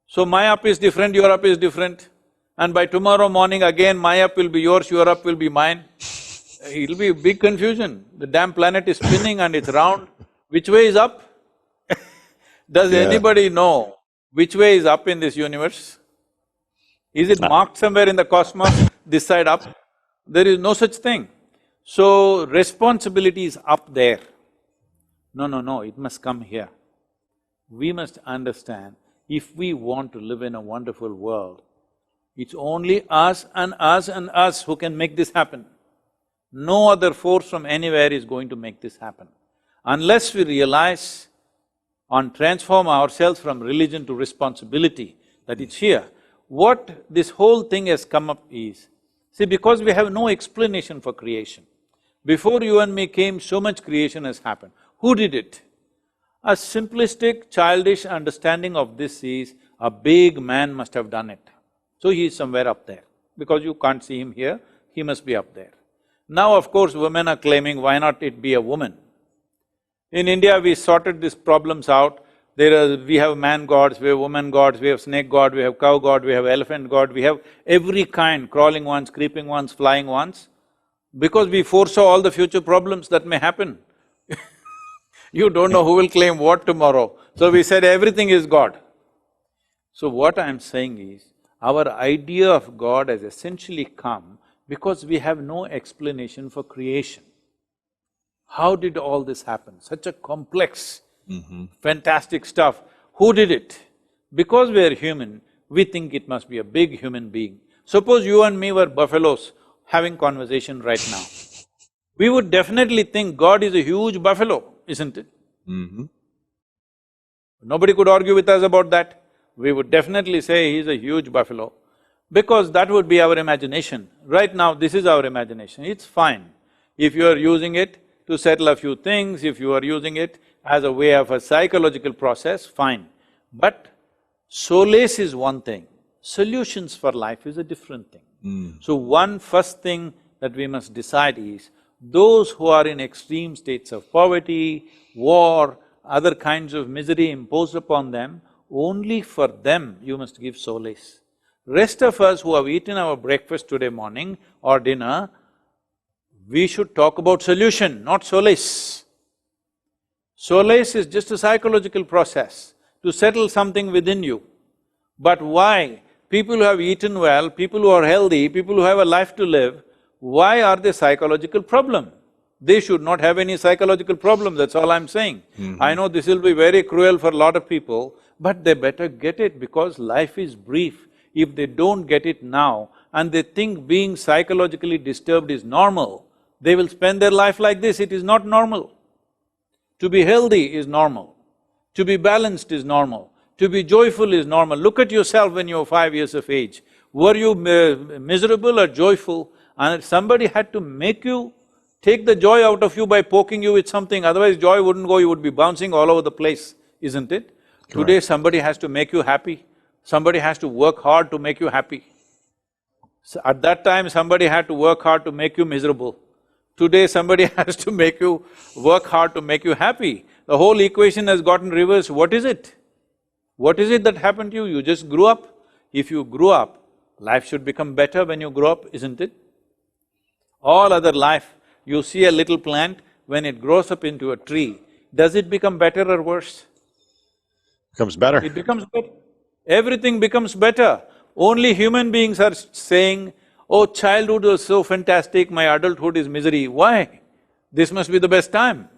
So my up is different, your up is different, and by tomorrow morning again my up will be yours, your up will be mine. It'll be a big confusion. The damn planet is spinning and it's round. Which way is up? Does anybody know which way is up in this universe? Is it marked somewhere in the cosmos, this side up? There is no such thing. So, responsibility is up there. No, it must come here. we must understand, if we want to live in a wonderful world, it's only us and us and us who can make this happen. No other force from anywhere is going to make this happen. Unless we realize and transform ourselves from religion to responsibility, that it's here. What this whole thing has come up is, see, because we have no explanation for creation. Before you and me came, so much creation has happened. Who did it? A simplistic, childish understanding of this is, a big man must have done it. So he is somewhere up there. Because you can't see him here, he must be up there. Now, of course, women are claiming, why not it be a woman? In India, we sorted these problems out. We have man gods, we have woman gods, we have snake god, we have cow god, we have elephant god, we have every kind, crawling ones, creeping ones, flying ones, because we foresaw all the future problems that may happen. You don't know who will claim what tomorrow, so we said everything is God. So what I'm saying is, our idea of God has essentially come because we have no explanation for creation. How did all this happen? Such a complex, fantastic stuff. Who did it? Because we are human, we think it must be a big human being. Suppose you and me were buffaloes having conversation right now. We would definitely think God is a huge buffalo, isn't it? Nobody could argue with us about that. We would definitely say he's a huge buffalo, because that would be our imagination. Right now, this is our imagination, it's fine. If you are using it to settle a few things, if you are using it as a way of a psychological process, fine. But solace is one thing, solutions for life is a different thing. So one first thing that we must decide is, those who are in extreme states of poverty, war, other kinds of misery imposed upon them, only for them you must give solace. Rest of us who have eaten our breakfast today morning or dinner, we should talk about solution, not solace. Solace is just a psychological process to settle something within you. But why? People who have eaten well, people who are healthy, people who have a life to live, why are they psychological problem? They should not have any psychological problem, that's all I'm saying. I know this will be very cruel for a lot of people, but they better get it because life is brief. If they don't get it now and they think being psychologically disturbed is normal, they will spend their life like this. It is not normal. To be healthy is normal. To be balanced is normal. To be joyful is normal. Look at yourself when you were 5 years of age. Were you miserable or joyful? And somebody had to make you take the joy out of you by poking you with something, otherwise joy wouldn't go, you would be bouncing all over the place, isn't it? Correct. Today somebody has to make you happy, somebody has to work hard to make you happy. So at that time somebody had to work hard to make you miserable. Today somebody has to make you work hard to make you happy. The whole equation has gotten reversed. What is it? What is it that happened to you? You just grew up. If you grew up, life should become better when you grow up, isn't it? All other life, you see a little plant, when it grows up into a tree, does it become better or worse? Becomes better. It becomes better. Everything becomes better. Only human beings are saying, oh, childhood was so fantastic, my adulthood is misery. Why? This must be the best time.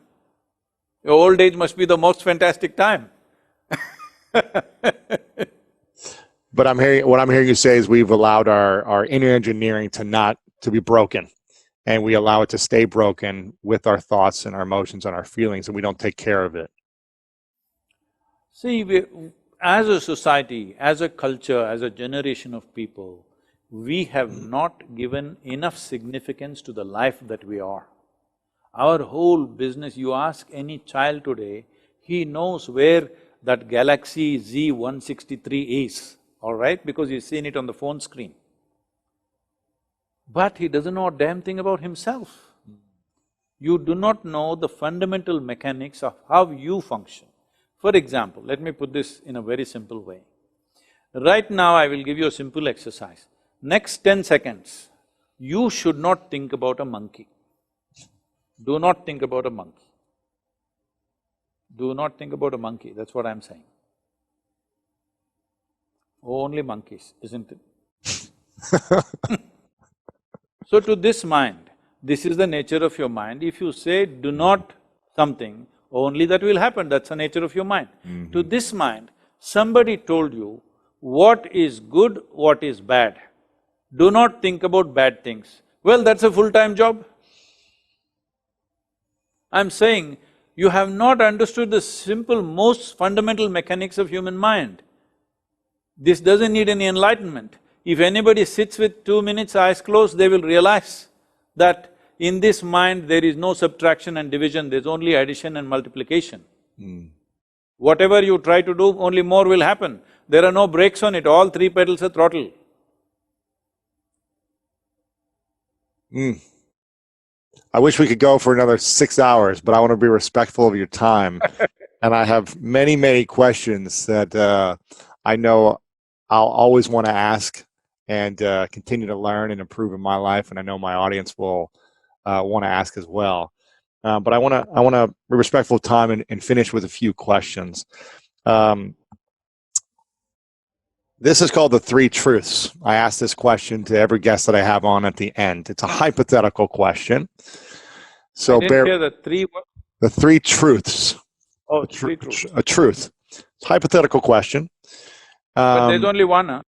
Your old age must be the most fantastic time. But what I'm hearing you say is we've allowed our inner engineering to be broken. And we allow it to stay broken with our thoughts and our emotions and our feelings, and we don't take care of it. See, as a society, as a culture, as a generation of people, we have not given enough significance to the life that we are. Our whole business, you ask any child today, he knows where that galaxy Z163 is, all right, because he's seen it on the phone screen. But he doesn't know a damn thing about himself. You do not know the fundamental mechanics of how you function. For example, let me put this in a very simple way. Right now, I will give you a simple exercise. Next 10 seconds, you should not think about a monkey. Do not think about a monkey. Do not think about a monkey, that's what I'm saying. Only monkeys, isn't it? So to this mind, this is the nature of your mind. If you say, do not something, only that will happen, that's the nature of your mind. To this mind, somebody told you what is good, what is bad. Do not think about bad things. Well, that's a full-time job. I'm saying, you have not understood the simple, most fundamental mechanics of human mind. This doesn't need any enlightenment. If anybody sits with 2 minutes eyes closed, they will realize that in this mind there is no subtraction and division, there's only addition and multiplication. Whatever you try to do, only more will happen. There are no brakes on it, all three pedals are throttle. I wish we could go for another 6 hours, but I want to be respectful of your time. And I have many, many questions that I know I'll always want to ask and continue to learn and improve in my life. And I know my audience will want to ask as well. But I want to be respectful of time and finish with a few questions. This is called the three truths. I ask this question to every guest that I have on at the end. It's a hypothetical question. So I didn't hear the three what? The three truths. Oh, three truths. A truth. It's a hypothetical question. But there's only one, huh?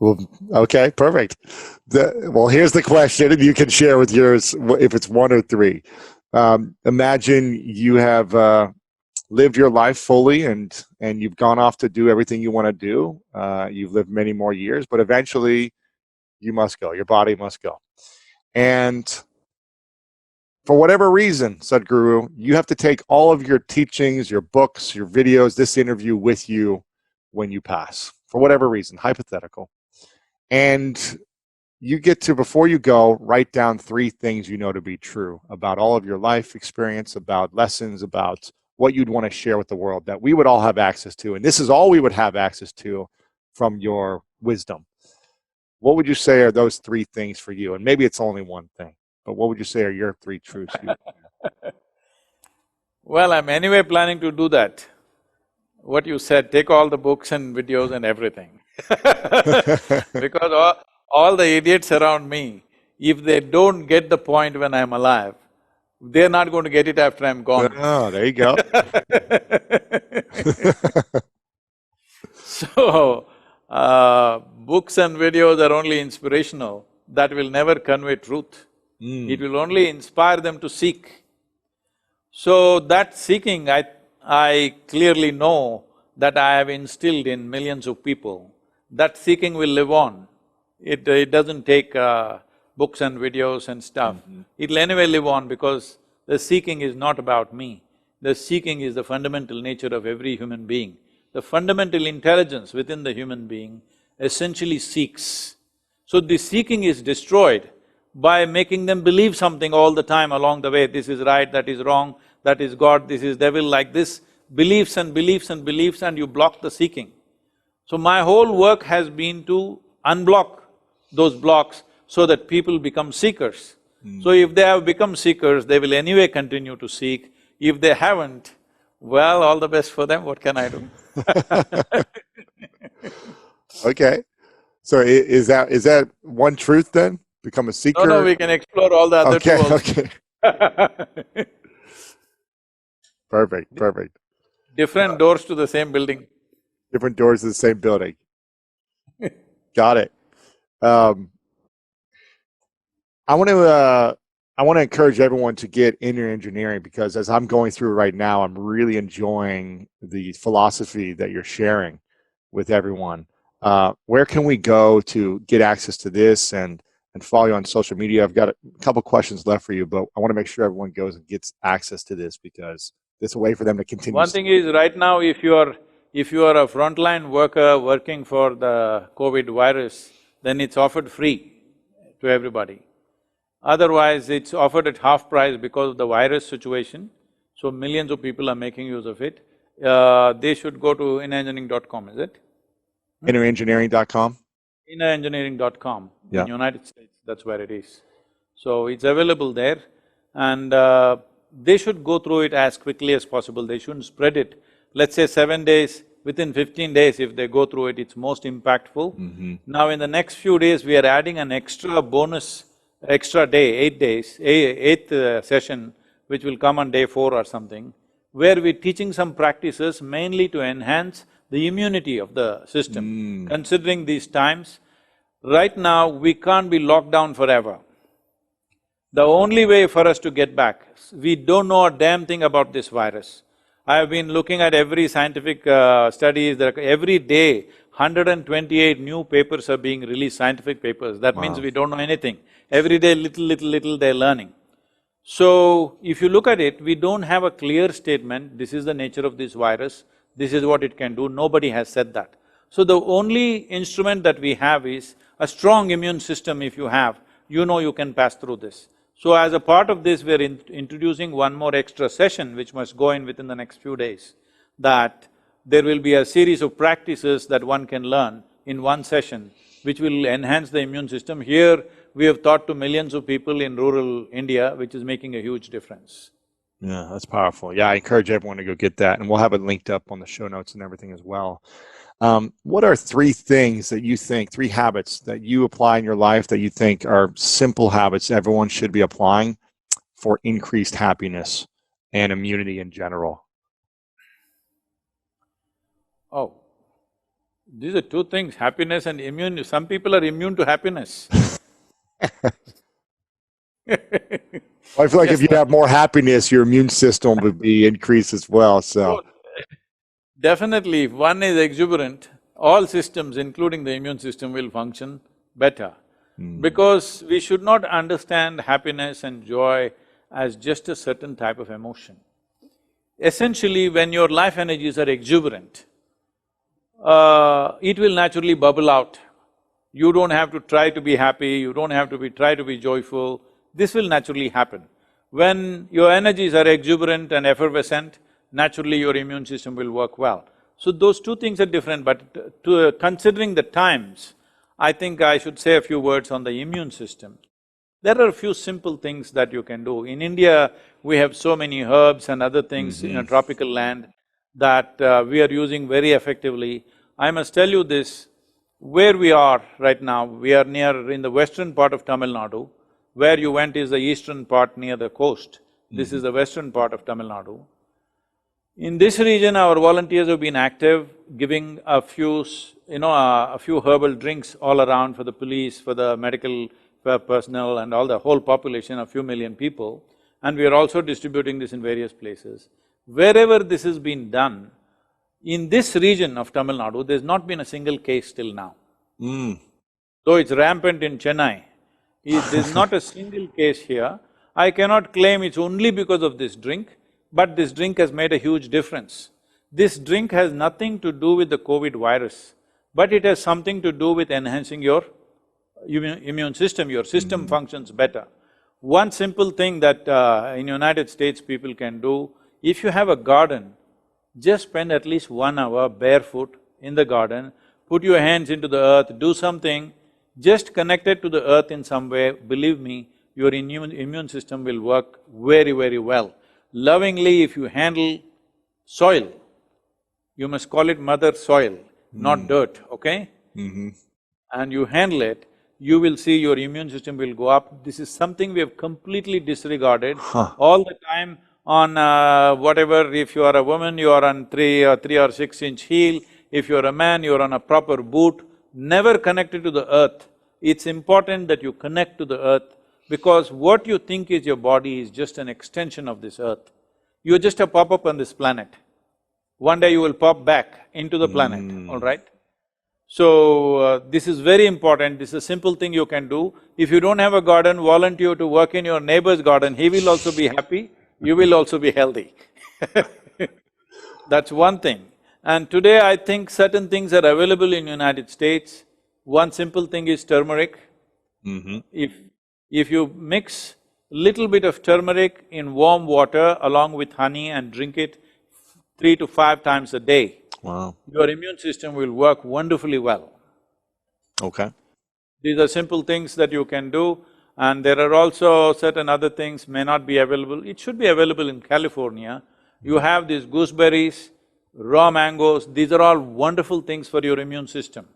Well, okay, perfect. Well, here's the question, and you can share with yours if it's one or three. Imagine you have lived your life fully, and you've gone off to do everything you want to do. You've lived many more years, but eventually you must go. Your body must go. And for whatever reason, Sadhguru, you have to take all of your teachings, your books, your videos, this interview with you when you pass, for whatever reason, hypothetical. And you get to, before you go, write down 3 things you know to be true about all of your life experience, about lessons, about what you'd want to share with the world that we would all have access to. And this is all we would have access to from your wisdom. What would you say are those 3 things for you? And maybe it's only one thing, but what would you say are your 3 truths? Well, I'm anyway planning to do that. What you said, take all the books and videos and everything. Because all the idiots around me, if they don't get the point when I'm alive, they're not going to get it after I'm gone. Oh, there you go. So, books and videos are only inspirational. That will never convey truth. It will only inspire them to seek. So that seeking, I clearly know that I have instilled in millions of people. That seeking will live on. It doesn't take books and videos and stuff. It'll anyway live on because the seeking is not about me. The seeking is the fundamental nature of every human being. The fundamental intelligence within the human being essentially seeks. So the seeking is destroyed by making them believe something all the time along the way, this is right, that is wrong, that is God, this is devil, like this, beliefs and beliefs and beliefs, and you block the seeking. So my whole work has been to unblock those blocks so that people become seekers. So if they have become seekers, they will anyway continue to seek. If they haven't, well, all the best for them, what can I do? Okay. So is that one truth then? Become a seeker? No, we can explore all the other two also. Okay. Perfect. Different doors to the same building. Different doors to the same building. Got it. I want to encourage everyone to get inner engineering, because as I'm going through right now, I'm really enjoying the philosophy that you're sharing with everyone. Where can we go to get access to this and follow you on social media? I've got a couple questions left for you, but I want to make sure everyone goes and gets access to this, because it's a way for them to continue. One thing is, right now, if you are a frontline worker working for the COVID virus, then it's offered free to everybody. Otherwise, it's offered at half price because of the virus situation, so millions of people are making use of it. They should go to innerengineering.com, is it? Innerengineering.com? Innerengineering.com. Yeah. In United States, that's where it is. So it's available there, and they should go through it as quickly as possible. They shouldn't spread it. Let's say 7 days, within 15 days, if they go through it, it's most impactful. Now in the next few days, we are adding an extra bonus, extra day, 8 days, eighth session, which will come on day 4 or something. where we're teaching some practices mainly to enhance the immunity of the system. Considering these times, right now we can't be locked down forever. The only way for us to get back, we don't know a damn thing about this virus. I have been looking at every scientific studies, every day 128 new papers are being released, scientific papers. That means we don't know anything. Every day little they're learning. So, if you look at it, we don't have a clear statement, this is the nature of this virus, this is what it can do, nobody has said that. So the only instrument that we have is a strong immune system if you have, you know you can pass through this. So as a part of this, we're introducing one more extra session which must go in within the next few days, that there will be a series of practices that one can learn in one session which will enhance the immune system. Here, we have taught to millions of people in rural India, which is making a huge difference. Yeah, that's powerful. Yeah, I encourage everyone to go get that, and we'll have it linked up on the show notes and everything as well. What are three things that you think, three habits that you apply in your life that you think are simple habits everyone should be applying for increased happiness and immunity in general? Oh, these are two things, happiness and immune. Some people are immune to happiness. I feel like if you have more happiness, your immune system would be increased as well, so. Definitely, if one is exuberant, all systems, including the immune system, will function better. Because we should not understand happiness and joy as just a certain type of emotion. Essentially, when your life energies are exuberant, it will naturally bubble out. You don't have to try to be happy, you don't have to try to be joyful, this will naturally happen. When your energies are exuberant and effervescent, naturally your immune system will work well. So those two things are different, but considering the times, I think I should say a few words on the immune system. There are a few simple things that you can do. In India, we have so many herbs and other things in a tropical land that we are using very effectively. I must tell you this, where we are right now, we are near in the western part of Tamil Nadu. Where you went is the eastern part near the coast. This is the western part of Tamil Nadu. In this region, our volunteers have been active, giving a few, a few herbal drinks all around for the police, for the medical personnel and all the whole population, a few million people. And we are also distributing this in various places. Wherever this has been done, in this region of Tamil Nadu, there's not been a single case till now. Though it's rampant in Chennai, there's not a single case here. I cannot claim it's only because of this drink, but this drink has made a huge difference. This drink has nothing to do with the COVID virus, but it has something to do with enhancing your immune system, your system functions better. One simple thing that in United States people can do, if you have a garden, just spend at least 1 hour barefoot in the garden, put your hands into the earth, do something, just connected to the earth in some way, believe me, your immune system will work very, very well. Lovingly, if you handle soil, you must call it mother soil, not dirt, okay? And you handle it, you will see your immune system will go up. This is something we have completely disregarded. All the time on whatever, if you are a woman, you are on 3 or 6 inch heel, if you're a man, you're on a proper boot, never connected to the earth. It's important that you connect to the earth, because what you think is your body is just an extension of this earth. You're just a pop-up on this planet. One day you will pop back into the planet, all right? So, this is very important, this is a simple thing you can do. If you don't have a garden, volunteer to work in your neighbor's garden, he will also be happy, you will also be healthy. That's one thing. And today I think certain things are available in United States. One simple thing is turmeric. If you mix little bit of turmeric in warm water along with honey and drink it 3 to 5 times a day, your immune system will work wonderfully well. Okay. These are simple things that you can do, and there are also certain other things may not be available. It should be available in California. You have these gooseberries, raw mangoes, these are all wonderful things for your immune system.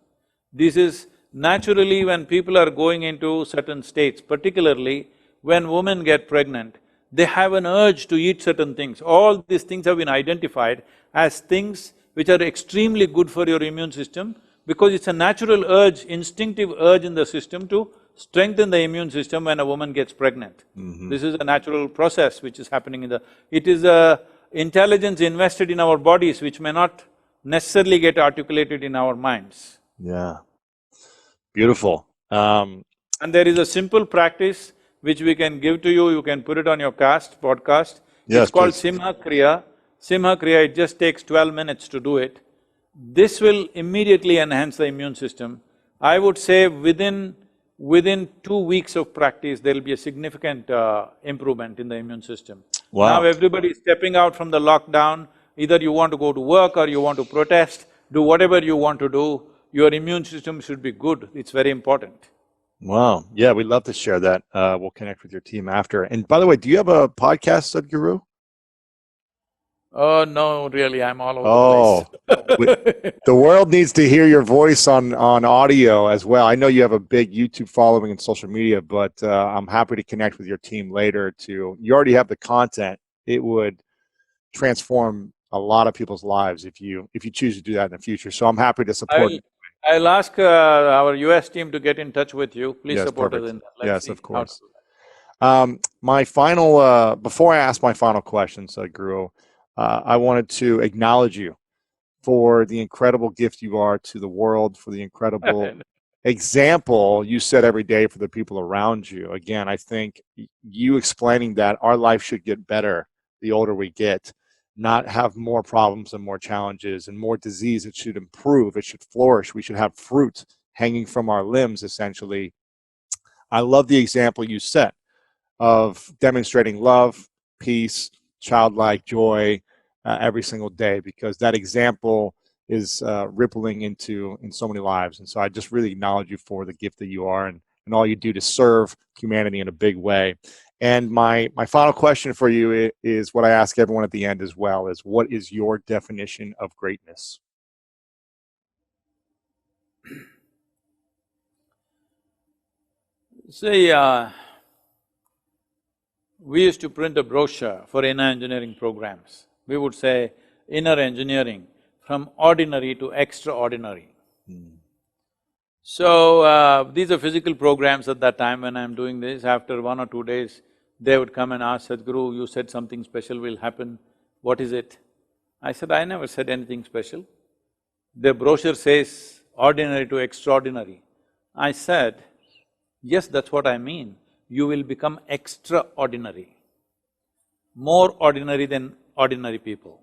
This is naturally when people are going into certain states, particularly when women get pregnant, they have an urge to eat certain things. All these things have been identified as things which are extremely good for your immune system because it's a natural urge, instinctive urge in the system to strengthen the immune system when a woman gets pregnant. This is a natural process which is happening in the… It is a intelligence invested in our bodies which may not necessarily get articulated in our minds. Yeah. Beautiful. And there is a simple practice which we can give to you, you can put it on your podcast. Yes, It's called please. Simha Kriya. Simha Kriya, it just takes 12 minutes to do it. This will immediately enhance the immune system. I would say within 2 weeks of practice, there'll be a significant improvement in the immune system. Wow. Now everybody is stepping out from the lockdown, either you want to go to work or you want to protest, do whatever you want to do, your immune system should be good, it's very important. Wow. Yeah, we'd love to share that. We'll connect with your team after. And by the way, do you have a podcast, Sadhguru? Oh, no, really, I'm all over Oh, the place. the world needs to hear your voice on audio as well. I know you have a big YouTube following and social media, but I'm happy to connect with your team later to… You already have the content. It would transform a lot of people's lives if you choose to do that in the future. So I'm happy to support you. I'll ask our US team to get in touch with you. Please Yes, support us perfect. in that. Let's Yes, see of how course. to do that. My final… before I ask my final question, Sadhguru, I wanted to acknowledge you for the incredible gift you are to the world, for the incredible example you set every day for the people around you. Again, I think you explaining that our life should get better the older we get, not have more problems and more challenges and more disease. It should improve, it should flourish, we should have fruit hanging from our limbs, essentially. I love the example you set of demonstrating love, peace, childlike joy every single day, because that example is rippling in so many lives. And so I just really acknowledge you for the gift that you are and all you do to serve humanity in a big way. And my final question for you is what I ask everyone at the end as well, is what is your definition of greatness? See, we used to print a brochure for inner engineering programs. We would say, inner engineering from ordinary to extraordinary. So, these are physical programs at that time when I'm doing this. After 1 or 2 days, they would come and ask, Sadhguru, you said something special will happen, what is it? I said, I never said anything special. The brochure says ordinary to extraordinary. I said, yes, that's what I mean. You will become extraordinary, more ordinary than ordinary people.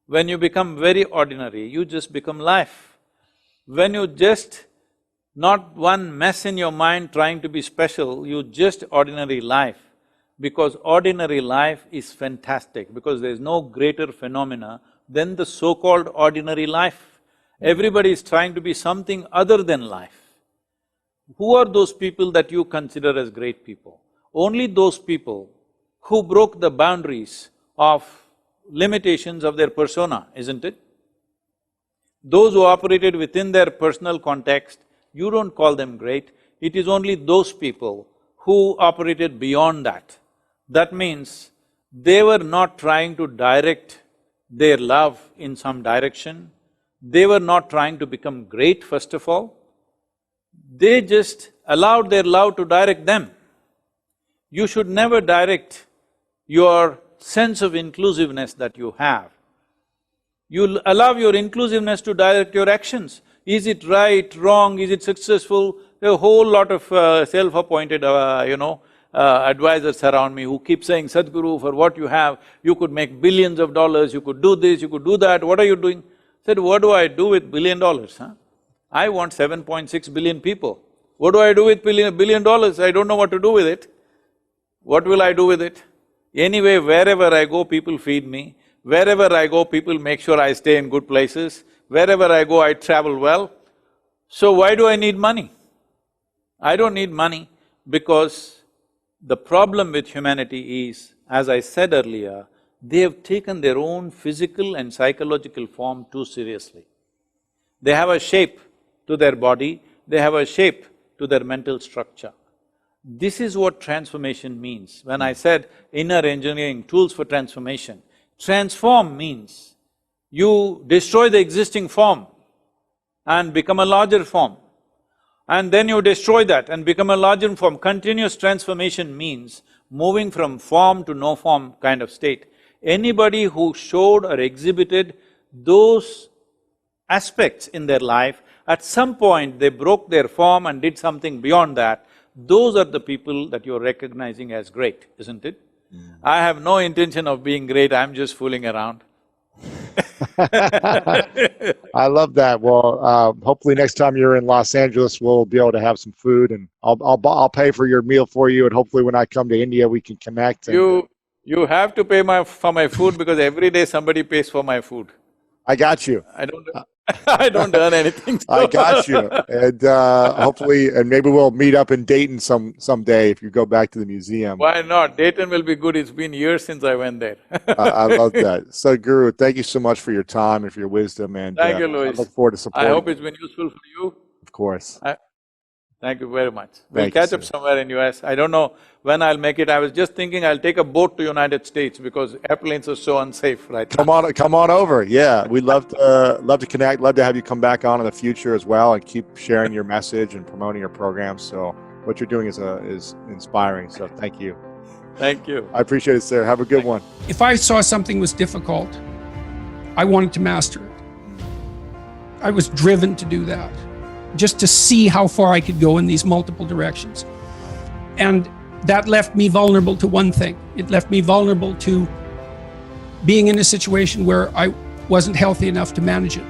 When you become very ordinary, you just become life. When you just… not one mess in your mind trying to be special, you just ordinary life. Because ordinary life is fantastic, because there's no greater phenomena than the so-called ordinary life. Everybody is trying to be something other than life. Who are those people that you consider as great people? Only those people who broke the boundaries of limitations of their persona, isn't it? Those who operated within their personal context, you don't call them great. It is only those people who operated beyond that. That means they were not trying to direct their love in some direction. They were not trying to become great, first of all. They just allowed their love to direct them. You should never direct your sense of inclusiveness that you have. You'll allow your inclusiveness to direct your actions. Is it right, wrong, is it successful? There are a whole lot of self-appointed, advisors around me who keep saying, Sadhguru, for what you have, you could make billions of dollars, you could do this, you could do that, what are you doing? I said, what do I do with $1 billion, huh? I want 7.6 billion people. What do I do with $1 billion? I don't know what to do with it. What will I do with it? Anyway, wherever I go, people feed me. Wherever I go, people make sure I stay in good places. Wherever I go, I travel well. So why do I need money? I don't need money because the problem with humanity is, as I said earlier, they have taken their own physical and psychological form too seriously. They have a shape to their body, they have a shape to their mental structure. This is what transformation means. When I said inner engineering, tools for transformation, transform means you destroy the existing form and become a larger form. And then you destroy that and become a larger form. Continuous transformation means moving from form to no form kind of state. Anybody who showed or exhibited those aspects in their life, at some point they broke their form and did something beyond that, those are the people that you're recognizing as great, isn't it? I have no intention of being great, I'm just fooling around. I love that. Well, hopefully next time you're in Los Angeles, we'll be able to have some food, and I'll pay for your meal for you. And hopefully, when I come to India, we can connect. And, You have to pay for my food because every day somebody pays for my food. I got you. I don't earn anything. I got you. And hopefully, and maybe we'll meet up in Dayton someday if you go back to the museum. Why not? Dayton will be good. It's been years since I went there. I love that. Sadhguru, thank you so much for your time and for your wisdom. And Thank you, Louis. I look forward to supporting. I hope it's been useful for you. Of course. Thank you very much. Thank We'll you, catch up sir. somewhere in US. I don't know when I'll make it. I was just thinking I'll take a boat to United States because airplanes are so unsafe right now. Come on over. Yeah, we'd love to connect. Love to have you come back on in the future as well, and keep sharing your message and promoting your programs. So what you're doing is inspiring. So thank you. Thank you. I appreciate it, sir. Have a good one. If I saw something was difficult, I wanted to master it. I was driven to do that, just to see how far I could go in these multiple directions. And that left me vulnerable to one thing. It left me vulnerable to being in a situation where I wasn't healthy enough to manage it.